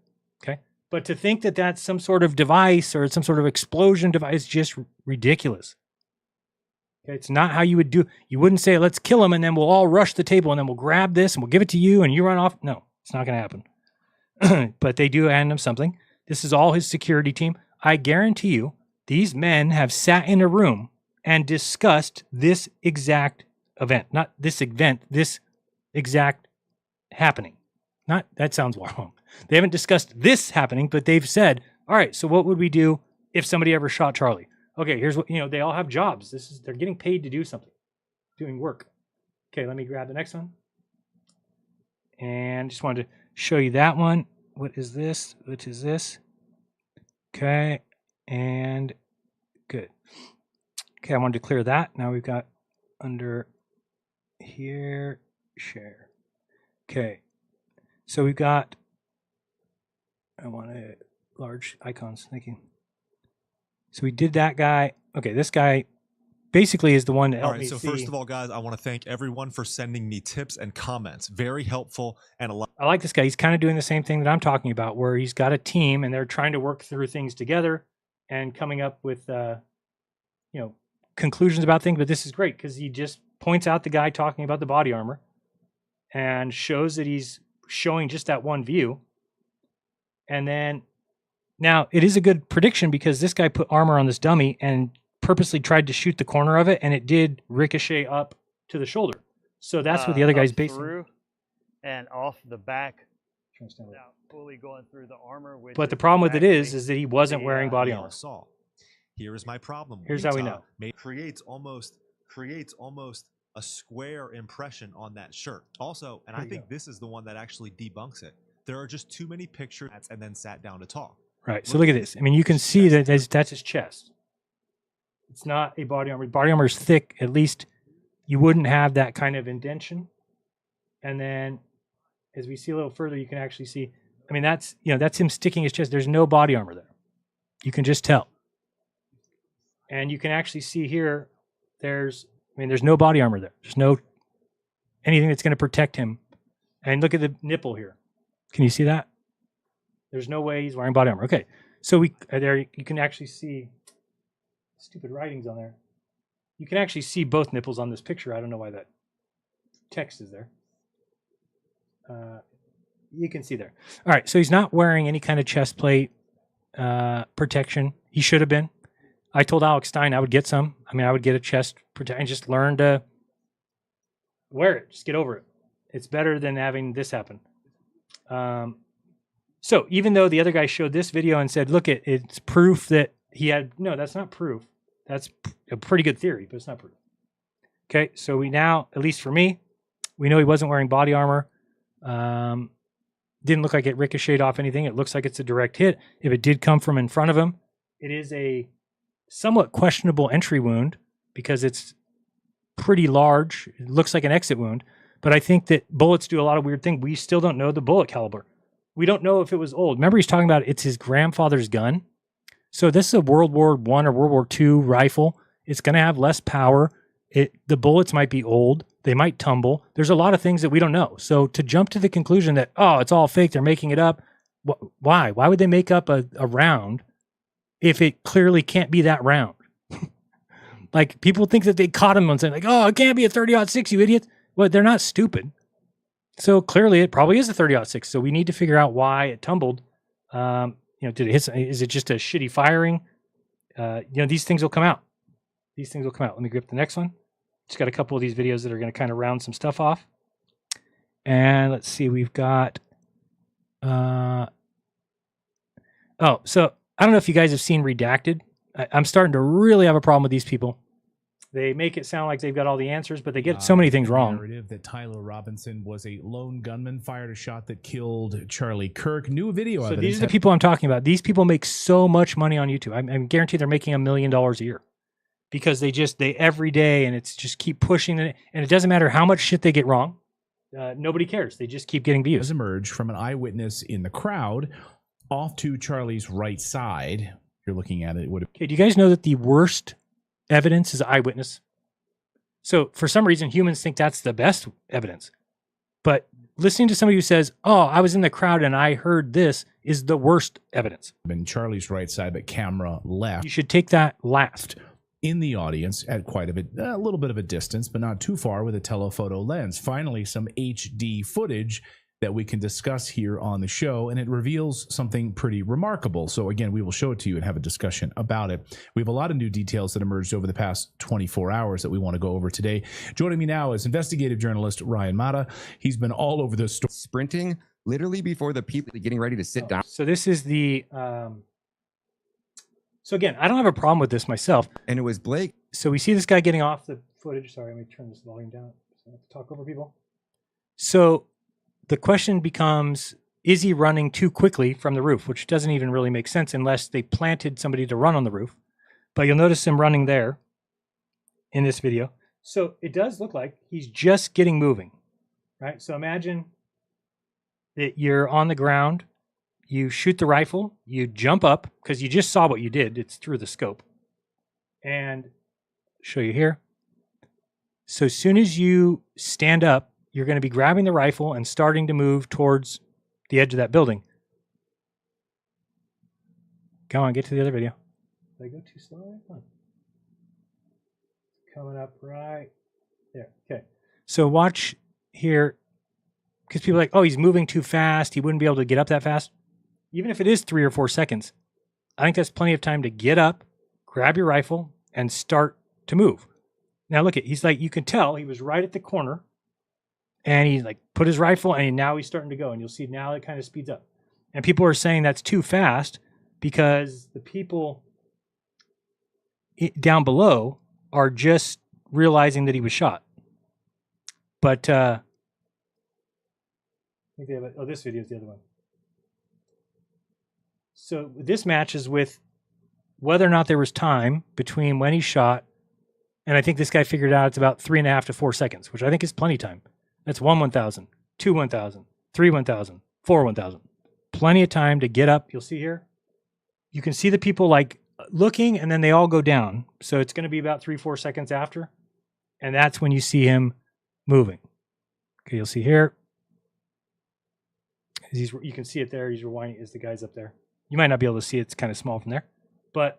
Okay. But to think that that's some sort of device or some sort of explosion device is just ridiculous. Okay. It's not how you would do. You wouldn't say, let's kill him and then we'll all rush the table and then we'll grab this and we'll give it to you and you run off. No, it's not going to happen. But they do hand him something. This is all his security team. I guarantee you, these men have sat in a room and discussed this exact event. Not this event, this exact happening. Not, that sounds wrong. They haven't discussed this happening, but they've said, all right, so what would we do if somebody ever shot Charlie? Okay, here's what, they all have jobs. They're getting paid to do something, doing work. Okay, let me grab the next one. And just wanted to show you that one. What is this? Which is this? Okay, and good. Okay, I wanted to clear that. Now we've got under here, share. Okay, so we've got, I want a large icons, thank you. So we did that guy. Okay, this guy basically is the one that helped me see. First of all, guys, I want to thank everyone for sending me tips and comments. Very helpful and a lot. I like this guy. He's kind of doing the same thing that I'm talking about, where he's got a team and they're trying to work through things together and coming up with, conclusions about things. But this is great because he just points out the guy talking about the body armor and shows that he's showing just that one view. And then now it is a good prediction because this guy put armor on this dummy and purposely tried to shoot the corner of it, and it did ricochet up to the shoulder. So that's what the other guy's basing. Through and off the back, without fully going through the armor. But the problem with it is that he wasn't wearing body armor. Here is my problem. Here's how we know. Creates almost a square impression on that shirt. Also, and I think this is the one that actually debunks it. There are just too many pictures and then sat down to talk. Right. So look at this. I mean, you can see that that's his chest. It's not a body armor. Body armor is thick. At least you wouldn't have that kind of indentation. And then as we see a little further, you can actually see, I mean, that's him sticking his chest. There's no body armor there. You can just tell. And you can actually see here, there's no body armor there. There's no anything that's going to protect him. And look at the nipple here. Can you see that? There's no way he's wearing body armor. Okay. So there you can actually see stupid writings on there. You can actually see both nipples on this picture. I don't know why that text is there. You can see there. All right. So he's not wearing any kind of chest plate protection. He should have been. I told Alex Stein I would get some. I mean, I would get a chest protection and just learn to wear it. Just get over it. It's better than having this happen. So even though the other guy showed this video and said, look, it's proof that he had, no, that's not proof. That's a pretty good theory, but it's not proof. Okay, so we now, at least for me, we know he wasn't wearing body armor. Didn't look like it ricocheted off anything. It looks like it's a direct hit. If it did come from in front of him, it is a somewhat questionable entry wound because it's pretty large. It looks like an exit wound. But I think that bullets do a lot of weird things. We still don't know the bullet caliber. We don't know if it was old. Remember, he's talking about it's his grandfather's gun. So this is a World War I or World War II rifle. It's going to have less power. The bullets might be old. They might tumble. There's a lot of things that we don't know. So to jump to the conclusion that, oh, it's all fake, they're making it up. Why? Why would they make up a round if it clearly can't be that round? Like, people think that they caught him on saying, like, oh, it can't be a 30-06, you idiot. Well, they're not stupid. So clearly it probably is a 30-06. So we need to figure out why it tumbled. Did it hit? Is it just a shitty firing? These things will come out. These things will come out. Let me grab the next one. Just got a couple of these videos that are going to kind of round some stuff off. And let's see, we've got, so I don't know if you guys have seen Redacted. I'm starting to really have a problem with these people. They make it sound like they've got all the answers, but they get so many things wrong. Narrative that Tyler Robinson was a lone gunman, fired a shot that killed Charlie Kirk. New video So evidence. these are the people I'm talking about. These people make so much money on YouTube. I'm guaranteed they're making $1 million a year because they every day, and it's just keep pushing it. And it doesn't matter how much shit they get wrong. Nobody cares. They just keep getting views. Emerged from an eyewitness in the crowd off to Charlie's right side. You're looking at it. Okay, do you guys know that the worst evidence is eyewitness. So for some reason, humans think that's the best evidence. But listening to somebody who says, oh, I was in the crowd and I heard this is the worst evidence. In Charlie's right side, but camera left. You should take that last. In the audience at quite a little bit of a distance, but not too far, with a telephoto lens. Finally, some HD footage that we can discuss here on the show, and it reveals something pretty remarkable. So again, we will show it to you and have a discussion about it. We have a lot of new details that emerged over the past 24 hours that we want to go over today. Joining me now is investigative journalist Ryan Mata. He's been all over the story. Sprinting literally before the people getting ready to sit down. So this is the... So again, I don't have a problem with this myself. And it was Blake. So we see this guy getting off the footage. Sorry, let me turn this volume down so I don't have to talk over people. So the question becomes, is he running too quickly from the roof? Which doesn't even really make sense unless they planted somebody to run on the roof. But you'll notice him running there in this video. So it does look like he's just getting moving, right? So imagine that you're on the ground. You shoot the rifle, you jump up, because you just saw what you did. It's through the scope. And show you here. So as soon as you stand up, you're going to be grabbing the rifle and starting to move towards the edge of that building. Go on, get to the other video. Did I go too slow? Coming up right there. Okay. So watch here, because people are like, oh, he's moving too fast. He wouldn't be able to get up that fast. Even if it is 3 or 4 seconds, I think that's plenty of time to get up, grab your rifle, and start to move. Now look at, he's like, you can tell he was right at the corner, and he like put his rifle, and now he's starting to go, and you'll see now it kind of speeds up. And people are saying that's too fast because the people down below are just realizing that he was shot. But I think they have this video is the other one. So this matches with whether or not there was time between when he shot, and I think this guy figured out it's about 3.5 to 4 seconds, which I think is plenty of time. That's 1 1,000, 2 1,000, 3 1,000, 4 1,000. Plenty of time to get up. You'll see here. You can see the people like looking, and then they all go down. So it's going to be about 3 4 seconds after, and that's when you see him moving. Okay, you'll see here. You can see it there. He's rewinding as the guy's up there. You might not be able to see it. It's kind of small from there. But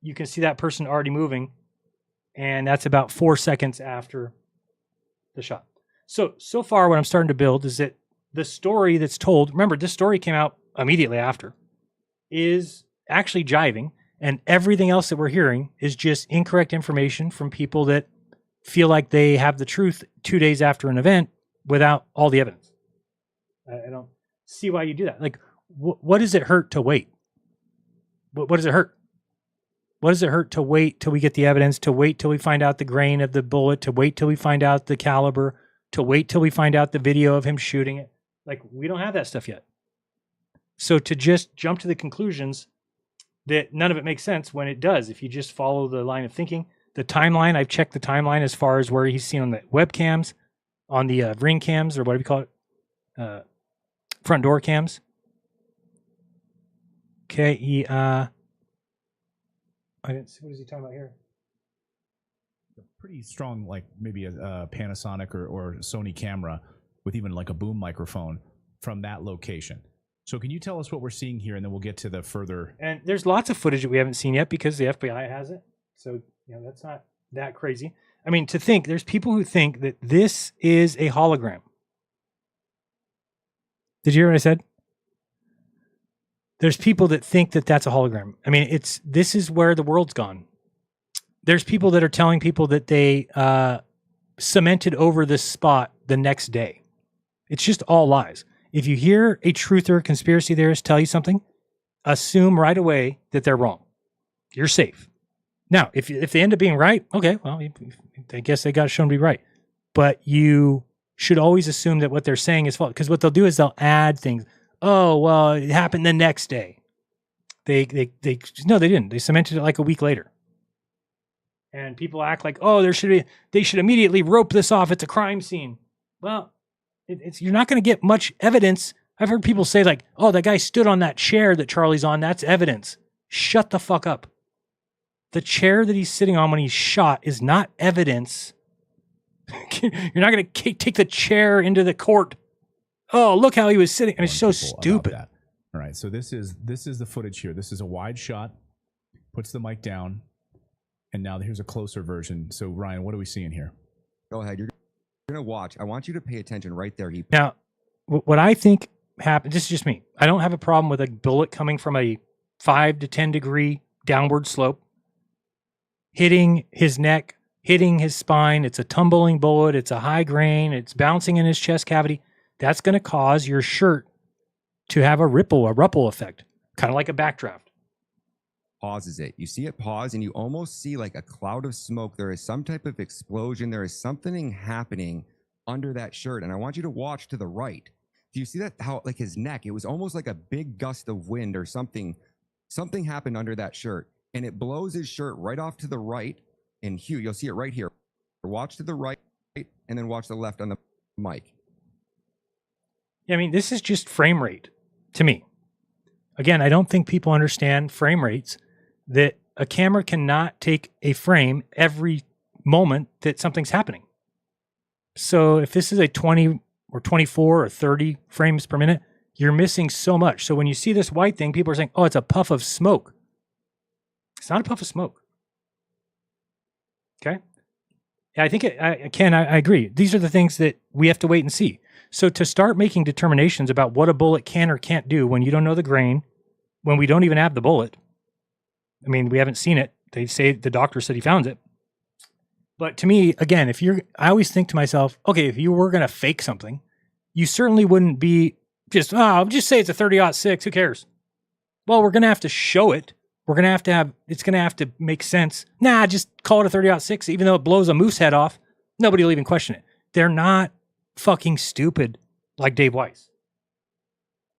you can see that person already moving. And that's about 4 seconds after the shot. So far what I'm starting to build is that the story that's told, remember this story came out immediately after, is actually jiving. And everything else that we're hearing is just incorrect information from people that feel like they have the truth 2 days after an event without all the evidence. I don't see why you do that. Like, what does it hurt to wait? What does it hurt? What does it hurt to wait till we get the evidence, to wait till we find out the grain of the bullet, to wait till we find out the caliber, to wait till we find out the video of him shooting it? Like, we don't have that stuff yet. So to just jump to the conclusions that none of it makes sense when it does, if you just follow the line of thinking. The timeline, I've checked the timeline as far as where he's seen on the webcams, on the ring cams, or whatever you call it, front door cams. Okay, I didn't see, what is he talking about here? Pretty strong, like maybe a Panasonic or Sony camera with even like a boom microphone from that location. So can you tell us what we're seeing here, and then we'll get to the further. And there's lots of footage that we haven't seen yet because the FBI has it. So, that's not that crazy. I mean, to think, there's people who think that this is a hologram. Did you hear what I said? There's people that think that that's a hologram. I mean, this is where the world's gone. There's people that are telling people that they cemented over this spot the next day. It's just all lies. If you hear a truther, conspiracy theorist tell you something, assume right away that they're wrong. You're safe. Now, if they end up being right, okay, well, I guess they got shown to be right. But you should always assume that what they're saying is false, because what they'll do is they'll add things. Oh, well, it happened the next day. No, they didn't. They cemented it like a week later. And people act like, oh, they should immediately rope this off. It's a crime scene. Well, you're not going to get much evidence. I've heard people say like, oh, that guy stood on that chair that Charlie's on. That's evidence. Shut the fuck up. the chair that he's sitting on when he's shot is not evidence. You're not going to take the chair into the court. Oh, look how he was sitting. I mean, it's so stupid. All right, so this is the footage here. This is a wide shot. Puts the mic down, and now here's a closer version. So Ryan, what are we seeing here? Go ahead. You're gonna watch. I want you to pay attention right there. Now, what I think happened. This is just me. I don't have a problem with a bullet coming from a 5 to 10 degree downward slope, hitting his neck, hitting his spine. It's a tumbling bullet. It's a high grain. It's bouncing in his chest cavity. That's going to cause your shirt to have a ripple effect, kind of like a backdraft. Pauses it. You see it pause, and you almost see like a cloud of smoke. There is some type of explosion. There is something happening under that shirt, and I want you to watch to the right. Do you see that? How like his neck? It was almost like a big gust of wind or something. Something happened under that shirt, and it blows his shirt right off to the right. And Hugh, you'll see it right here. Watch to the right, and then watch the left on the mic. Yeah, I mean, this is just frame rate to me. Again, I don't think people understand frame rates, that a camera cannot take a frame every moment that something's happening. So if this is a 20 or 24 or 30 frames per minute, you're missing so much. So when you see this white thing, people are saying, oh, it's a puff of smoke. It's not a puff of smoke. Okay? Yeah, I think, I agree. These are the things that we have to wait and see. So to start making determinations about what a bullet can or can't do when you don't know the grain, when we don't even have the bullet, I mean, we haven't seen it. They say the doctor said he found it. But to me, again, I always think to myself, okay, if you were going to fake something, you certainly wouldn't be just say it's a 30-06, who cares? Well, we're going to have to show it. We're going to have, it's going to have to make sense. Nah, just call it a 30-06, even though it blows a moose head off. Nobody will even question it. They're not fucking stupid like Dave Weiss.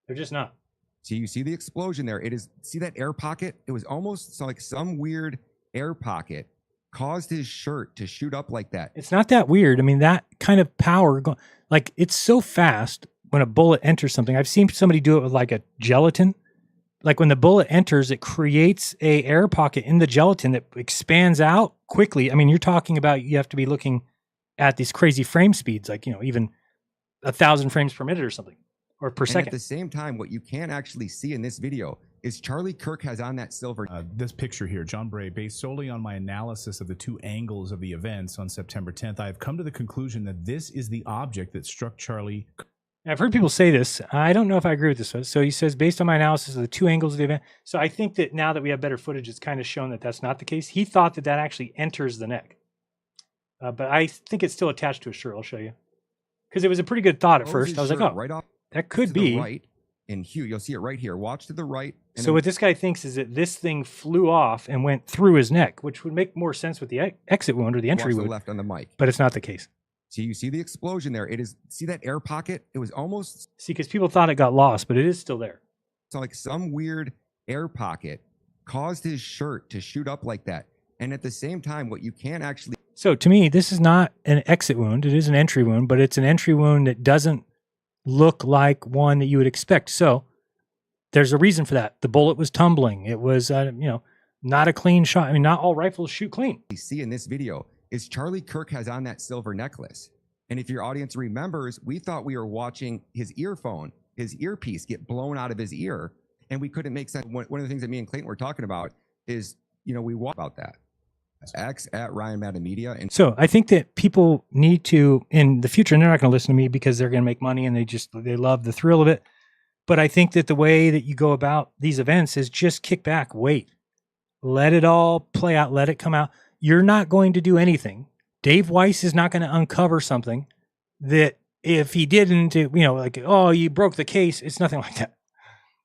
They're just not. So you see the explosion there. See that air pocket? It was almost like some weird air pocket caused his shirt to shoot up like that. It's not that weird. I mean, that kind of power, like it's so fast when a bullet enters something. I've seen somebody do it with like a gelatin. Like when the bullet enters, it creates a air pocket in the gelatin that expands out quickly. I mean, you're talking about, you have to be looking at these crazy frame speeds, like, even 1,000 frames per minute or something, or per second. At the same time, what you can't actually see in this video is Charlie Kirk has on that silver. This picture here, John Bray, based solely on my analysis of the two angles of the events on September 10th, I've come to the conclusion that this is the object that struck Charlie. I've heard people say this. I don't know if I agree with this one. So he says, based on my analysis of the two angles of the event. So I think that now that we have better footage, it's kind of shown that that's not the case. He thought that actually enters the neck. But I think it's still attached to a shirt. I'll show you. Because it was a pretty good thought at first. I was like, oh, right off that could be. Right. And Hugh, you'll see it right here. Watch to the right. So what this guy thinks is that this thing flew off and went through his neck, which would make more sense with the exit wound or the entry wound. Left on the mic. But it's not the case. So you see the explosion there. See that air pocket? It was almost. See, because people thought it got lost, but it is still there. So like some weird air pocket caused his shirt to shoot up like that. And at the same time, what you can't actually. So to me, this is not an exit wound. It is an entry wound, but it's an entry wound that doesn't look like one that you would expect. So there's a reason for that. The bullet was tumbling. It was, not a clean shot. I mean, not all rifles shoot clean. You see in this video is Charlie Kirk has on that silver necklace. And if your audience remembers, we thought we were watching his earpiece get blown out of his ear. And we couldn't make sense. One of the things that me and Clayton were talking about is, we walk about that. X at Ryan Madden Media. And so I think that people need to, in the future, and they're not going to listen to me because they're going to make money and they love the thrill of it. But I think that the way that you go about these events is just kick back, wait, let it all play out, let it come out. You're not going to do anything. Dave Weiss is not going to uncover something that if he didn't, like, oh, you broke the case. It's nothing like that.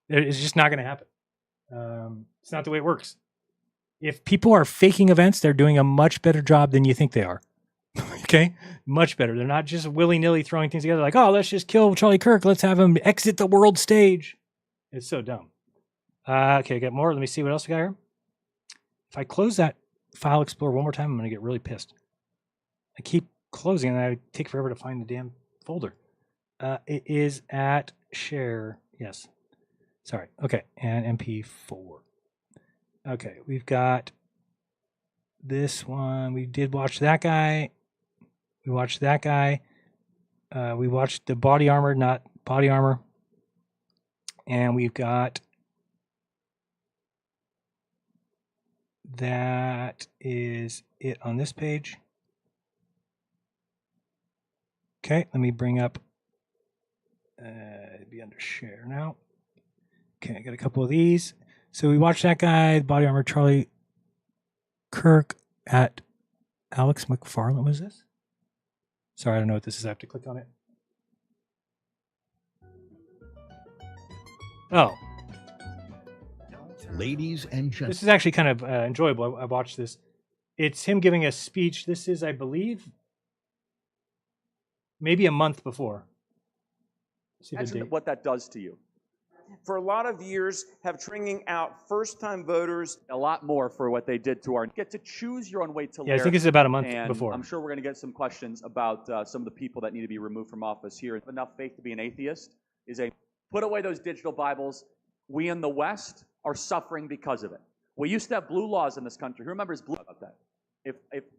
It's just not going to happen. It's not the way it works. If people are faking events, they're doing a much better job than you think they are. Okay? Much better. They're not just willy-nilly throwing things together like, oh, let's just kill Charlie Kirk. Let's have him exit the world stage. It's so dumb. Okay, I got more. Let me see what else we got here. If I close that File Explorer one more time, I'm going to get really pissed. I keep closing and I take forever to find the damn folder. It is at share. Yes. Sorry. Okay. And MP4. Okay. We've got this one. We did watch that guy. We watched that guy. We watched the body armor, not body armor. And we've got that is it on this page. Okay, let me bring up it'd be under share now. Okay, I got a couple of these. So we watched that guy, body armor, Charlie Kirk at Alex McFarland. What was this? Sorry, I don't know what this is. I have to click on it. Oh. Ladies and gentlemen. This is actually kind of enjoyable. I watched this. It's him giving a speech. This is, I believe, maybe a month before. Imagine what that does to you. For a lot of years, have stringing out first-time voters a lot more for what they did to our. Get to choose your own way to live. Yeah, I think it's about a month and before. I'm sure we're going to get some questions about some of the people that need to be removed from office here. Enough faith to be an atheist is a put away those digital Bibles. We in the West are suffering because of it. We used to have blue laws in this country. Who remembers blue about that?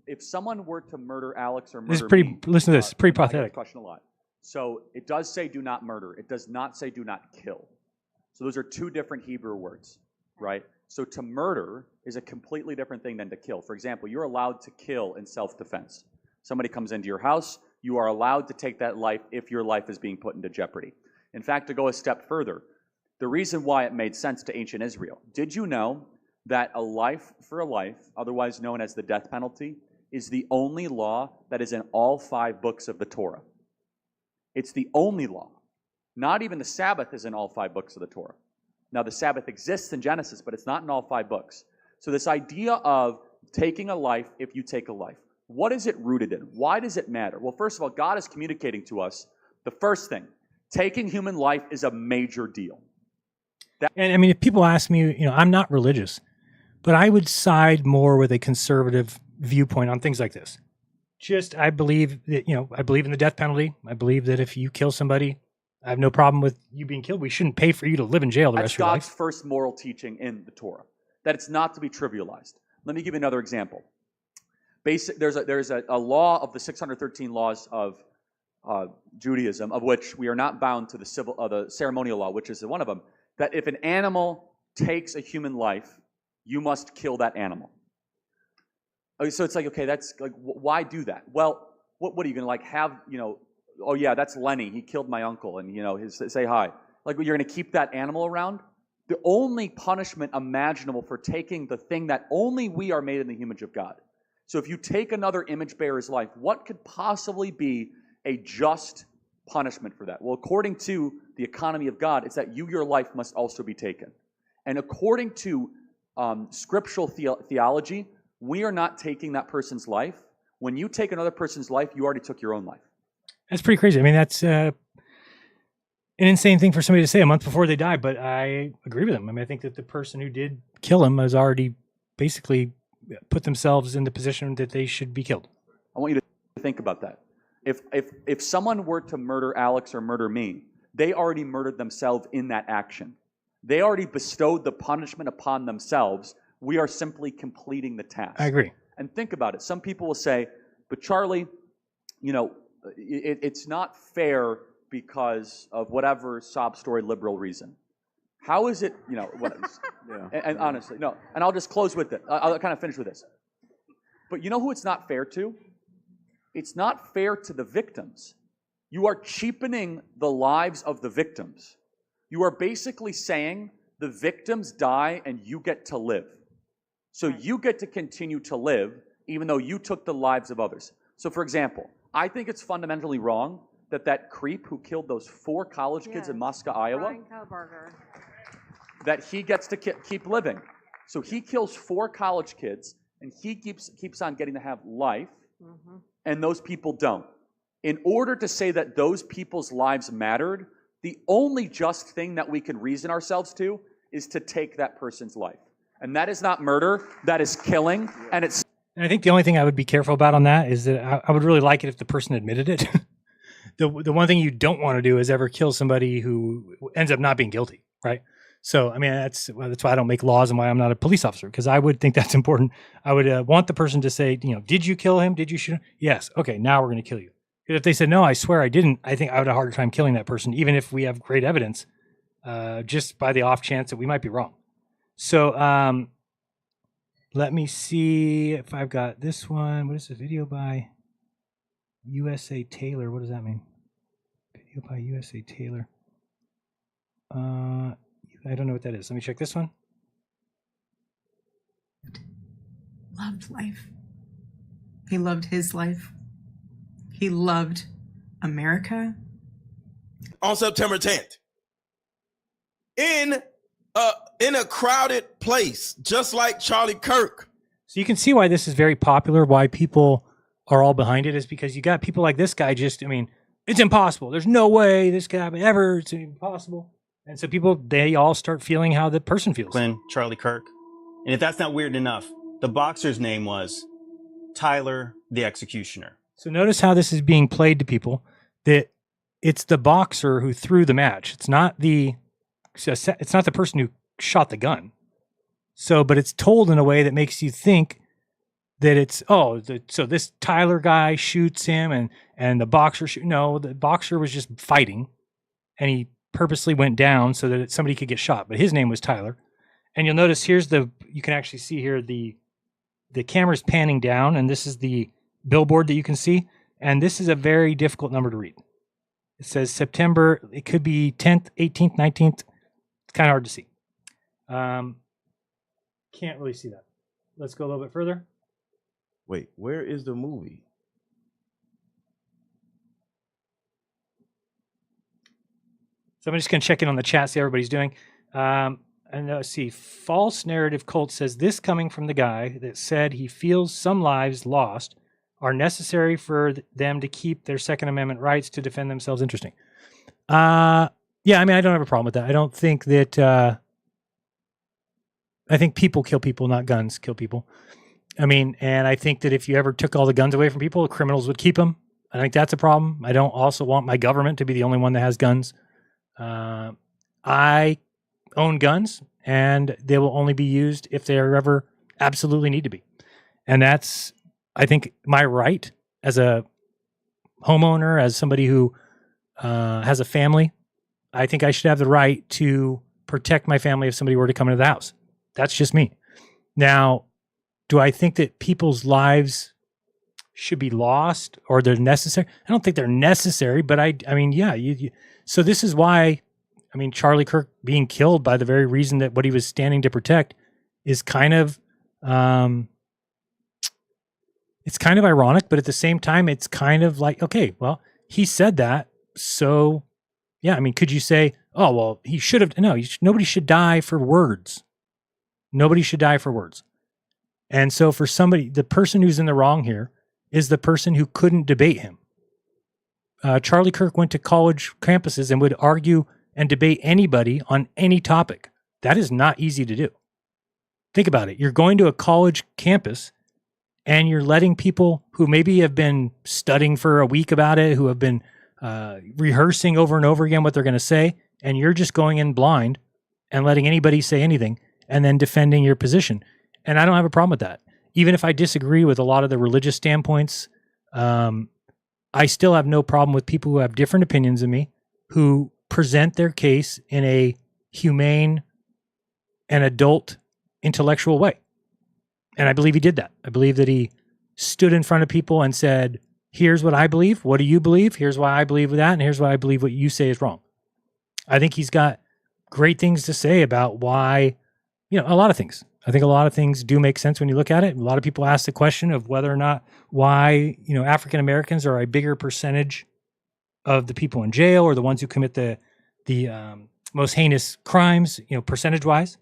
If someone were to murder Alex or murder This is pretty. me, Listen to this. Pretty I get pathetic. this question a lot. So it does say do not murder. It does not say do not kill. So those are two different Hebrew words, right? So to murder is a completely different thing than to kill. For example, you're allowed to kill in self-defense. Somebody comes into your house, you are allowed to take that life if your life is being put into jeopardy. In fact, to go a step further, the reason why it made sense to ancient Israel, did you know that a life for a life, otherwise known as the death penalty, is the only law that is in all 5 books of the Torah? It's the only law. Not even the Sabbath is in all 5 books of the Torah. Now, the Sabbath exists in Genesis, but it's not in all 5 books. So this idea of taking a life if you take a life, what is it rooted in? Why does it matter? Well, first of all, God is communicating to us the first thing. Taking human life is a major deal. And I mean, if people ask me, I'm not religious, but I would side more with a conservative viewpoint on things like this. I believe that, I believe in the death penalty. I believe that if you kill somebody, I have no problem with you being killed. We shouldn't pay for you to live in jail the rest of your life. That's God's first moral teaching in the Torah, that it's not to be trivialized. Let me give you another example. There's a law of the 613 laws of Judaism, of which we are not bound to the ceremonial law, which is one of them, that if an animal takes a human life, you must kill that animal. So it's like, okay, that's like, why do that? Well, what are you going to have, oh yeah, that's Lenny, he killed my uncle, and say hi. Like, you're going to keep that animal around? The only punishment imaginable for taking the thing that only we are made in the image of God. So if you take another image bearer's life, what could possibly be a just punishment for that? Well, according to the economy of God, it's that your life must also be taken. And according to scriptural theology, we are not taking that person's life. When you take another person's life, you already took your own life. That's pretty crazy. I mean, that's an insane thing for somebody to say a month before they die, but I agree with them. I mean, I think that the person who did kill him has already basically put themselves in the position that they should be killed. I want you to think about that. If someone were to murder Alex or murder me, they already murdered themselves in that action. They already bestowed the punishment upon themselves. We are simply completing the task. I agree. And think about it. Some people will say, but Charlie, it's not fair because of whatever sob story liberal reason. How is it, what? And honestly, no. And I'll just close with it. I'll kind of finish with this. But you know who it's not fair to? It's not fair to the victims. You are cheapening the lives of the victims. You are basically saying the victims die and you get to live. So you get to continue to live even though you took the lives of others. So for example, I think it's fundamentally wrong that creep who killed those 4 college kids in Moscow, Iowa, that he gets to keep living. So he kills 4 college kids and he keeps on getting to have life, and those people don't. In order to say that those people's lives mattered, the only just thing that we can reason ourselves to is to take that person's life. And that is not murder, that is killing, and it's... And I think the only thing I would be careful about on that is that I would really like it if the person admitted it. The one thing you don't want to do is ever kill somebody who ends up not being guilty, right? So, I mean, that's why I don't make laws and why I'm not a police officer, because I would think that's important. I would want the person to say, did you kill him? Did you shoot him? Yes. Okay, now we're going to kill you. Because if they said, no, I swear I didn't, I think I would have a harder time killing that person, even if we have great evidence, just by the off chance that we might be wrong. So, let me see if I've got this one. What is the video by USA Taylor? What does that mean? Video by USA Taylor. I don't know what that is. Let me check this one. Loved life. He loved his life. He loved America. On September 10th. In a crowded place, just like Charlie Kirk. So you can see why this is very popular, why people are all behind it, is because you got people like this guy it's impossible. There's no way this could happen ever. It's impossible. And so they all start feeling how the person feels. Charlie Kirk. And if that's not weird enough, the boxer's name was Tyler the Executioner. So notice how this is being played to people, that it's the boxer who threw the match. It's not the person who shot the gun. So, but it's told in a way that makes you think that it's, so this Tyler guy shoots him and the boxer, no, the boxer was just fighting and he purposely went down so that somebody could get shot, but his name was Tyler. And you'll notice you can actually see here, the camera's panning down, and this is the billboard that you can see. And this is a very difficult number to read. It says September, it could be 10th, 18th, 19th. It's kind of hard to see. Can't really see that. Let's go a little bit further. Wait, where is the movie? So I'm just going to check in on the chat, see how everybody's doing. And let's see. False Narrative Cult says, this coming from the guy that said he feels some lives lost are necessary for them to keep their Second Amendment rights to defend themselves. Interesting. Yeah, I mean, I don't have a problem with that. I don't think that... I think people kill people, not guns kill people. I mean, and I think that if you ever took all the guns away from people, criminals would keep them. I think that's a problem. I don't also want my government to be the only one that has guns. I own guns, and they will only be used if they ever absolutely need to be. And that's, I think, my right as a homeowner, as somebody who has a family. I think I should have the right to protect my family if somebody were to come into the house. That's just me. Now, do I think that people's lives should be lost or they're necessary? I don't think they're necessary, but I mean, yeah. So this is why, I mean, Charlie Kirk being killed by the very reason that what he was standing to protect is kind of, it's kind of ironic, but at the same time, it's kind of like, okay, well, he said that. So yeah, I mean, could you say, oh, well, he should have, no, nobody should die for words. Nobody should die for words. And so for somebody, the person who's in the wrong here is the person who couldn't debate him. Charlie Kirk went to college campuses and would argue and debate anybody on any topic. That is not easy to do. Think about it. You're going to a college campus and you're letting people who maybe have been studying for a week about it, who have been rehearsing over and over again what they're going to say, and you're just going in blind and letting anybody say anything and then defending your position. And I don't have a problem with that. Even if I disagree with a lot of the religious standpoints, I still have no problem with people who have different opinions than me, who present their case in a humane and adult intellectual way. And I believe he did that. I believe that he stood in front of people and said, here's what I believe. What do you believe? Here's why I believe that. And here's why I believe what you say is wrong. I think he's got great things to say about why, a lot of things. I think a lot of things do make sense when you look at it. A lot of people ask the question of whether or not why, African Americans are a bigger percentage of the people in jail or the ones who commit the most heinous crimes, percentage wise.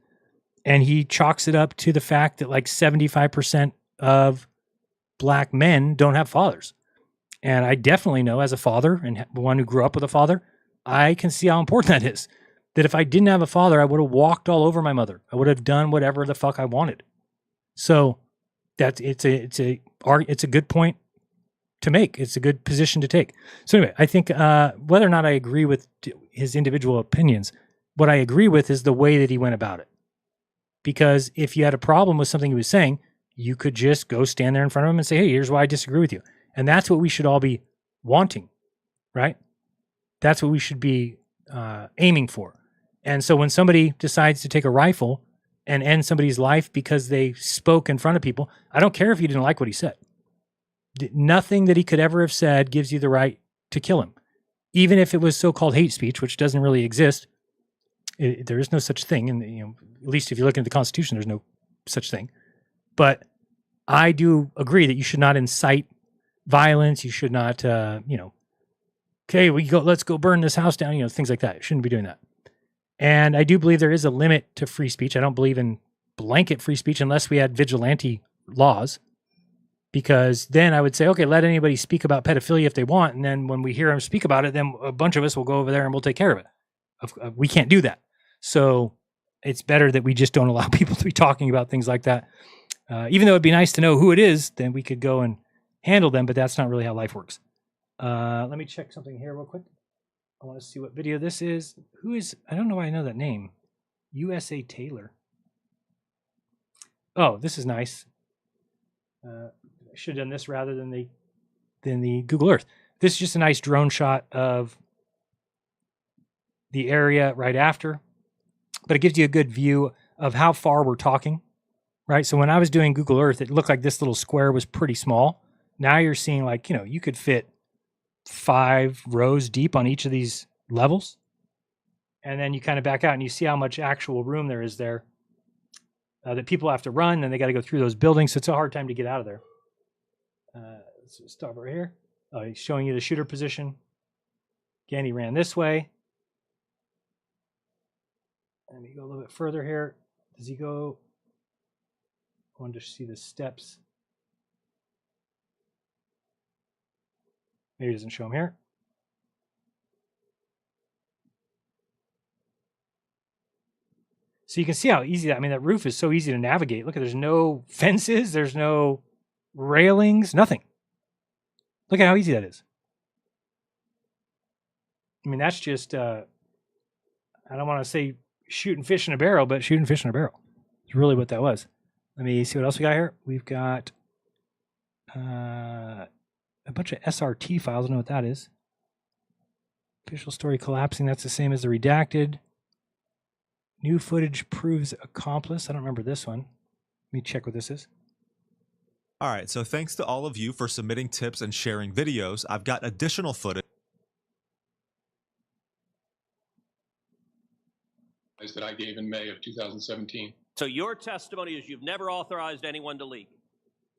And he chalks it up to the fact that like 75% of black men don't have fathers. And I definitely know as a father and one who grew up with a father, I can see how important that is. That if I didn't have a father, I would have walked all over my mother. I would have done whatever the fuck I wanted. So it's a good point to make. It's a good position to take. So anyway, I think whether or not I agree with his individual opinions, what I agree with is the way that he went about it. Because if you had a problem with something he was saying, you could just go stand there in front of him and say, hey, here's why I disagree with you. And that's what we should all be wanting, right? That's what we should be aiming for. And so when somebody decides to take a rifle and end somebody's life because they spoke in front of people, I don't care if you didn't like what he said. Nothing that he could ever have said gives you the right to kill him. Even if it was so-called hate speech, which doesn't really exist, there is no such thing. And at least if you look into the Constitution, there's no such thing. But I do agree that you should not incite violence. You should not, okay, let's go burn this house down. Things like that. You shouldn't be doing that. And I do believe there is a limit to free speech. I don't believe in blanket free speech unless we had vigilante laws, because then I would say, okay, let anybody speak about pedophilia if they want. And then when we hear them speak about it, then a bunch of us will go over there and we'll take care of it. We can't do that. So it's better that we just don't allow people to be talking about things like that. Even though it'd be nice to know who it is, then we could go and handle them, but that's not really how life works. Let me check something here real quick. I want to see what video this is. I don't know why I know that name. USA Taylor. Oh, this is nice. I should have done this rather than the Google Earth. This is just a nice drone shot of the area right after, but it gives you a good view of how far we're talking, right? So when I was doing Google Earth, it looked like this little square was pretty small. Now you're seeing you could fit 5 rows deep on each of these levels. And then you kind of back out and you see how much actual room there is there that people have to run, and they got to go through those buildings. So it's a hard time to get out of there. Let's stop right here. Oh, he's showing you the shooter position. Again, he ran this way. Let me go a little bit further here. Does he go? I want to see the steps. Maybe it doesn't show them here. So you can see how easy that roof is so easy to navigate. Look, there's no fences, there's no railings, nothing. Look at how easy that is. That's just, I don't want to say shooting fish in a barrel, but shooting fish in a barrel. It's really what that was. Let me see what else we got here. We've got a bunch of SRT files. I don't know what that is. Official story collapsing. That's the same as the redacted. New footage proves accomplice. I don't remember this one. Let me check what this is. All right, so thanks to all of you for submitting tips and sharing videos. I've got additional footage that I gave in May of 2017. So your testimony is you've never authorized anyone to leak.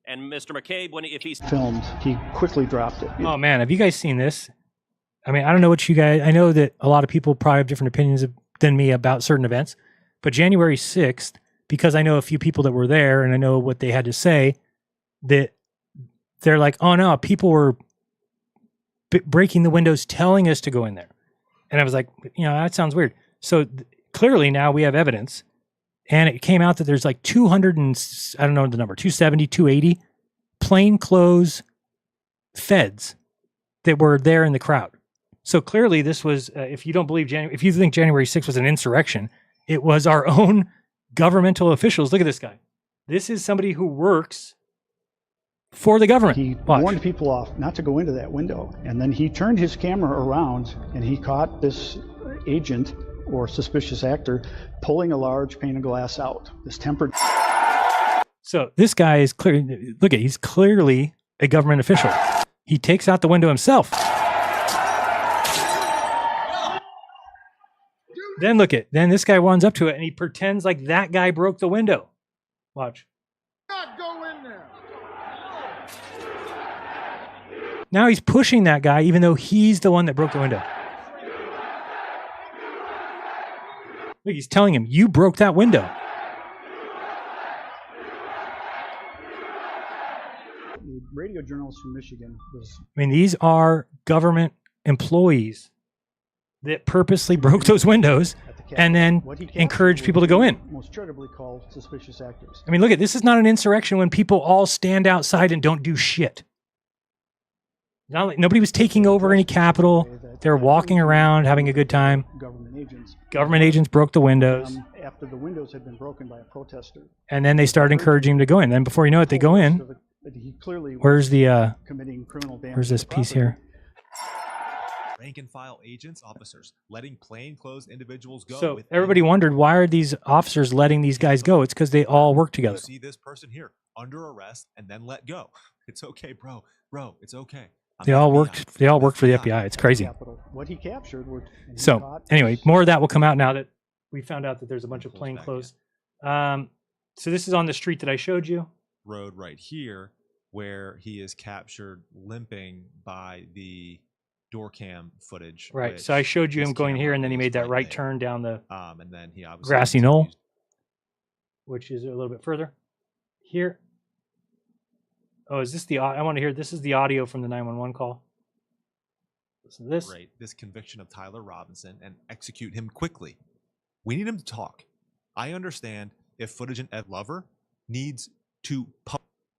And Mr. McCabe, if he's filmed, he quickly dropped it. Oh man, have you guys seen this? I don't know what you guys, I know that a lot of people probably have different opinions than me about certain events, but January 6th, because I know a few people that were there and I know what they had to say, that they're like, oh no, people were breaking the windows telling us to go in there. And I was like, that sounds weird. So clearly now we have evidence, and it came out that there's 200 and I don't know the number, 270, 280 plainclothes feds that were there in the crowd. So clearly this was, if you don't believe if you think January 6th was an insurrection, it was our own governmental officials. Look at this guy. This is somebody who works for the government. He warned people off not to go into that window, and then he turned his camera around and he caught this agent or suspicious actor pulling a large pane of glass out. This tempered. So this guy is clearly, he's clearly a government official. He takes out the window himself. Then then this guy runs up to it and he pretends like that guy broke the window. Watch. Not go in there. Now he's pushing that guy even though he's the one that broke the window. Look, he's telling him, you broke that window. The radio journalist from Michigan was... these are government employees that purposely broke those windows and then encouraged people to go in. Most charitably called suspicious actors. Look, this is not an insurrection when people all stand outside and don't do shit. Nobody was taking over any capital. They're walking around having a good time. Government agents Government agents broke the windows. After the windows had been broken by a protester. And then they started encouraging him to go in. Then before you know it, they go in. He clearly Where's the committing criminal damage. where's this piece here? Rank and file agents, officers, letting plainclothes individuals go. So everybody wondered, why are these officers letting these guys go? It's because they all work together. You see this person here under arrest and then let go. It's okay, bro. Bro, it's okay. They all worked. They all worked for the FBI. It's crazy. What he captured were. So anyway, more of that will come out now that we found out that there's a bunch of plainclothes. So this is on the street that I showed you. Road right here, where he is captured limping by the door cam footage. Right. So I showed you him going here, and then he made that right turn down the and then he obviously grassy knoll, which is a little bit further. Here. Oh, is this the? I want to hear. This is the audio from the 911 call. Listen to this. Right. This conviction of Tyler Robinson and execute him quickly. We need him to talk. I understand if footage and Ed Lover needs to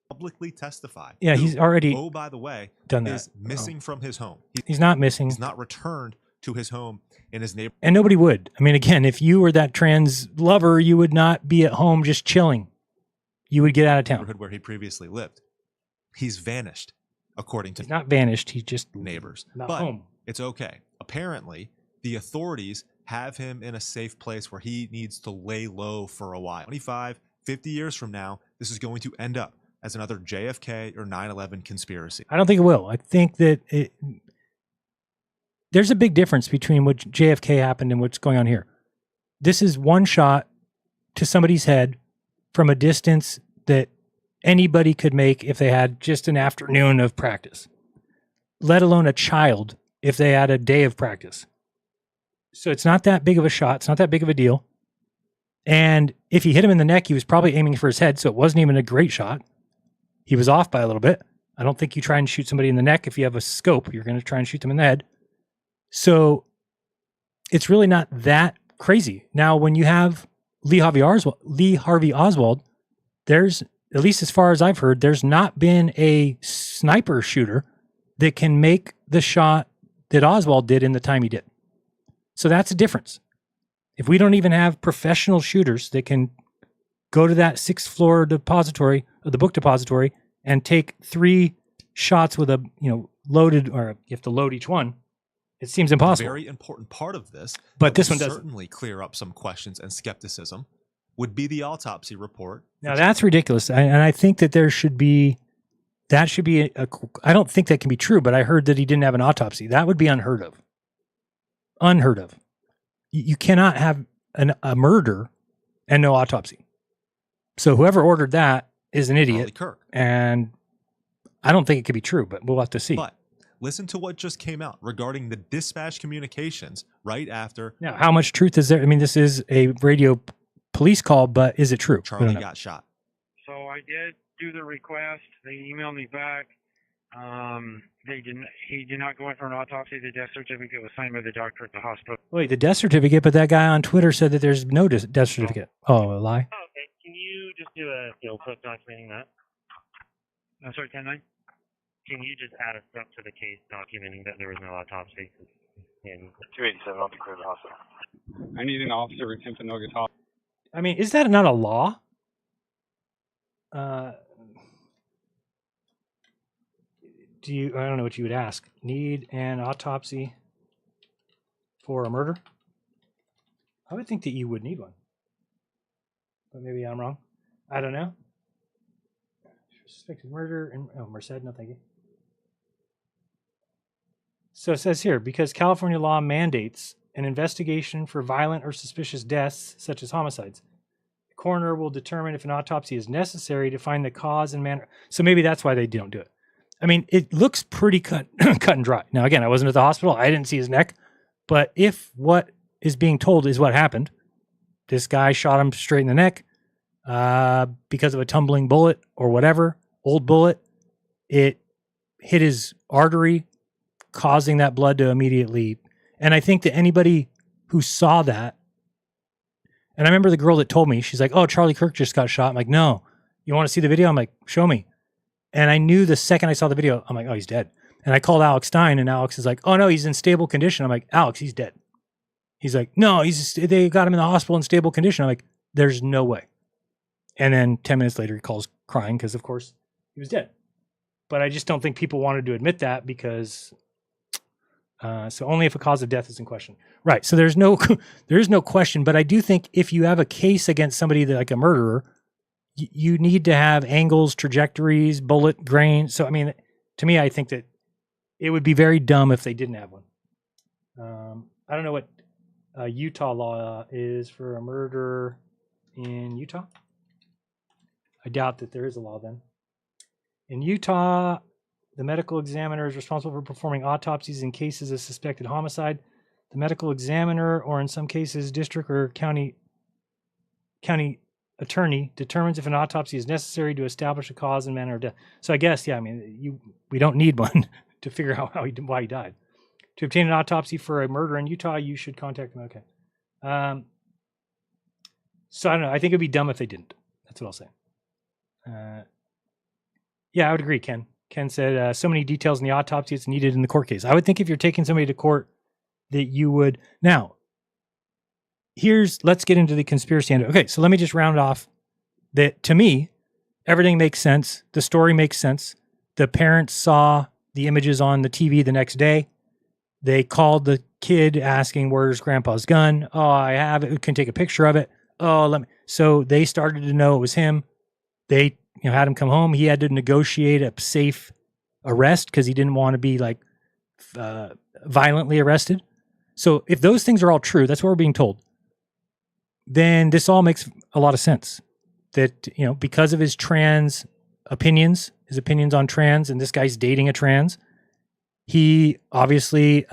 publicly testify. Yeah, he's already. Oh, by the way, done that. Is missing from his home. He's not missing. He's not returned to his home in his neighborhood. And nobody would. I mean, again, if you were that trans lover, you would not be at home just chilling. You would get out of town. Where he previously lived. He's vanished, according to. He's not vanished. He's just neighbors. Not but home. It's okay. Apparently, the authorities have him in a safe place where he needs to lay low for a while. 25, 50 years from now, this is going to end up as another JFK or 9/11 conspiracy. I don't think it will. I think that there's a big difference between what JFK happened and what's going on here. This is one shot to somebody's head from a distance that anybody could make if they had just an afternoon of practice, let alone a child if they had a day of practice. So it's not that big of a shot. It's not that big of a deal. And if he hit him in the neck, he was probably aiming for his head, so it wasn't even a great shot. He was off by a little bit. I don't think you try and shoot somebody in the neck if you have a scope. You're going to try and shoot them in the head. So it's really not that crazy. Now, when you have Lee Harvey Oswald, there's, at least as far as I've heard, there's not been a sniper shooter that can make the shot that Oswald did in the time he did. So that's a difference. If we don't even have professional shooters that can go to that 6th floor depository, or the book depository, and take 3 shots with a, loaded, or you have to load each one, it seems impossible. A very important part of this, but this one doesn't doesn't. Certainly clear up some questions and skepticism, would be the autopsy report. Now that's ridiculous, and I think that there should be, I don't think that can be true, but I heard that he didn't have an autopsy. That would be unheard of. Unheard of. You cannot have a murder and no autopsy. So whoever ordered that is an idiot. Kirk. And I don't think it could be true, but we'll have to see. But listen to what just came out regarding the dispatch communications right after. Now, how much truth is there? I mean, this is a radio police call, but is it true? Charlie got shot. So I did do the request. They emailed me back. He did not go in for an autopsy. The death certificate was signed by the doctor at the hospital. Wait, the death certificate, but that guy on Twitter said that there's no death certificate. Oh, a lie? Oh, okay. Can you just do a field clip documenting that? I'm sorry, 10-9? Can you just add a step to the case documenting that there was no autopsy? And 287 on the clear the hospital. I need an officer with Timpanogos Hospital. I mean, is that not a law? I don't know what you would ask. Need an autopsy for a murder? I would think that you would need one. But maybe I'm wrong. I don't know. Suspected murder and Merced, no thank you. So it says here, because California law mandates an investigation for violent or suspicious deaths, such as homicides, the coroner will determine if an autopsy is necessary to find the cause and manner. So maybe that's why they don't do it. I mean, it looks pretty cut and dry. Now, again, I wasn't at the hospital. I didn't see his neck. But if what is being told is what happened, this guy shot him straight in the neck because of a tumbling bullet or whatever, old bullet. It hit his artery, causing that blood to immediately. And I think that anybody who saw that, and I remember the girl that told me, she's like, oh, Charlie Kirk just got shot. I'm like, no. You want to see the video? I'm like, show me. And I knew the second I saw the video, I'm like, oh, he's dead. And I called Alex Stein, and Alex is like, oh, no, he's in stable condition. I'm like, Alex, he's dead. He's like, no, they got him in the hospital in stable condition. I'm like, there's no way. And then 10 minutes later, he calls crying because, of course, he was dead. But I just don't think people wanted to admit that because, so only if a cause of death is in question. Right. So there's no question. But I do think if you have a case against somebody like a murderer, you need to have angles, trajectories, bullet grain. So, I mean, to me, I think that it would be very dumb if they didn't have one. I don't know what Utah law is for a murder in Utah. I doubt that there is a law then. In Utah, the medical examiner is responsible for performing autopsies in cases of suspected homicide. The medical examiner, or in some cases, district or county attorney, determines if an autopsy is necessary to establish a cause and manner of death. So I guess, yeah, I mean, we don't need one to figure out why he died. To obtain an autopsy for a murder in Utah, you should contact them. Okay. So I don't know. I think it'd be dumb if they didn't. That's what I'll say. Yeah, I would agree, Ken. Ken said, so many details in the autopsy, it's needed in the court case. I would think if you're taking somebody to court that you would. Now, let's get into the conspiracy end. Okay, so let me just round off that to me, everything makes sense. The story makes sense. The parents saw the images on the TV the next day. They called the kid asking, where's grandpa's gun? Oh, I have it. We can take a picture of it. Oh, let me. So they started to know it was him. They had him come home. He had to negotiate a safe arrest because he didn't want to be like violently arrested. So if those things are all true, that's what we're being told. Then this all makes a lot of sense. That, because of his trans opinions, his opinions on trans, and this guy's dating a trans, he obviously,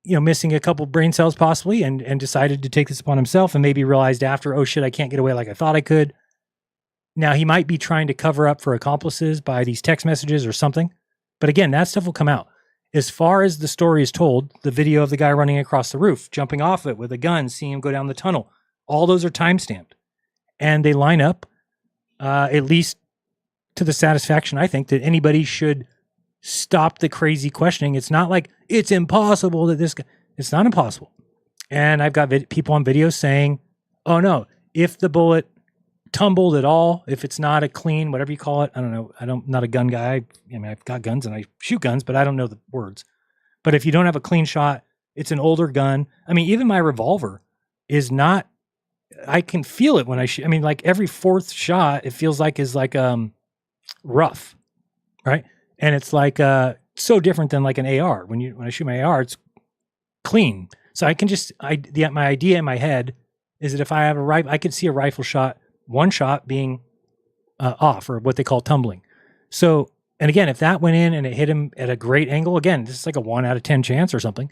missing a couple brain cells possibly, and decided to take this upon himself, and maybe realized after, oh shit, I can't get away like I thought I could. Now he might be trying to cover up for accomplices by these text messages or something. But again, that stuff will come out. As far as the story is told, the video of the guy running across the roof, jumping off it with a gun, seeing him go down the tunnel, all those are time-stamped. And they line up, at least to the satisfaction, I think, that anybody should stop the crazy questioning. It's not like, it's impossible that this guy... It's not impossible. And I've got people on video saying, oh no, if the bullet tumbled at all, if it's not a clean, whatever you call it, I don't know. Not a gun guy. I mean, I've got guns and I shoot guns, but I don't know the words. But if you don't have a clean shot, it's an older gun. I mean, even my revolver is not, I can feel it when I shoot. I mean, like every fourth shot, it feels like is like, rough, right? And it's like, so different than like an AR. When I shoot my AR, it's clean. So I can just, my idea in my head is that if I have a rifle, I could see a rifle shot, one shot being off, or what they call tumbling. So, and again, if that went in and it hit him at a great angle, again, this is like a 1 out of 10 chance or something,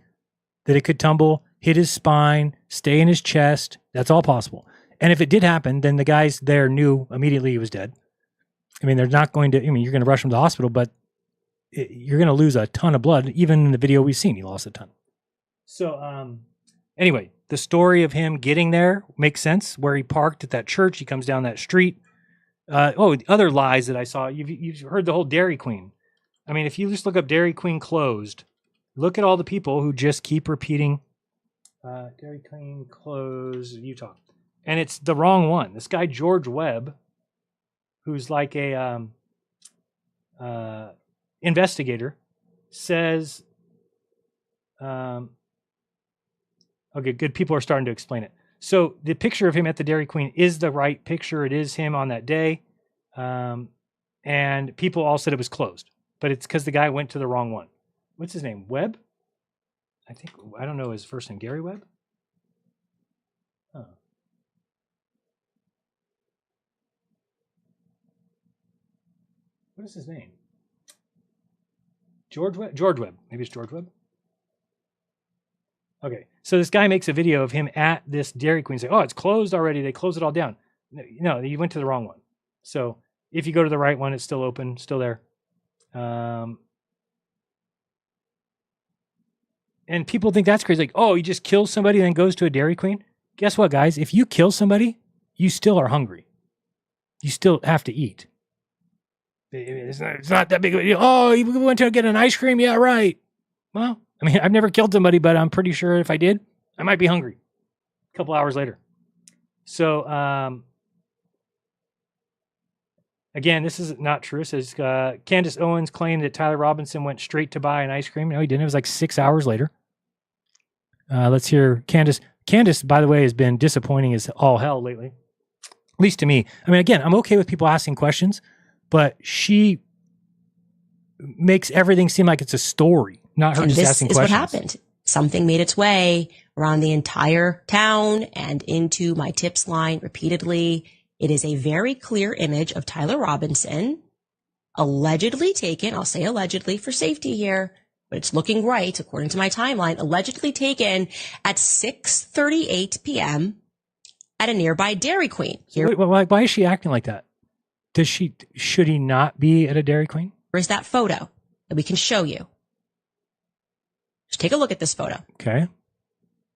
that it could tumble, hit his spine, stay in his chest. That's all possible. And if it did happen, then the guys there knew immediately he was dead. I mean, they're not going to, you're going to rush him to the hospital, but you're going to lose a ton of blood. Even in the video we've seen, he lost a ton. So, anyway, the story of him getting there makes sense. Where he parked at that church, he comes down that street. Other lies that I saw. You've heard the whole Dairy Queen. I mean, if you just look up Dairy Queen closed, look at all the people who just keep repeating Dairy Queen closed Utah, and it's the wrong one. This guy George Webb, who's like a investigator, says. Okay, good. People are starting to explain it. So the picture of him at the Dairy Queen is the right picture. It is him on that day. And people all said it was closed, but it's because the guy went to the wrong one. What's his name? Webb? I don't know his first name. Gary Webb? Huh. What is his name? George Webb? George Webb. Maybe it's George Webb. Okay, so this guy makes a video of him at this Dairy Queen saying, oh, it's closed already. They closed it all down. No, you went to the wrong one. So if you go to the right one, it's still open, still there. And people think that's crazy. Like, oh, you just kill somebody and then goes to a Dairy Queen? Guess what, guys? If you kill somebody, you still are hungry. You still have to eat. It's not that big of a deal. Oh, you went to get an ice cream? Yeah, right. Well, I mean, I've never killed somebody, but I'm pretty sure if I did, I might be hungry a couple hours later. So, again, this is not true. It says Candace Owens claimed that Tyler Robinson went straight to buy an ice cream. No, he didn't. It was like 6 hours later. Let's hear Candace. Candace, by the way, has been disappointing as all hell lately, at least to me. I mean, again, I'm okay with people asking questions, but she makes everything seem like it's a story, not her And just this asking is questions. what happened. Something made its way around the entire town and into my tips line repeatedly. It is a very clear image of Tyler Robinson, allegedly taken, I'll say allegedly for safety here, but it's looking right according to my timeline, allegedly taken at 6:38 p.m. at a nearby Dairy Queen. Here Why is she acting like that? Should he not be at a Dairy Queen? is that photo that we can show you. Just take a look at this photo. Okay.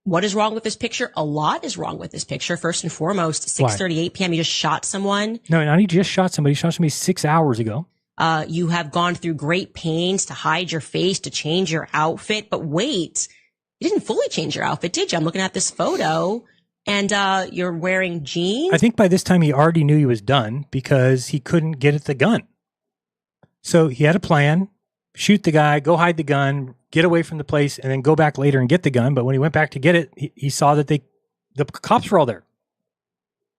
What is wrong with this picture? A lot is wrong with this picture. First and foremost, 6:38 p.m. You just shot someone. No, not he just shot somebody. He shot somebody 6 hours ago. You have gone through great pains to hide your face, to change your outfit. But wait, you didn't fully change your outfit, did you? I'm looking at this photo, and you're wearing jeans. I think by this time he already knew he was done because he couldn't get at the gun. So he had a plan, shoot the guy, go hide the gun, get away from the place, and then go back later and get the gun. But when he went back to get it, he saw that the cops were all there.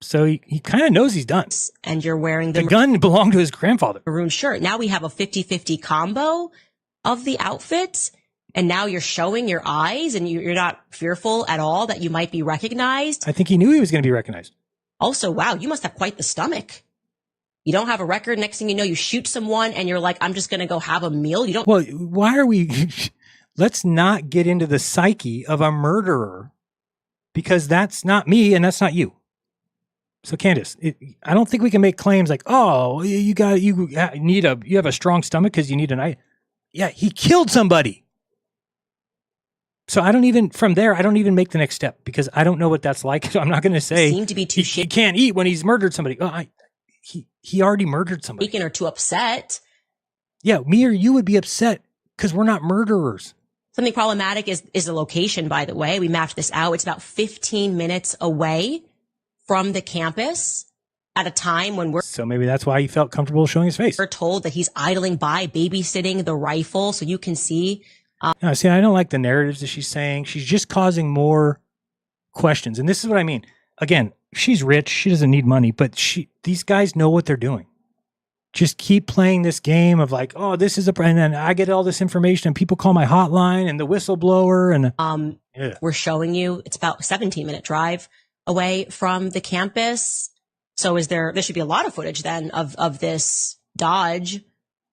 So he kind of knows he's done. And you're wearing the gun belonged to his grandfather. Maroon shirt. Now we have a 50-50 combo of the outfits. And now you're showing your eyes and you're not fearful at all that you might be recognized. I think he knew he was going to be recognized. Also, wow, you must have quite the stomach. You don't have a record. Next thing you know, you shoot someone and you're like, I'm just going to go have a meal. You don't. Well, why are we? Let's not get into the psyche of a murderer because that's not me and that's not you. So Candace, I don't think we can make claims like, oh, you have a strong stomach because you need an eye. Yeah, he killed somebody. So I don't even make the next step because I don't know what that's like. So I'm not going to say seem to be too he can't eat when he's murdered somebody. Oh, he already murdered somebody. Or too upset. Yeah, me or you would be upset because we're not murderers. Something problematic is the location, by the way. We mapped this out. It's about 15 minutes away from the campus at a time when So maybe that's why he felt comfortable showing his face. We're told that he's idling by, babysitting the rifle, so you can see. No, see, I don't like the narratives that she's saying. She's just causing more questions. And this is what I mean. Again, she's rich. She doesn't need money, but these guys know what they're doing. Just keep playing this game of like, oh, this is and then I get all this information and people call my hotline and the whistleblower and we're showing you it's about a 17-minute drive away from the campus. So there should be a lot of footage then of this Dodge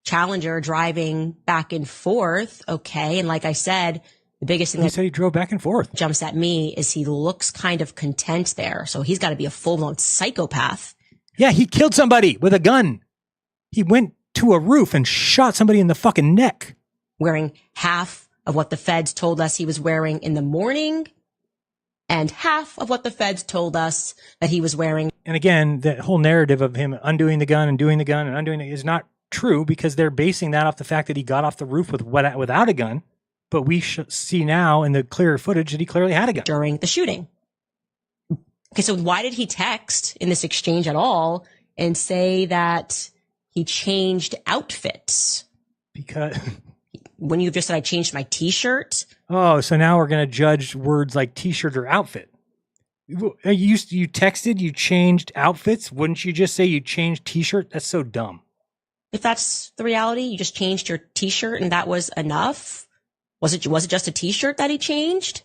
Challenger driving back and forth. Okay. And like I said, the biggest thing he said he drove back and forth jumps at me is he looks kind of content there. So he's got to be a full-blown psychopath. Yeah. He killed somebody with a gun. He went to a roof and shot somebody in the fucking neck. Wearing half of what the feds told us he was wearing in the morning and half of what the feds told us that he was wearing. And again, that whole narrative of him undoing the gun and doing the gun and undoing it is not true because they're basing that off the fact that he got off the roof without a gun. But we see now in the clearer footage that he clearly had a gun. During the shooting. Okay, so why did he text in this exchange at all and say that he changed outfits? Because when you just said I changed my t-shirt. Oh, so now we're going to judge words like t-shirt or outfit. You texted, you changed outfits. Wouldn't you just say you changed t-shirt? That's so dumb. If that's the reality, you just changed your t-shirt and that was enough. Was it just a t-shirt that he changed?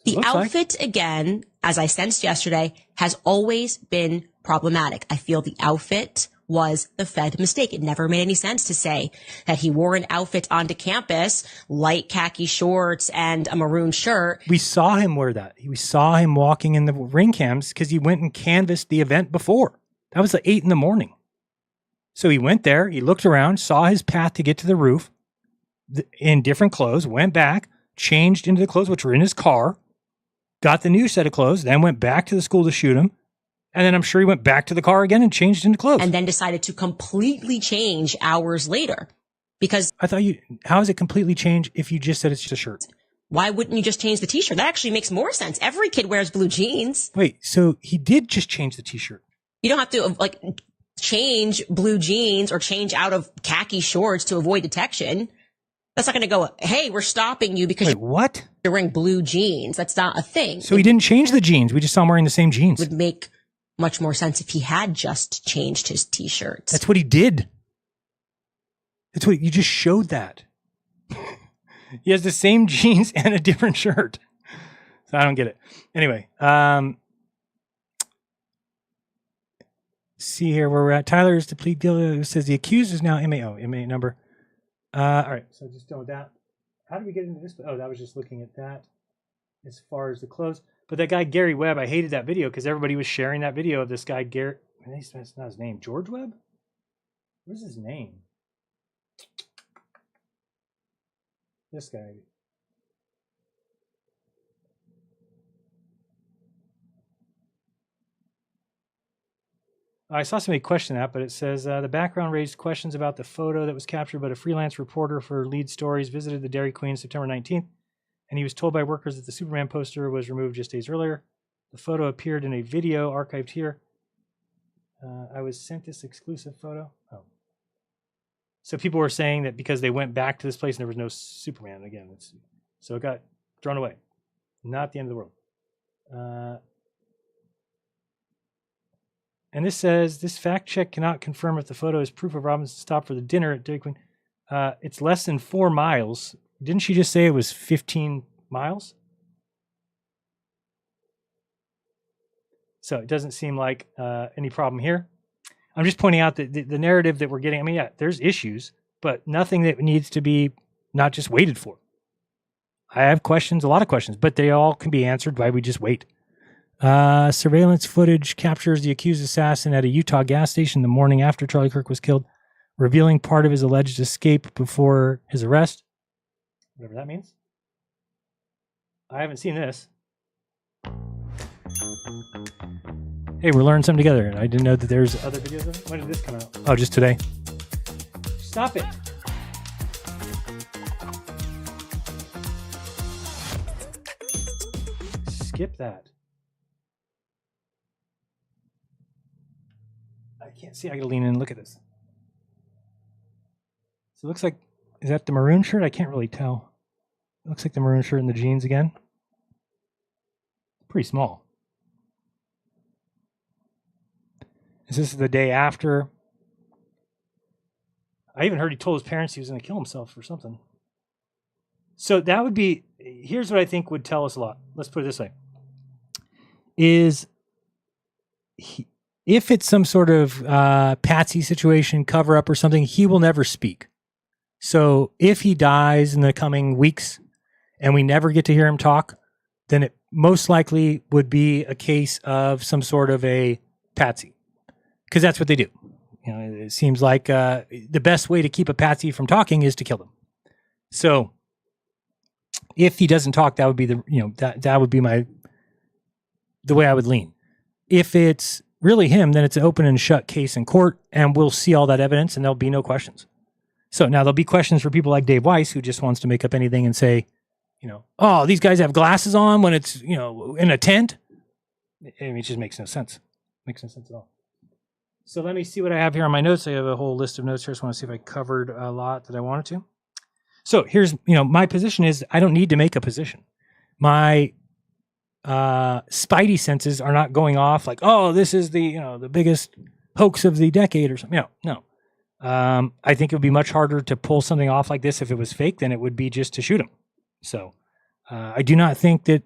The outfit, again, as I sensed yesterday, has always been problematic. I feel the outfit was the Fed mistake. It never made any sense to say that he wore an outfit onto campus, light khaki shorts and a maroon shirt. We saw him wear that. We saw him walking in the ring cams because he went and canvassed the event before. That was at 8 a.m. So he went there, he looked around, saw his path to get to the roof in different clothes, went back, changed into the clothes which were in his car, got the new set of clothes, then went back to the school to shoot him. And then I'm sure he went back to the car again and changed into clothes. And then decided to completely change hours later. Because I thought how is it completely changed if you just said it's just a shirt? Why wouldn't you just change the t-shirt? That actually makes more sense. Every kid wears blue jeans. Wait, so he did just change the t-shirt. You don't have to like change blue jeans or change out of khaki shorts to avoid detection. That's not going to go, hey, we're stopping you because what? You're wearing blue jeans. That's not a thing. So he didn't change the jeans. We just saw him wearing the same jeans. It would make much more sense if he had just changed his t-shirts. That's what he did. That's what you just showed that. He has the same jeans and a different shirt. So I don't get it. Anyway, see here where we're at. Tyler is to plead guilty. It says the accused is now MAO, inmate number. All right, so just done with that. How did we get into this? Oh, that was just looking at that as far as the close. But that guy, Gary Webb, I hated that video because everybody was sharing that video of this guy, Gary. That's not his name. George Webb? What's his name? This guy. I saw somebody question that, but it says the background raised questions about the photo that was captured, but a freelance reporter for Lead Stories visited the Dairy Queen September 19th, and he was told by workers that the Superman poster was removed just days earlier. The photo appeared in a video archived here. I was sent this exclusive photo. Oh. So people were saying that because they went back to this place and there was no Superman again. So it got thrown away. Not the end of the world. And this says, this fact check cannot confirm if the photo is proof of Robinson's stop for the dinner at Dairy Queen. It's less than 4 miles. Didn't she just say it was 15 miles? So it doesn't seem like any problem here. I'm just pointing out that the narrative that we're getting, I mean, yeah, there's issues, but nothing that needs to be not just waited for. I have questions, a lot of questions, but they all can be answered by we just wait. Surveillance footage captures the accused assassin at a Utah gas station the morning after Charlie Kirk was killed, revealing part of his alleged escape before his arrest. Whatever that means. I haven't seen this. Hey, we're learning something together. I didn't know that there's other videos of it. When did this come out? Oh, just today. Stop it. Skip that. I can't see. I gotta lean in and look at this. So it looks like, is that the maroon shirt? I can't really tell. It looks like the maroon shirt and the jeans again. Pretty small. Is this the day after? I even heard he told his parents he was going to kill himself or something. So that would be, here's what I think would tell us a lot. Let's put it this way. Is if it's some sort of patsy situation, cover up or something, he will never speak. So if he dies in the coming weeks and we never get to hear him talk, then it most likely would be a case of some sort of a patsy. Because that's what they do. You know, it seems like the best way to keep a patsy from talking is to kill them. So if he doesn't talk, that would be that would be the way I would lean. If it's really him, then it's an open and shut case in court, and we'll see all that evidence, and there'll be no questions. So now there'll be questions for people like Dave Weiss, who just wants to make up anything and say, oh, these guys have glasses on when it's in a tent. I mean, it just makes no sense. Makes no sense at all. So let me see what I have here on my notes. I have a whole list of notes here. I just want to see if I covered a lot that I wanted to. So here's, my position is I don't need to make a position. My spidey senses are not going off like, oh, this is the biggest hoax of the decade or something. No. I think it would be much harder to pull something off like this if it was fake than it would be just to shoot him. So I do not think that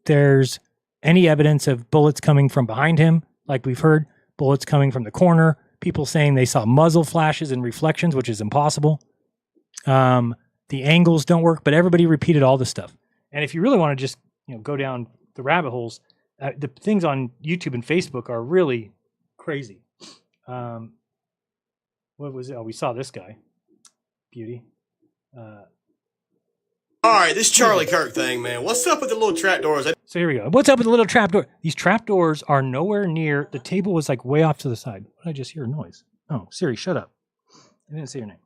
there's any evidence of bullets coming from behind him, like we've heard. Bullets coming from the corner, people saying they saw muzzle flashes and reflections, which is impossible. The angles don't work, but everybody repeated all this stuff. And if you really want to just go down the rabbit holes, the things on YouTube and Facebook are really crazy. What was it? Oh, we saw this guy. Beauty. All right, this Charlie Kirk thing, man. What's up with the little trapdoors? So here we go. What's up with the little trapdoor? These trapdoors are nowhere near. The table was like way off to the side. What did I just hear? A noise. Oh, Siri, shut up. I didn't say your name.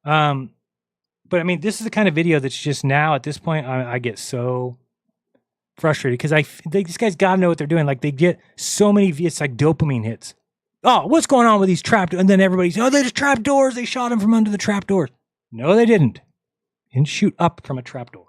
But I mean, this is the kind of video that's just now at this point, I get so frustrated because these guys got to know what they're doing. Like they get so many, it's like dopamine hits. Oh, what's going on with these trap? And then everybody's, oh, there's trap doors. They shot him from under the trap doors. No, they didn't. Didn't shoot up from a trap door.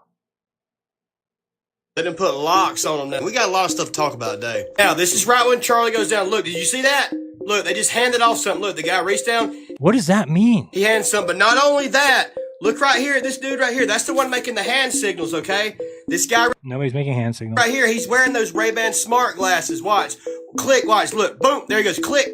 They didn't put locks on them now. We got a lot of stuff to talk about today. Now, this is right when Charlie goes down. Look, did you see that? Look, they just handed off something. Look, the guy reached down. What does that mean? He hands something. But not only that, look right here. This dude right here, that's the one making the hand signals, okay? This guy Nobody's making hand signals. right here, he's wearing those Ray-Ban smart glasses. Watch. Click, watch. Look, boom. There he goes. Click.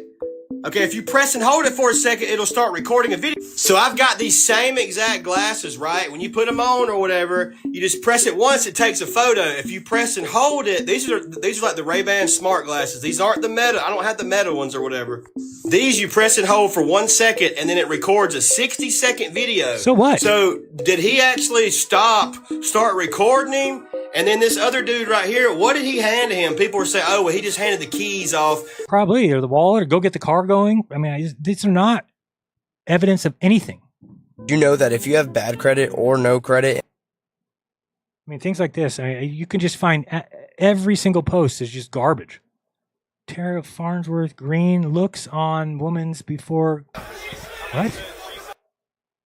Okay, if you press and hold it for a second, it'll start recording a video. So I've got these same exact glasses, right? When you put them on or whatever, you just press it once, it takes a photo. If you press and hold it, these are like the Ray-Ban smart glasses. These aren't the Meta. I don't have the Meta ones or whatever. These you press and hold for 1 second, and then it records a 60-second video. So what? So did he actually start recording him? And then this other dude right here, what did he hand to him? People were saying, oh, well, he just handed the keys off. Probably, or the wallet, or go get the car going. I mean, these are not evidence of anything. You know that if you have bad credit or no credit. I mean, things like this, you can just find every single post is just garbage. Tara Farnsworth Green looks on woman's before. What?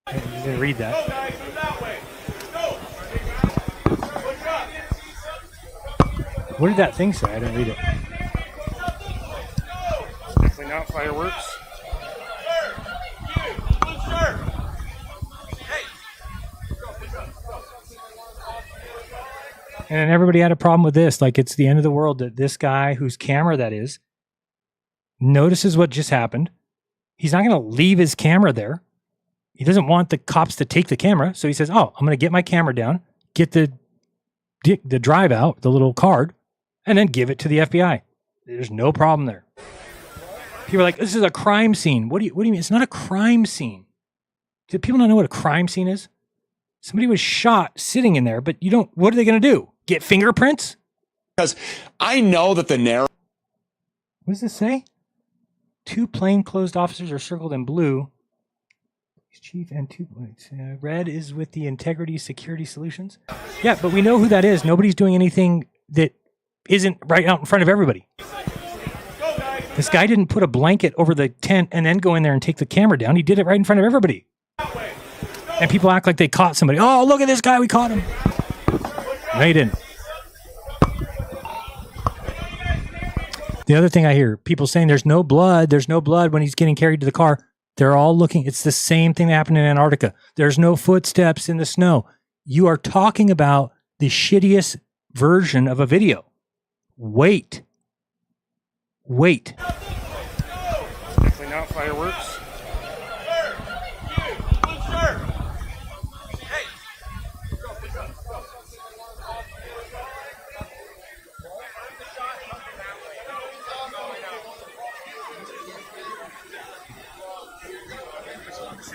I'm going to read that. What did that thing say? I didn't read it. Definitely not fireworks. And then everybody had a problem with this. Like, it's the end of the world that this guy, whose camera that is, notices what just happened. He's not going to leave his camera there. He doesn't want the cops to take the camera. So he says, oh, I'm going to get my camera down, get the drive out, the little card, and then give it to the FBI. There's no problem there. People are like, this is a crime scene. What do you mean? It's not a crime scene. Do people not know what a crime scene is? Somebody was shot sitting in there, but what are they going to do? Get fingerprints? Because I know that the narrow. What does this say? 2 plainclothes officers are circled in blue. Chief and 2 points. Red is with the Integrity Security Solutions. Yeah, but we know who that is. Nobody's doing anything that isn't right out in front of everybody. This guy didn't put a blanket over the tent and then go in there and take the camera down. He did it right in front of everybody. And people act like they caught somebody. Oh, look at this guy. We caught him. No, he didn't. The other thing I hear, people saying there's no blood when he's getting carried to the car. They're all looking. It's the same thing that happened in Antarctica. There's no footsteps in the snow. You are talking about the shittiest version of a video. Wait. Definitely not fireworks.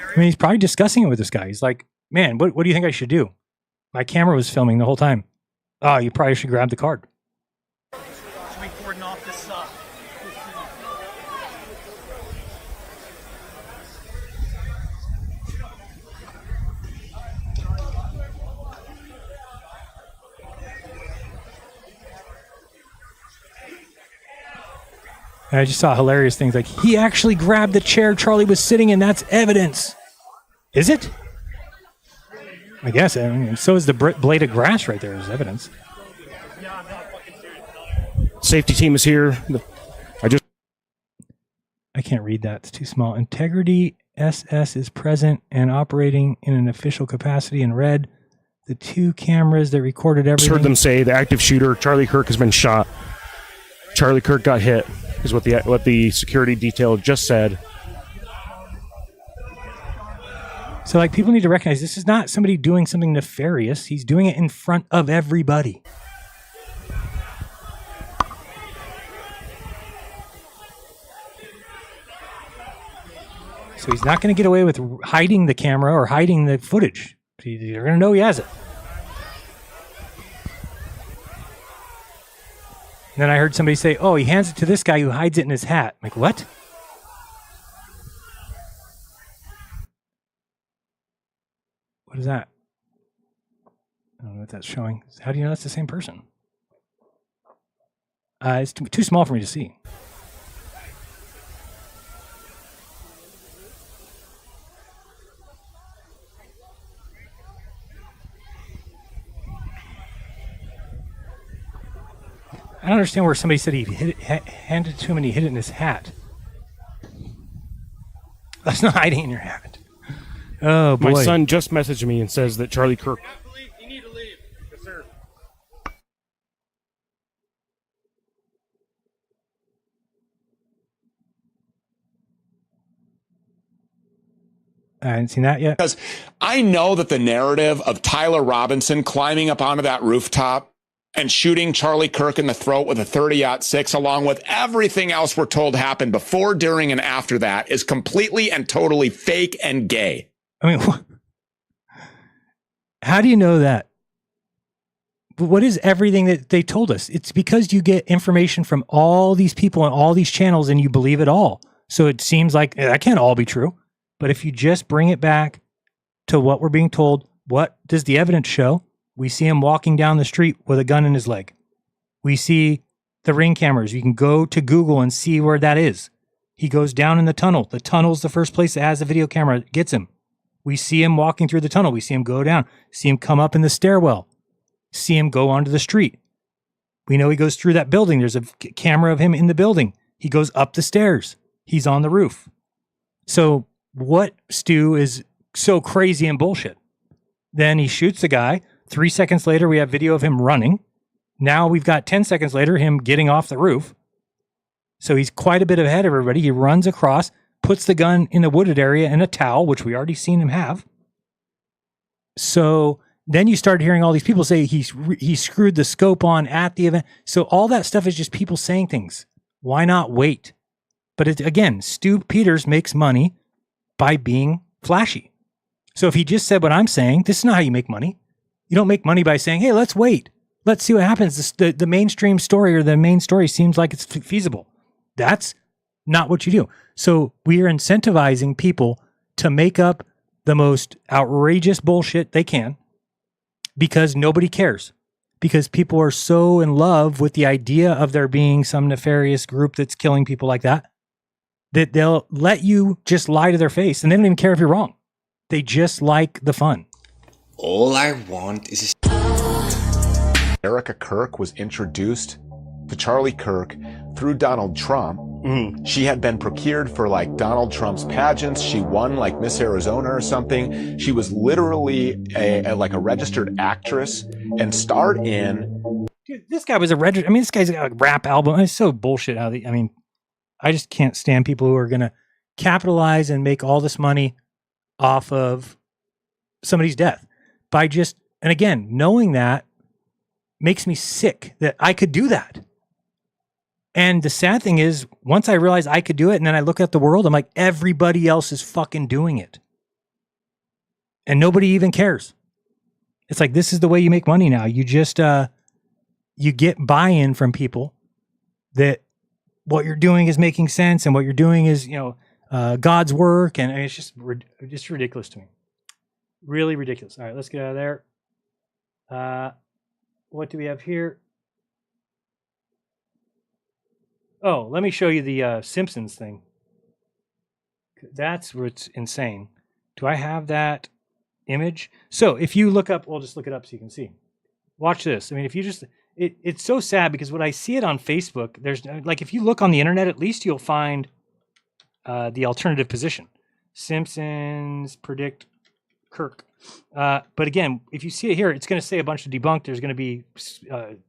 I mean, he's probably discussing it with this guy. He's like, man, what do you think I should do? My camera was filming the whole time. Oh, you probably should grab the card. Should we cordon off this And I just saw hilarious things like, he actually grabbed the chair Charlie was sitting in. That's evidence. Is it? I guess. I mean, so is the blade of grass right there is evidence. Safety team is here. I can't read that. It's too small. Integrity SS is present and operating in an official capacity in red. The 2 cameras that recorded everything. Heard them say the active shooter, Charlie Kirk, has been shot. Charlie Kirk got hit, is what the security detail just said. So, like, people need to recognize this is not somebody doing something nefarious. He's doing it in front of everybody. So he's not going to get away with hiding the camera or hiding the footage. You're going to know he has it. And then I heard somebody say, oh, he hands it to this guy who hides it in his hat. I'm like, what? What is that? I don't know what that's showing. How do you know that's the same person? It's too small for me to see. I don't understand where somebody said he handed it to him and he hid it in his hat. That's not hiding in your hat. Oh, boy. My son just messaged me and says that Charlie Kirk... You need to leave. Yes, sir. I haven't seen that yet. Because I know that the narrative of Tyler Robinson climbing up onto that rooftop and shooting Charlie Kirk in the throat with a 30-06, along with everything else we're told happened before, during, and after that, is completely and totally fake and gay. I mean, how do you know that? What is everything that they told us? It's because you get information from all these people on all these channels and you believe it all. So it seems like that can't all be true. But if you just bring it back to what we're being told, what does the evidence show? We see him walking down the street with a gun in his leg. We see the ring cameras. You can go to Google and see where that is. He goes down in the tunnel. The tunnel's the first place that has the video camera that gets him. We see him walking through the tunnel. We see him go down. See him come up in the stairwell. See him go onto the street. We know he goes through that building. There's a camera of him in the building. He goes up the stairs. He's on the roof. So what, Stu, is so crazy and bullshit? Then he shoots the guy. 3 seconds later, we have video of him running. Now we've got 10 seconds later, him getting off the roof. So he's quite a bit ahead of everybody. He runs across, puts the gun in a wooded area and a towel, which we already seen him have. So then you start hearing all these people say he screwed the scope on at the event. So all that stuff is just people saying things. Why not wait? But again, Stu Peters makes money by being flashy. So if he just said what I'm saying, this is not how you make money. You don't make money by saying, hey, let's wait. Let's see what happens. The mainstream story or the main story seems like it's feasible. That's not what you do. So we are incentivizing people to make up the most outrageous bullshit they can because nobody cares. Because people are so in love with the idea of there being some nefarious group that's killing people like that, that they'll let you just lie to their face and they don't even care if you're wrong. They just like the fun. All I want is... Erica Kirk was introduced to Charlie Kirk through Donald Trump. She had been procured for like Donald Trump's pageants. She won like Miss Arizona or something. She was literally a registered actress and starred in... Dude, this guy was a registered... I mean, this guy's got a rap album. It's so bullshit how I mean, I just can't stand people who are going to capitalize and make all this money off of somebody's death by just... And again, knowing that makes me sick that I could do that. And the sad thing is, once I realize I could do it, and then I look at the world, I'm like, everybody else is fucking doing it. And nobody even cares. It's like, this is the way you make money now. You just, you get buy-in from people that what you're doing is making sense and what you're doing is, God's work. And it's just ridiculous to me. Really ridiculous. All right, let's get out of there. What do we have here? Oh, let me show you the Simpsons thing. That's where it's insane. Do I have that image? So if you look up, we'll just look it up so you can see. Watch this. I mean, if you just, it's so sad because when I see it on Facebook, there's like, if you look on the internet, at least you'll find the alternative position. Simpsons predict Kirk. But again, if you see it here, it's going to say a bunch of debunked. There's going to be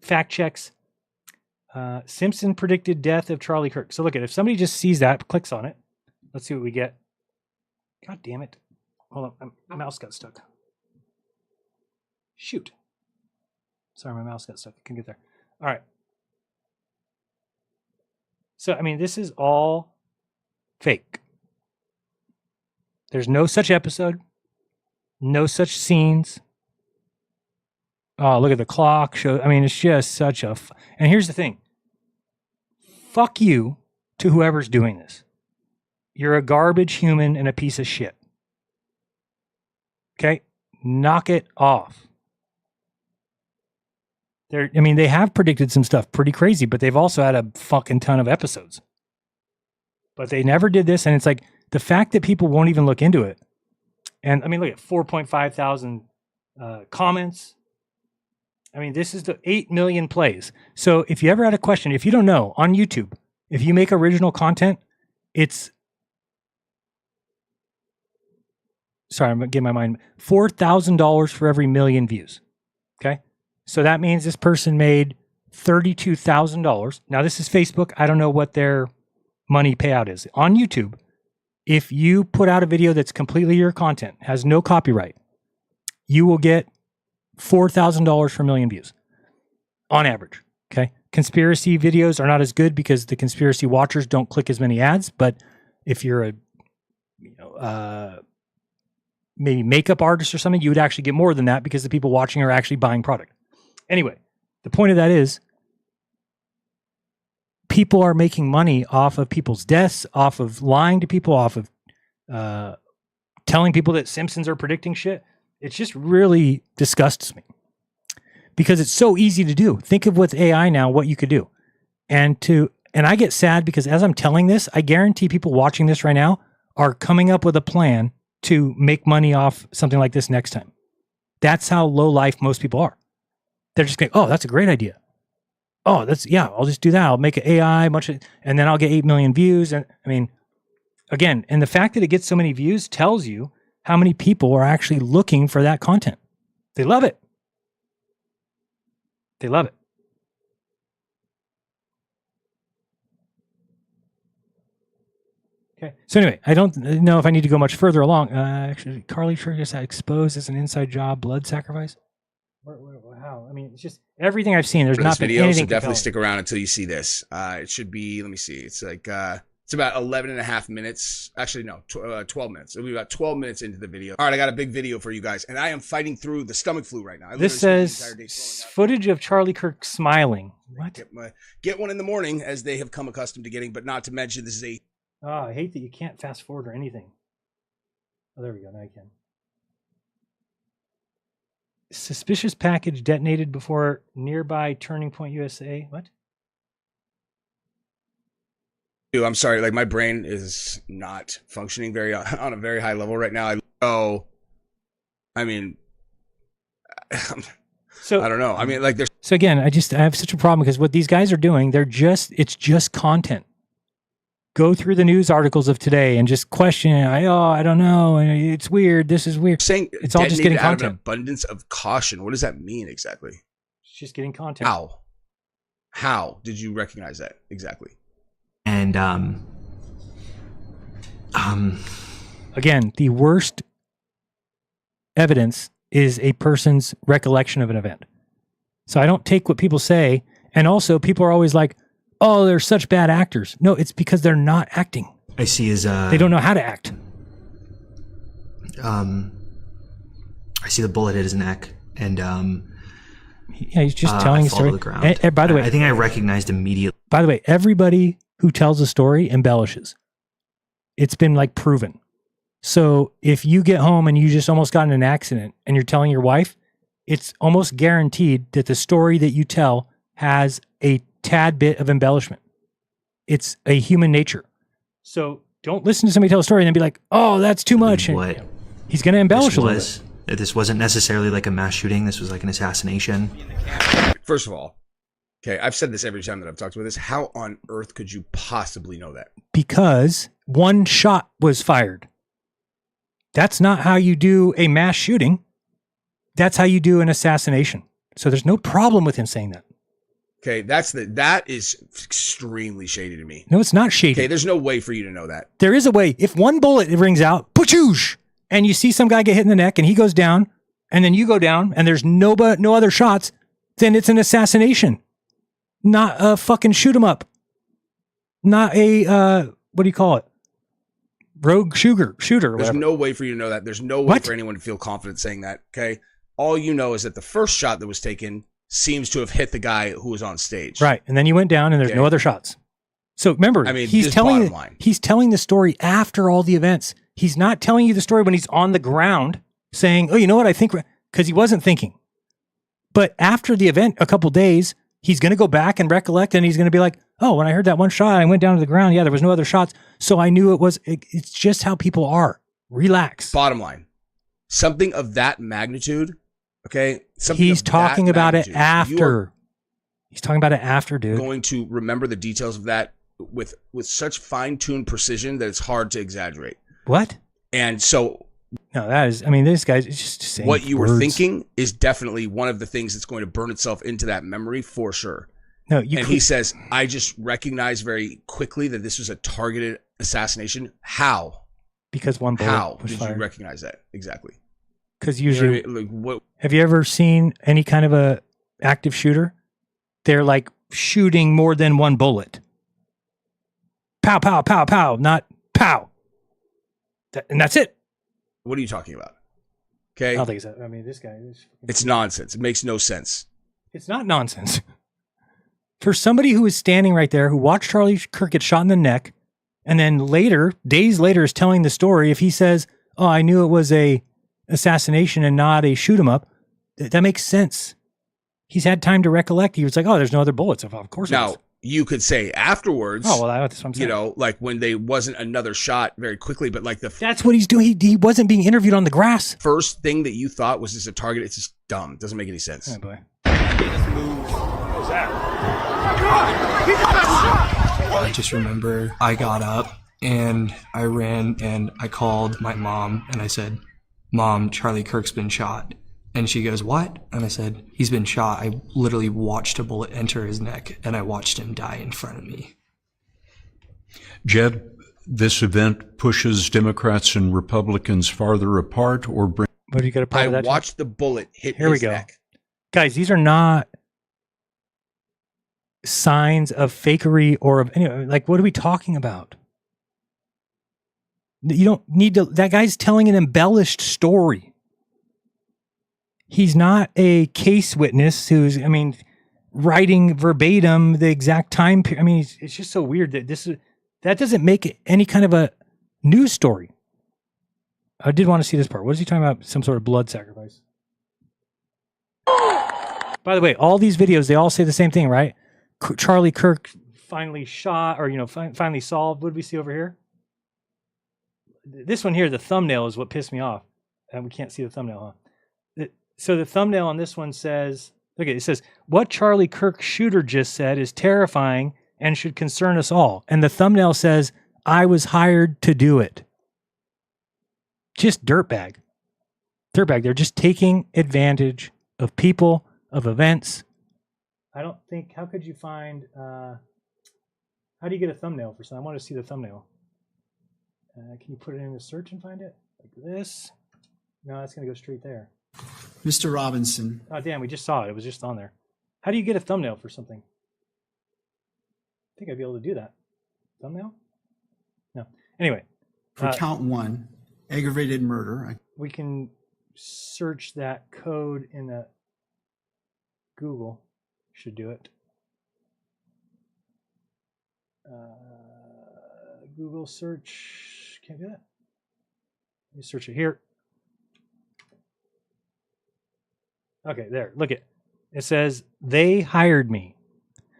fact checks. Simpson predicted death of Charlie Kirk. So look at it. If somebody just sees that, clicks on it. Let's see what we get. God damn it. Hold on. My mouse got stuck. Shoot. Sorry, my mouse got stuck. I couldn't get there. All right. So, I mean, this is all fake. There's no such episode. No such scenes. Oh, look at the clock show. I mean, it's just such a... And here's the thing. Fuck you to whoever's doing this. You're a garbage human and a piece of shit. Okay? Knock it off. They have predicted some stuff pretty crazy, but they've also had a fucking ton of episodes. But they never did this, and it's like the fact that people won't even look into it. And I mean, look at 4.5 thousand comments. I mean, this is the 8 million plays. So if you ever had a question, if you don't know, on YouTube, if you make original content, it's, sorry, I'm going to get my mind, $4,000 for every million views. Okay. So that means this person made $32,000. Now this is Facebook. I don't know what their money payout is. On YouTube, if you put out a video that's completely your content, has no copyright, you will get $4,000 for a million views on average. Okay. Conspiracy videos are not as good because the conspiracy watchers don't click as many ads. But if you're a, maybe makeup artist or something, you would actually get more than that because the people watching are actually buying product. Anyway, the point of that is people are making money off of people's deaths, off of lying to people, off of telling people that Simpsons are predicting shit. It just really disgusts me because it's so easy to do. Think of with AI now, what you could do. And I get sad because as I'm telling this, I guarantee people watching this right now are coming up with a plan to make money off something like this next time. That's how low life most people are. They're just going, oh, that's a great idea. Oh, I'll just do that. I'll make an AI, and then I'll get 8 million views. And I mean, again, and the fact that it gets so many views tells you how many people are actually looking for that content. They love it. They love it. Okay. So anyway, I don't know if I need to go much further along. Actually, Carly Kirk just exposed as an inside job blood sacrifice. How? I mean, it's just everything I've seen. There's not been video, anything so definitely compelling. stick around until you see this. It should be, let me see. It's like, it's about 11 and a half minutes. Actually, no, 12 minutes. It'll be about 12 minutes into the video. All right, I got a big video for you guys. And I am fighting through the stomach flu right now. This says footage of Charlie Kirk smiling. What? Get one in the morning, as they have come accustomed to getting, but not to mention this is a... Oh, I hate that you can't fast forward or anything. Oh, there we go. Now you can. Suspicious package detonated before nearby Turning Point, USA. What? Dude, I'm sorry. Like, my brain is not functioning on a very high level right now. I mean, so I don't know. I mean, like, there's... So again, I have such a problem because what these guys are doing, it's just content. Go through the news articles of today and just question it. I don't know. It's weird. This is weird. Saying it's all just getting out of content. an abundance of caution. What does that mean exactly? It's just getting content. How did you recognize that exactly? And again, the worst evidence is a person's recollection of an event. So I don't take what people say. And also, people are always like, oh, they're such bad actors. No, it's because they're not acting. I see is they don't know how to act. I see the bullet hit his neck, and yeah, he's just telling a story. The ground. And by the way, I think I recognized immediately. By the way, everybody who tells a story embellishes. It's been like proven. So if you get home and you just almost got in an accident and you're telling your wife, it's almost guaranteed that the story that you tell has a tad bit of embellishment. It's a human nature. So don't listen to somebody tell a story and then be like, oh, that's too much. What he's going to embellish a little bit. This wasn't necessarily like a mass shooting. This was like an assassination. First of all, okay, I've said this every time that I've talked about this. How on earth could you possibly know that? Because one shot was fired. That's not how you do a mass shooting. That's how you do an assassination. So there's no problem with him saying that. Okay, that is extremely shady to me. No, it's not shady. Okay, there's no way for you to know that. There is a way. If one bullet rings out, poochoosh, and you see some guy get hit in the neck and he goes down, and then you go down, and there's no other shots, then it's an assassination. Not a fucking shoot 'em up. Not a, what do you call it? Rogue shooter. There's no way for you to know that. There's no way for anyone to feel confident saying that, okay? All you know is that the first shot that was taken seems to have hit the guy who was on stage. Right. And then you went down and there's no other shots. So remember, I mean, he's telling the story after all the events. He's not telling you the story when he's on the ground saying, oh, you know what? I think, because he wasn't thinking. But after the event, a couple days, he's going to go back and recollect, and he's going to be like, oh, when I heard that one shot, I went down to the ground. Yeah, there was no other shots. So I knew it's just how people are. Relax. Bottom line, something of that magnitude, okay? He's talking about it after. He's talking about it after, dude. Going to remember the details of that with such fine-tuned precision that it's hard to exaggerate. What? And so... No, that is, I mean, this guy's just saying what you words. were thinking is definitely one of the things that's going to burn itself into that memory for sure. No, he says, I just recognized very quickly that this was a targeted assassination. How? Because one bullet How was did fired. you recognize that? Exactly. Because usually, You know what I mean? Like, what? Have you ever seen any kind of a active shooter? They're like shooting more than one bullet. Pow, pow, pow, pow, not pow. And that's it. What are you talking about? Okay. I don't think so. I mean, this guy is... It's nonsense. It makes no sense. It's not nonsense. For somebody who is standing right there, who watched Charlie Kirk get shot in the neck, and then later, days later, is telling the story, if he says, oh, I knew it was a assassination and not a shoot 'em up, that makes sense. He's had time to recollect. He was like, oh, there's no other bullets. Of course Now, you could say afterwards, oh, well, that's what I'm saying. You know, like when they wasn't another shot very quickly, but like that's what he's doing. He wasn't being interviewed on the grass. First thing that you thought was just a target. It's just dumb. It doesn't make any sense. Oh, boy. What was that? I just remember I got up and I ran and I called my mom and I said, Mom, Charlie Kirk's been shot. And she goes, what? And I said, he's been shot. I literally watched a bullet enter his neck and I watched him die in front of me. Jed, this event pushes Democrats and Republicans farther apart or bring... What do you got to part of that? I watched the bullet hit Here we his go. neck. Guys, these are not signs of fakery or of anyway. Like, what are we talking about? You don't need to. That guy's telling an embellished story. He's not a case witness who's, I mean, writing verbatim the exact time period. I mean, it's just so weird that that doesn't make it any kind of a news story. I did want to see this part. What is he talking about? Some sort of blood sacrifice. By the way, all these videos, they all say the same thing, right? Charlie Kirk finally shot, or, you know, finally solved. What did we see over here? This one here, the thumbnail is what pissed me off. And we can't see the thumbnail, huh? So the thumbnail on this one says, look at it, it says, what Charlie Kirk shooter just said is terrifying and should concern us all. And the thumbnail says, I was hired to do it. Just dirtbag. Dirtbag. They're just taking advantage of people, of events. I don't think, how could you find, how do you get a thumbnail for something? I want to see the thumbnail. Can you put it in the search and find it? Like this? No, that's going to go straight there. Mr. Robinson. Oh, damn, we just saw it. It was just on there. How do you get a thumbnail for something? I think I'd be able to do that. Thumbnail? No. Anyway. For count one, aggravated murder. We can search that code in the Google. Should do it. Google search. Can't do that. Let me search it here. Okay, there. Look it. It says, they hired me.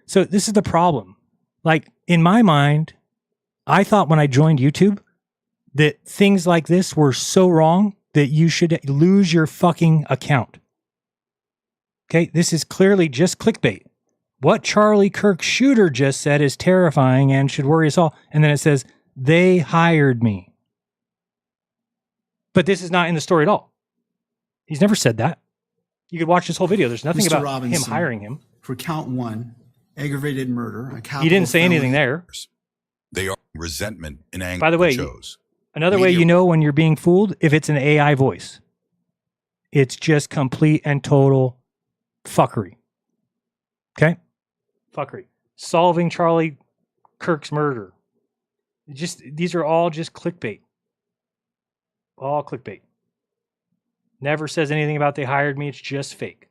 So this is the problem. Like, in my mind, I thought when I joined YouTube that things like this were so wrong that you should lose your fucking account. Okay, this is clearly just clickbait. What Charlie Kirk shooter just said is terrifying and should worry us all. And then it says, they hired me. But this is not in the story at all. He's never said that. You could watch this whole video. There's nothing Mr. about Robinson, him hiring him. For count one, aggravated murder. He didn't say anything there. They are resentment and anger. By the way, another way you know when you're being fooled, if it's an AI voice. It's just complete and total fuckery. Okay? Fuckery. Solving Charlie Kirk's murder. These are all just clickbait. All clickbait. Never says anything about they hired me. It's just fake.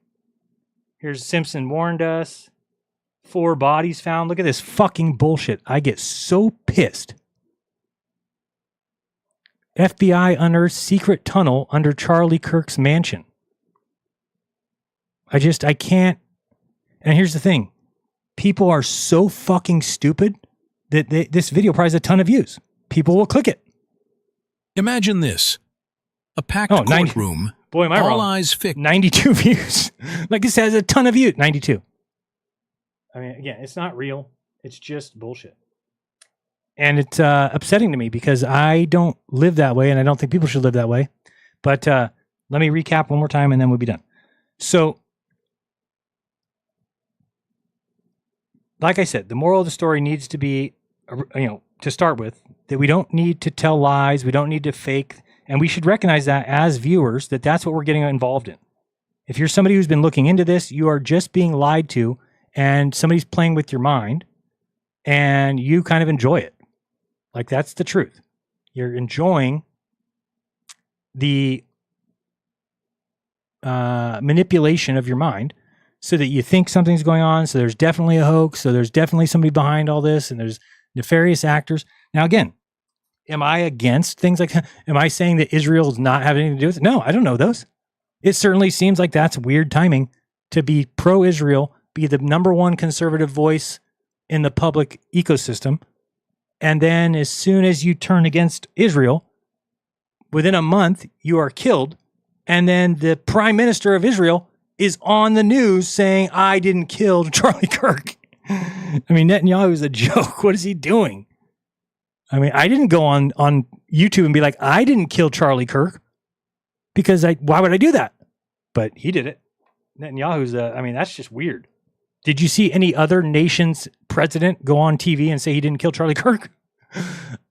Here's Simpson warned us. 4 bodies found. Look at this fucking bullshit. I get so pissed. FBI unearths secret tunnel under Charlie Kirk's mansion. I can't. And here's the thing. People are so fucking stupid that this video probably has a ton of views. People will click it. Imagine this. A packed courtroom. Boy, am I all wrong. eyes fixed. 92 views. Like this has a ton of views. 92. I mean, again, it's not real. It's just bullshit. And it's upsetting to me because I don't live that way, and I don't think people should live that way. But let me recap one more time, and then we'll be done. So, like I said, the moral of the story needs to be, to start with, that we don't need to tell lies. We don't need to fake. And we should recognize that as viewers, that that's what we're getting involved in. If you're somebody who's been looking into this, you are just being lied to, and somebody's playing with your mind, and you kind of enjoy it. Like, that's the truth. You're enjoying the manipulation of your mind so that you think something's going on. So there's definitely a hoax. So there's definitely somebody behind all this, and there's nefarious actors. Now, again, am I against things like that? Am I saying that Israel's not having anything to do with it? No, I don't know those. It certainly seems like that's weird timing to be pro-Israel, be the number one conservative voice in the public ecosystem. And then as soon as you turn against Israel, within a month, you are killed. And then the prime minister of Israel is on the news saying, I didn't kill Charlie Kirk. I mean, Netanyahu is a joke. What is he doing? I mean, I didn't go on YouTube and be like, I didn't kill Charlie Kirk because why would I do that? But he did it. Netanyahu's, that's just weird. Did you see any other nation's president go on TV and say he didn't kill Charlie Kirk?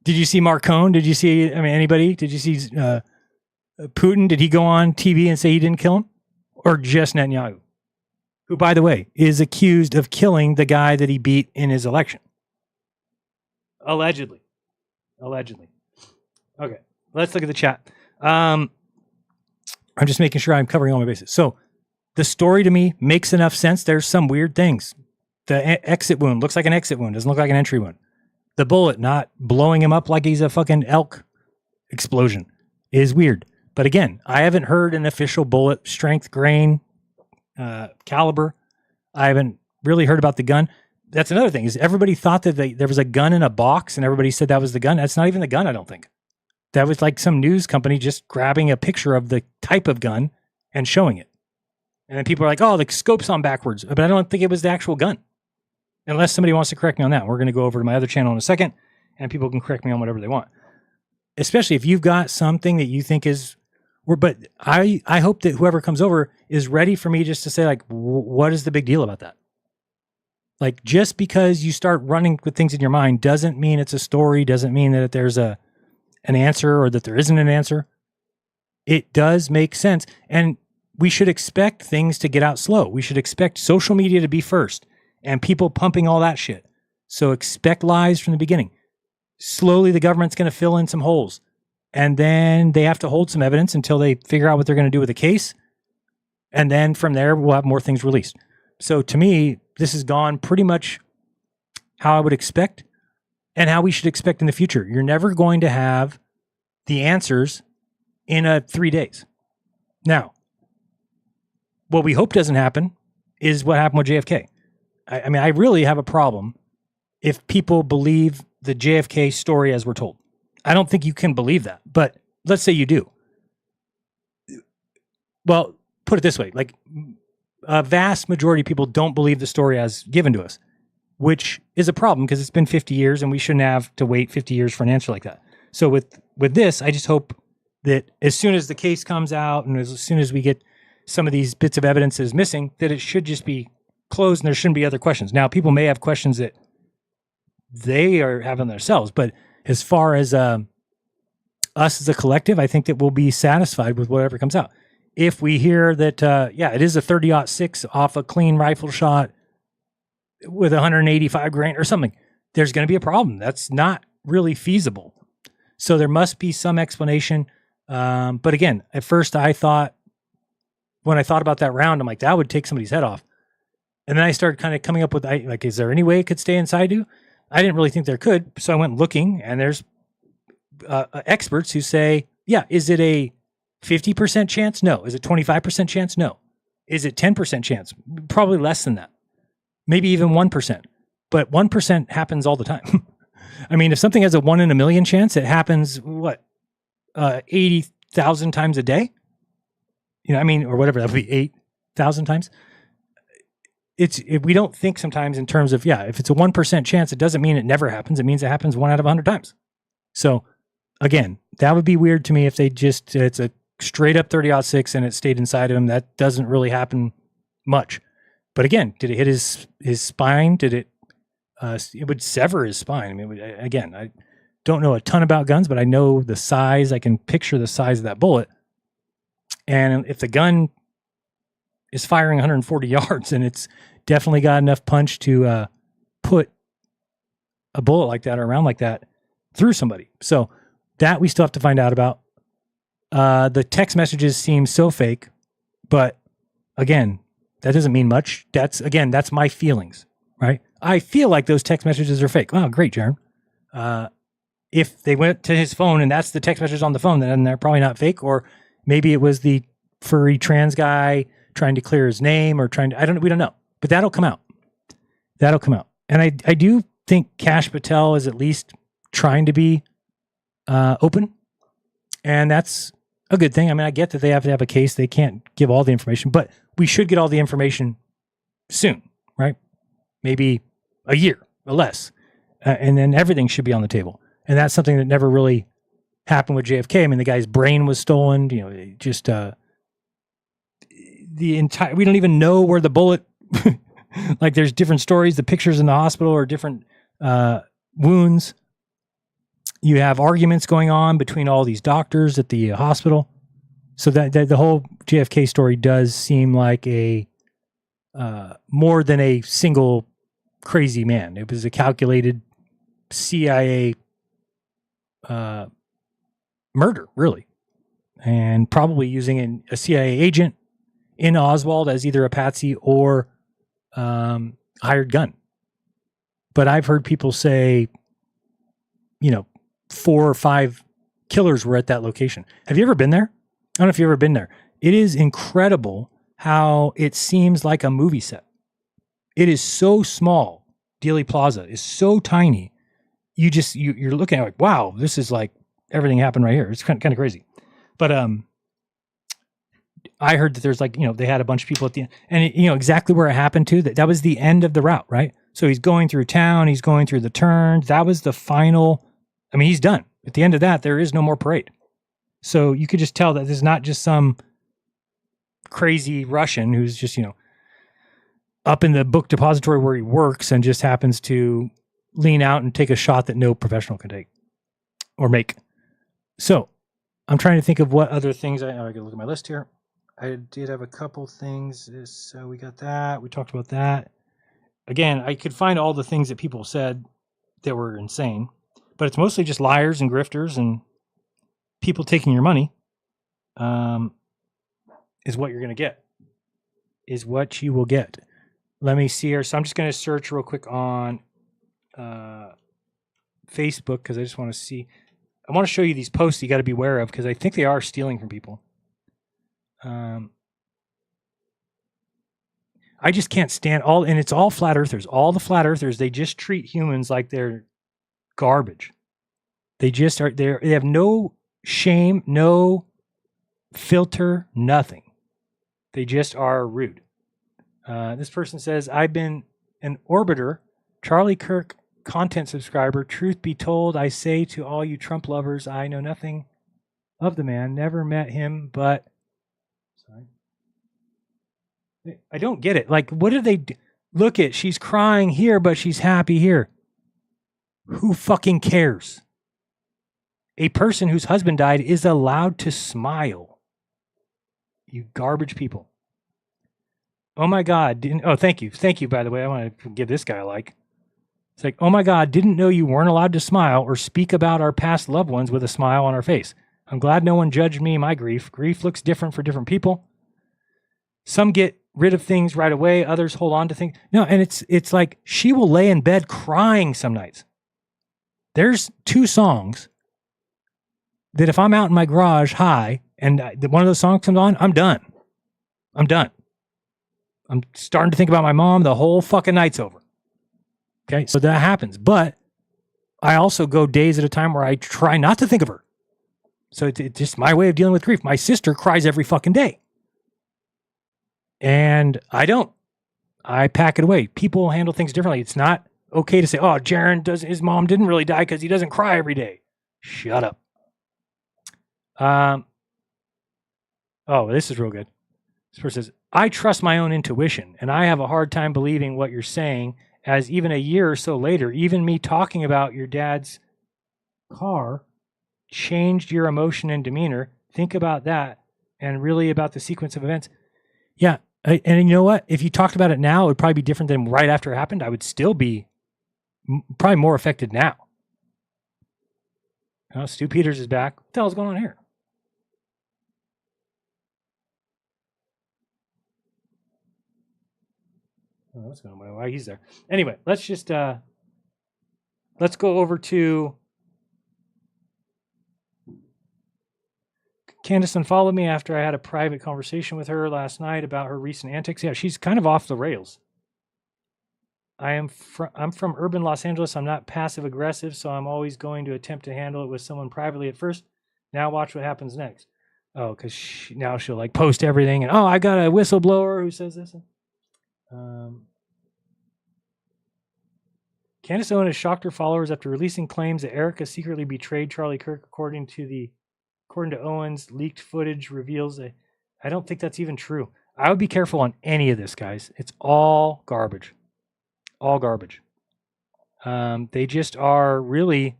Did you see Marcone? Did you see, anybody? Did you see Putin? Did he go on TV and say he didn't kill him? Or just Netanyahu? Who, by the way, is accused of killing the guy that he beat in his election. Allegedly. Okay, let's look at the chat. I'm just making sure I'm covering all my bases. So the story to me makes enough sense. There's some weird things. The exit wound looks like an exit wound. Doesn't look like an entry wound. The bullet not blowing him up like he's a fucking elk explosion is weird. But again, I haven't heard an official bullet strength, grain, caliber. I haven't really heard about the gun. That's another thing, is everybody thought that there was a gun in a box and everybody said that was the gun. That's not even the gun, I don't think. That was like some news company just grabbing a picture of the type of gun and showing it. And then people are like, oh, the scope's on backwards. But I don't think it was the actual gun. Unless somebody wants to correct me on that. We're going to go over to my other channel in a second, and people can correct me on whatever they want. Especially if you've got something that you think is... But I hope that whoever comes over is ready for me just to say, like, what is the big deal about that? Like, just because you start running with things in your mind doesn't mean it's a story, doesn't mean that there's an answer or that there isn't an answer. It does make sense. And we should expect things to get out slow. We should expect social media to be first and people pumping all that shit. So expect lies from the beginning. Slowly, the government's going to fill in some holes. And then they have to hold some evidence until they figure out what they're going to do with the case. And then from there, we'll have more things released. So to me, this has gone pretty much how I would expect and how we should expect in the future. You're never going to have the answers in 3 days. Now, what we hope doesn't happen is what happened with JFK. I really have a problem if people believe the JFK story as we're told. I don't think you can believe that, but let's say you do. Well, put it this way, like a vast majority of people don't believe the story as given to us, which is a problem because it's been 50 years and we shouldn't have to wait 50 years for an answer like that. So with this, I just hope that as soon as the case comes out and as soon as we get some of these bits of evidence that is missing, that it should just be closed and there shouldn't be other questions. Now, people may have questions that they are having themselves, but as far as us as a collective, I think that we'll be satisfied with whatever comes out. If we hear that, it is a 30-06 off a clean rifle shot with 185 grain or something, there's going to be a problem. That's not really feasible. So there must be some explanation. But again, at first I thought, when I thought about that round, I'm like, that would take somebody's head off. And then I started kind of coming up with, is there any way it could stay inside you? I didn't really think there could. So I went looking, and there's experts who say, yeah, is it a 50% chance? No. Is it 25% chance? No. Is it 10% chance? Probably less than that. Maybe even 1%. But 1% happens all the time. I mean, if something has a 1 in a million chance, it happens, 80,000 times a day? You know, I mean, or whatever, that would be 8,000 times. We don't think sometimes in terms of, if it's a 1% chance, it doesn't mean it never happens. It means it happens 1 out of 100 times. So again, that would be weird to me if they just, it's a straight up 30-06 and it stayed inside of him. That doesn't really happen much. But again, did it hit his spine? Did it, it would sever his spine. I mean, again, I don't know a ton about guns, but I know the size. I can picture the size of that bullet. And if the gun is firing 140 yards and it's definitely got enough punch to put a bullet like that or a round like that through somebody. So that we still have to find out about. The text messages seem so fake, but again, that doesn't mean much. That's my feelings, right? I feel like those text messages are fake. Oh, great, Jaron. If they went to his phone and that's the text message on the phone, then they're probably not fake. Or maybe it was the furry trans guy trying to clear his name or we don't know. But that'll come out. And I do think Kash Patel is at least trying to be open. And that's a good thing. I mean, I get that they have to have a case. They can't give all the information, but we should get all the information soon, right? Maybe a year or less. And then everything should be on the table. And that's something that never really happened with JFK. I mean, the guy's brain was stolen, just we don't even know where the bullet, like there's different stories. The pictures in the hospital are different wounds. You have arguments going on between all these doctors at the hospital. So that the whole JFK story does seem like a more than a single crazy man. It was a calculated CIA murder, really. And probably using a CIA agent in Oswald as either a patsy or hired gun. But I've heard people say, 4 or 5 killers were at that location. Have you ever been there? I don't know if you've ever been there. It is incredible how it seems like a movie set. It is so small. Dealey Plaza is so tiny. You're looking at it like, wow, this is like everything happened right here. It's kind of crazy. But I heard that there's they had a bunch of people at the end, and exactly where it happened to. That was the end of the route, right? So he's going through town. He's going through the turns. That was the final. I mean, he's done. At the end of that, there is no more parade. So you could just tell that this is not just some crazy Russian who's just, up in the book depository where he works and just happens to lean out and take a shot that no professional can take or make. So I'm trying to think of what other things I gotta look at my list here. I did have a couple things. So we got that. We talked about that. Again, I could find all the things that people said that were insane. But it's mostly just liars and grifters and people taking your money is what you're going to get, is what you will get. Let me see here. So I'm just going to search real quick on Facebook because I just want to see. I want to show you these posts you got to be aware of because I think they are stealing from people. I just can't stand and it's all flat earthers. All the flat earthers, they just treat humans like they're garbage. They just are there. They have no shame, no filter, nothing. They just are rude. This person says, I've been an orbiter, Charlie Kirk content subscriber. Truth be told, I say to all you Trump lovers, I know nothing of the man, never met him, but I don't get it. Like, what do they do? Look at, she's crying here, but she's happy here. Who fucking cares? A person whose husband died is allowed to smile. You garbage people. Oh my God. Thank you. Thank you, by the way. I want to give this guy a like. It's like, oh my God, didn't know you weren't allowed to smile or speak about our past loved ones with a smile on our face. I'm glad no one judged me, my grief. Grief looks different for different people. Some get rid of things right away. Others hold on to things. No, and it's like she will lay in bed crying some nights. There's 2 songs that if I'm out in my garage high and one of those songs comes on, I'm done. I'm done. I'm starting to think about my mom. The whole fucking night's over. Okay, so that happens. But I also go days at a time where I try not to think of her. So it's just my way of dealing with grief. My sister cries every fucking day. And I don't. I pack it away. People handle things differently. It's not okay to say, oh, Jaron, his mom didn't really die because he doesn't cry every day. Shut up. Oh, this is real good. This person says, I trust my own intuition, and I have a hard time believing what you're saying, as even a year or so later, even me talking about your dad's car changed your emotion and demeanor. Think about that and really about the sequence of events. Yeah. And you know what? If you talked about it now, it would probably be different than right after it happened. I would still be probably more affected now. Oh, Stu Peters is back. What the hell is going on here? Oh, what's going on? Why he's there? Anyway, let's just let's go over to Candace unfollowed me after I had a private conversation with her last night about her recent antics. Yeah, she's kind of off the rails. I'm from urban Los Angeles. I'm not passive aggressive, so I'm always going to attempt to handle it with someone privately at first. Now watch what happens next. Oh, because now she'll like post everything and, oh, I got a whistleblower who says this. Candace Owen has shocked her followers after releasing claims that Erica secretly betrayed Charlie Kirk. According to Owens, leaked footage reveals that I don't think that's even true. I would be careful on any of this, guys. It's all garbage. All garbage. They just are really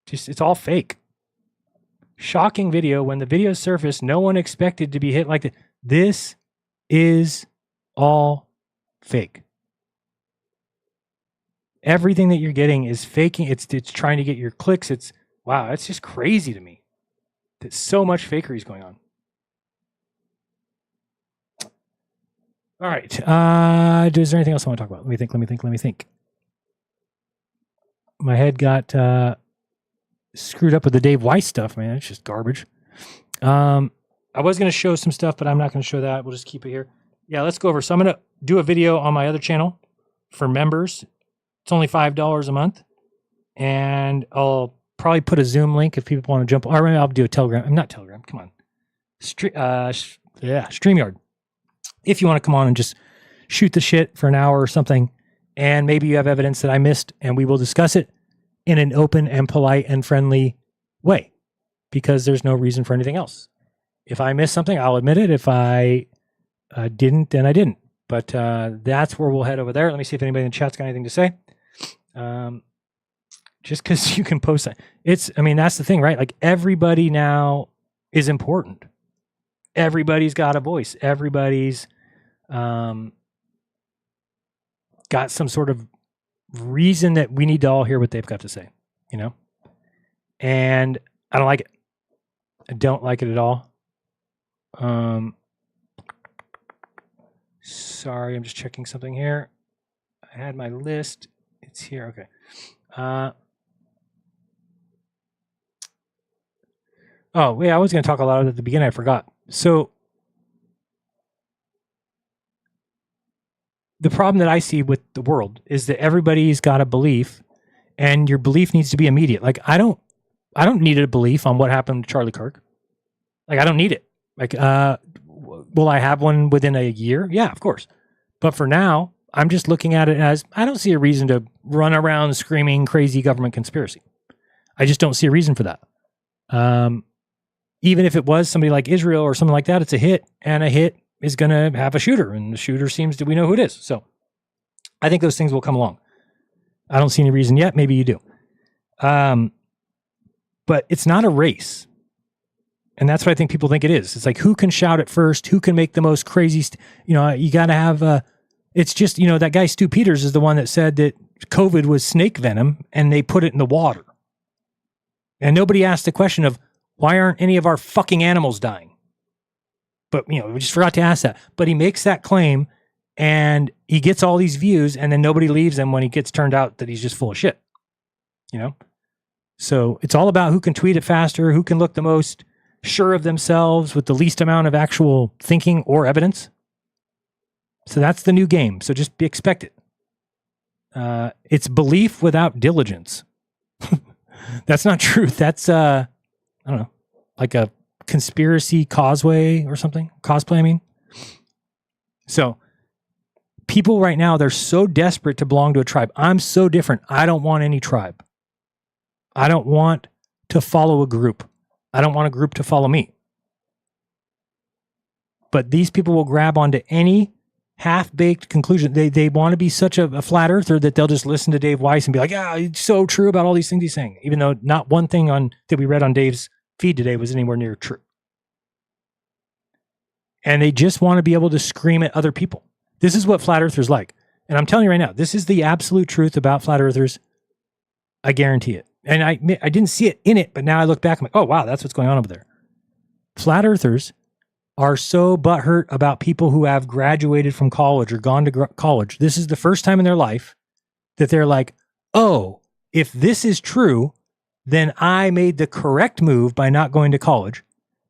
it's all fake. Shocking video. When the video surfaced, no one expected to be hit like that. This is all fake. Everything that you're getting is faking. It's trying to get your clicks. Wow, it's just crazy to me. That so much fakery is going on. All right. Is there anything else I want to talk about? Let me think. My head got screwed up with the Dave Weiss stuff, man. It's just garbage. I was going to show some stuff, but I'm not going to show that. We'll just keep it here. Yeah, let's go over. So I'm going to do a video on my other channel for members. It's only $5 a month. And I'll probably put a Zoom link if people want to jump. Or maybe I'll do a Telegram. I'm not Telegram. Come on. StreamYard. If you want to come on and just shoot the shit for an hour or something, and maybe you have evidence that I missed, and we will discuss it in an open and polite and friendly way, because there's no reason for anything else. If I missed something, I'll admit it. If I didn't, then I didn't. But that's where we'll head over there. Let me see if anybody in the chat's got anything to say. Just because you can post that. That's the thing, right? Like, everybody now is important. Everybody's got a voice. Everybody's got some sort of reason that we need to all hear what they've got to say, you know? And I don't like it. I don't like it at all. Sorry, I'm just checking something here. I had my list. It's here. Okay. Oh, yeah, I was going to talk a lot at the beginning. I forgot. So the problem that I see with the world is that everybody's got a belief, and your belief needs to be immediate. Like, I don't need a belief on what happened to Charlie Kirk. Like, I don't need it. Like, will I have one within a year? Yeah, of course. But for now, I'm just looking at it as, I don't see a reason to run around screaming crazy government conspiracy. I just don't see a reason for that. Even if it was somebody like Israel or something like that, it's a hit, and a hit is going to have a shooter, and the shooter we know who it is. So I think those things will come along. I don't see any reason yet. Maybe you do. But it's not a race. And that's what I think people think it is. It's like, who can shout it first? Who can make the most crazy, you got to have, it's just, that guy Stu Peters is the one that said that COVID was snake venom and they put it in the water. And nobody asked the question of, why aren't any of our fucking animals dying? But, we just forgot to ask that. But he makes that claim, and he gets all these views, and then nobody leaves him when he gets turned out that he's just full of shit. So it's all about who can tweet it faster, who can look the most sure of themselves with the least amount of actual thinking or evidence. So that's the new game. So just expect it. It's belief without diligence. That's not truth. That's, I don't know, like a conspiracy causeway or something. Cosplay, I mean. So people right now, they're so desperate to belong to a tribe. I'm so different. I don't want any tribe. I don't want to follow a group. I don't want a group to follow me. But these people will grab onto any half-baked conclusion. They want to be such a flat earther that they'll just listen to Dave Weiss and be like, yeah, it's so true about all these things he's saying, even though not one thing that we read on Dave's feed today was anywhere near true. And they just want to be able to scream at other people. This is what flat earthers like. And I'm telling you right now, this is the absolute truth about flat earthers. I guarantee it. And I didn't see it in it, but now I look back, I'm like, oh, wow, that's what's going on over there. Flat earthers are so butthurt about people who have graduated from college or gone to college. This is the first time in their life that they're like, oh, if this is true, then I made the correct move by not going to college.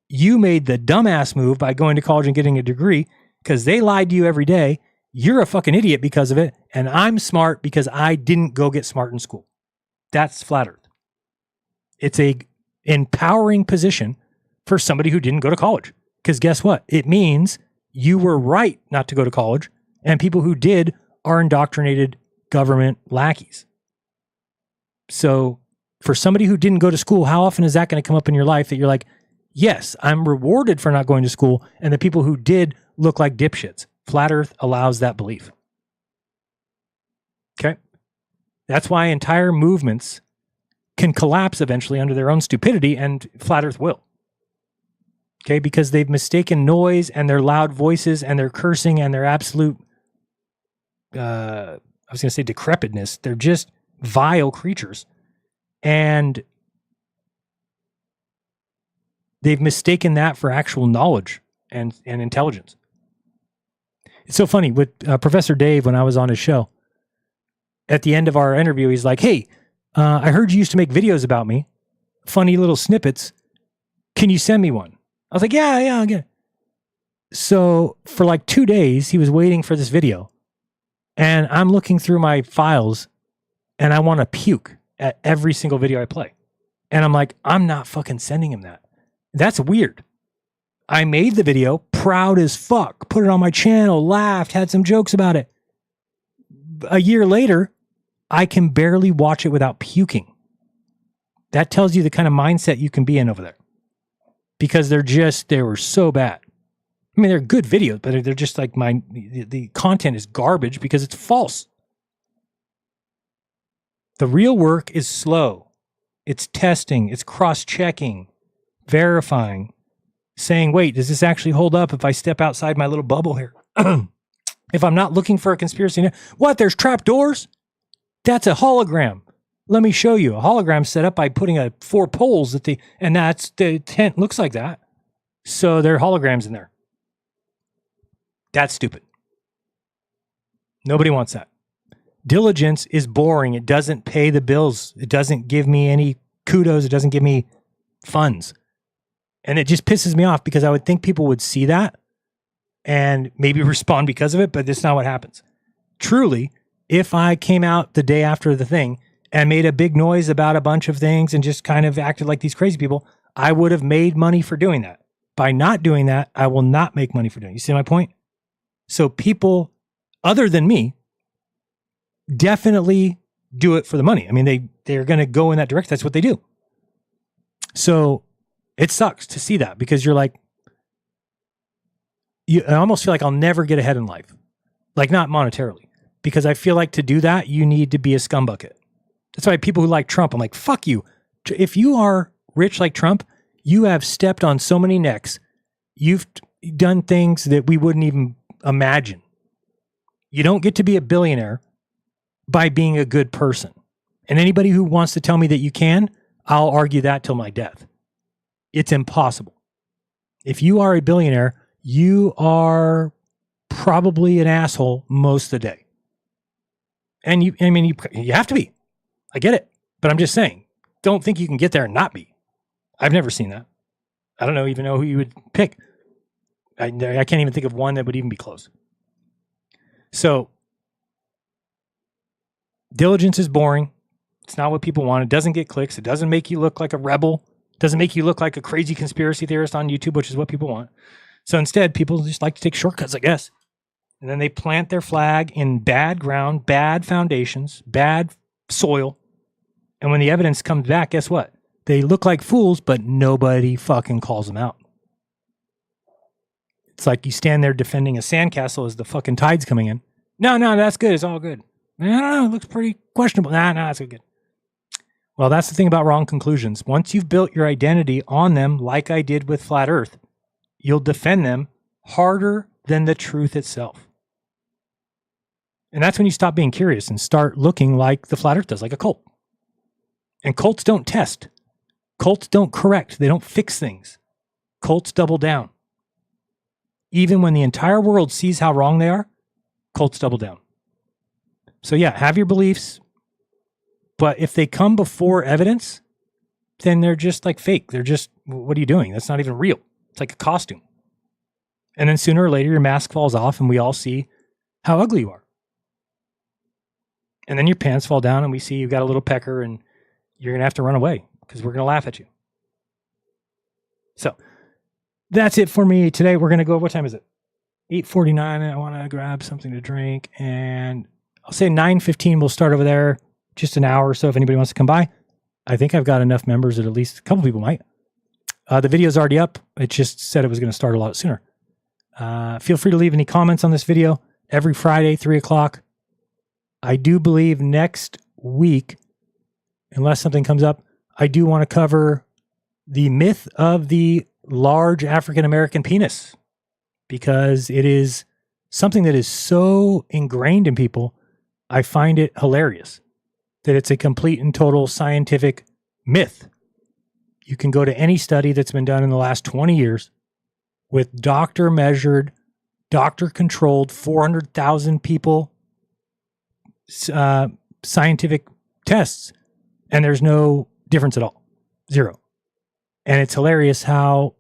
You made the dumbass move by going to college and getting a degree because they lied to you every day. You're a fucking idiot because of it. And I'm smart because I didn't go get smart in school. That's flat earth. It's a empowering position for somebody who didn't go to college. Because guess what? It means you were right not to go to college, and people who did are indoctrinated government lackeys. So for somebody who didn't go to school, how often is that going to come up in your life that you're like, yes, I'm rewarded for not going to school, and the people who did look like dipshits? Flat Earth allows that belief. Okay? That's why entire movements can collapse eventually under their own stupidity, and Flat Earth will. Okay, because they've mistaken noise and their loud voices and their cursing and their absolute, I was going to say decrepitness. They're just vile creatures. And they've mistaken that for actual knowledge and intelligence. It's so funny with Professor Dave, when I was on his show, at the end of our interview, he's like, hey, I heard you used to make videos about me, funny little snippets. Can you send me one? I was like, yeah, I'll get it. So for like 2 days, he was waiting for this video. And I'm looking through my files and I want to puke at every single video I play. And I'm like, I'm not fucking sending him that. That's weird. I made the video, proud as fuck, put it on my channel, laughed, had some jokes about it. A year later, I can barely watch it without puking. That tells you the kind of mindset you can be in over there. Because they were so bad. I mean, they're good videos, but they're just like the content is garbage because it's false. The real work is slow. It's testing, it's cross-checking, verifying, saying, wait, does this actually hold up if I step outside my little bubble here? If I'm not looking for a conspiracy, what, there's trapdoors? That's a hologram. Let me show you. A hologram set up by putting 4 poles and that's the tent looks like that. So there are holograms in there. That's stupid. Nobody wants that. Diligence is boring. It doesn't pay the bills. It doesn't give me any kudos. It doesn't give me funds. And it just pisses me off because I would think people would see that and maybe respond because of it, but that's not what happens. Truly, if I came out the day after the thing and made a big noise about a bunch of things and just kind of acted like these crazy people, I would have made money for doing that. By not doing that, I will not make money for doing it. You see my point? So people other than me definitely do it for the money. I mean, they're going to go in that direction. That's what they do. So it sucks to see that because you're like, I almost feel like I'll never get ahead in life. Like not monetarily. Because I feel like to do that, you need to be a scumbucket. That's why people who like Trump, I'm like, fuck you. If you are rich like Trump, you have stepped on so many necks. You've done things that we wouldn't even imagine. You don't get to be a billionaire by being a good person. And anybody who wants to tell me that you can, I'll argue that till my death. It's impossible. If you are a billionaire, you are probably an asshole most of the day. And you have to be. I get it. But I'm just saying, don't think you can get there and not be. I've never seen that. I don't even know who you would pick. I can't even think of one that would even be close. So, diligence is boring. It's not what people want. It doesn't get clicks. It doesn't make you look like a rebel. It doesn't make you look like a crazy conspiracy theorist on YouTube, which is what people want. So instead, people just like to take shortcuts, I guess. And then they plant their flag in bad ground, bad foundations, bad soil. And when the evidence comes back, guess what? They look like fools, but nobody fucking calls them out. It's like you stand there defending a sandcastle as the fucking tide's coming in. No, that's good. It's all good. I don't know. It looks pretty questionable. Nah, that's good. Well, that's the thing about wrong conclusions. Once you've built your identity on them, like I did with Flat Earth, you'll defend them harder than the truth itself. And that's when you stop being curious and start looking like the Flat Earth does, like a cult. And cults don't test. Cults don't correct. They don't fix things. Cults double down. Even when the entire world sees how wrong they are, cults double down. So yeah, have your beliefs, but if they come before evidence, then they're just like fake. They're just, what are you doing? That's not even real. It's like a costume. And then sooner or later, your mask falls off and we all see how ugly you are. And then your pants fall down and we see you've got a little pecker and you're going to have to run away because we're going to laugh at you. So that's it for me today. We're going to go, what time is it? 8:49. I want to grab something to drink, and I'll say 9:15. We'll start over there, just an hour or so if anybody wants to come by. I think I've got enough members that at least a couple people might. The video's already up. It just said it was going to start a lot sooner. Feel free to leave any comments on this video every Friday, 3 o'clock. I do believe next week, unless something comes up, I do want to cover the myth of the large African-American penis, because it is something that is so ingrained in people. I find it hilarious that it's a complete and total scientific myth. You can go to any study that's been done in the last 20 years with doctor-measured, doctor-controlled, 400,000 people scientific tests, and there's no difference at all. Zero. And it's hilarious how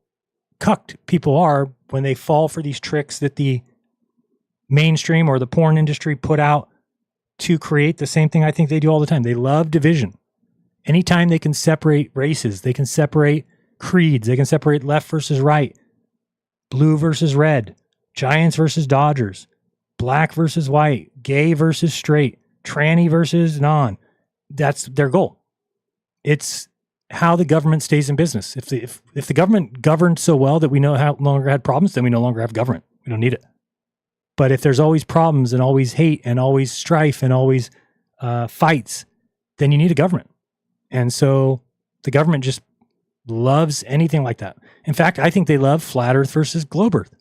cucked people are when they fall for these tricks that the mainstream or the porn industry put out to create the same thing I think they do all the time. They love division. Anytime they can separate races, they can separate creeds, they can separate left versus right, blue versus red, Giants versus Dodgers, black versus white, gay versus straight, tranny versus non. That's their goal. It's how the government stays in business. If the government governed so well that we no longer had problems, then we no longer have government. We don't need it. But if there's always problems and always hate and always strife and always fights, then you need a government. And so the government just loves anything like that. In fact, I think they love flat earth versus globe earth.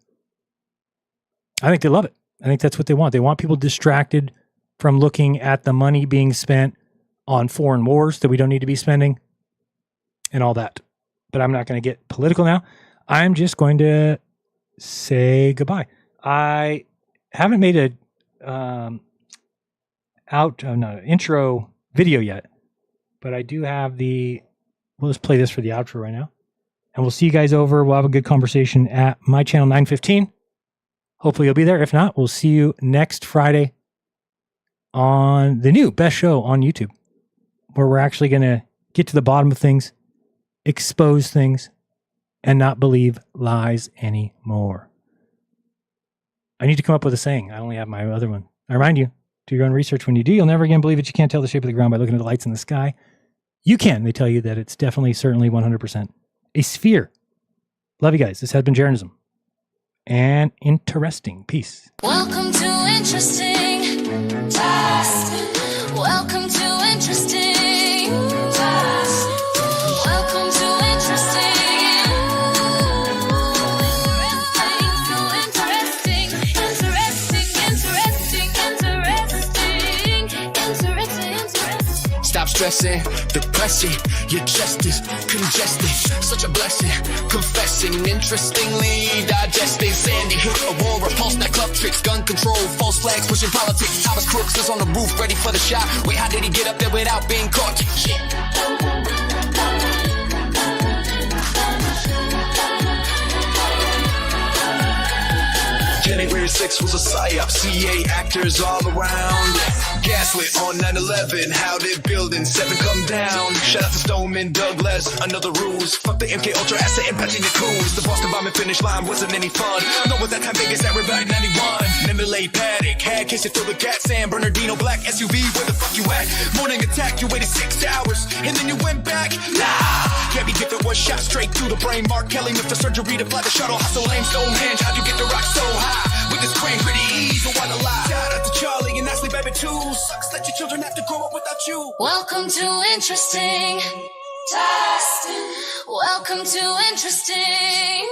I think they love it. I think that's what they want. They want people distracted from looking at the money being spent on foreign wars that we don't need to be spending and all that. But I'm not going to get political now. I'm just going to say goodbye. I haven't made a intro video yet, but I do have we'll just play this for the outro right now. And we'll see you guys over. We'll have a good conversation at my channel, 9:15. Hopefully you'll be there. If not, we'll see you next Friday on the new best show on YouTube, where we're actually going to get to the bottom of things, expose things, and not believe lies anymore. I need to come up with a saying. I only have my other one. I remind you, do your own research. When you do, you'll never again believe it. You can't tell the shape of the ground by looking at the lights in the sky. You can. They tell you that it's definitely, certainly, 100% a sphere. Love you guys. This has been Jeranism. And interesting. Peace. Welcome to Interesting Test. Welcome to Interesting Test. Welcome to Interesting. Stop stressing, depressing, your chest is congested. Such a blessing, confessing, interestingly digesting. Sandy hook, Aurora, pulse, net club tricks, gun control, false flags, pushing politics. Thomas Crooks is on the roof, ready for the shot. Wait, how did he get up there without being caught? Shit. January 6th was a psyop, CA actors all around. Gaslit on 9/11, how did Building 7 come down? Shout out to Stoneman, Douglas, another ruse. Fuck the MK Ultra asset and patching the coons. The Boston bombing finish line wasn't any fun. No, was that time Vegas at Rebellion 91. Nimble Paddock, had case you fill the cat. San Bernardino black SUV, where the fuck you at? Morning attack, you waited 6 hours, and then you went back? Nah, can't be different, one shot straight through the brain. Mark Kelly with the surgery to fly the shuttle. Hustle lame, Stonehenge, how'd you get the rock so high? With this crane, pretty ease, or what a lie. Shout out to Charlie and Ashley, baby, too. Sucks that your children have to grow up without you. Welcome to Interesting. Welcome to Interesting.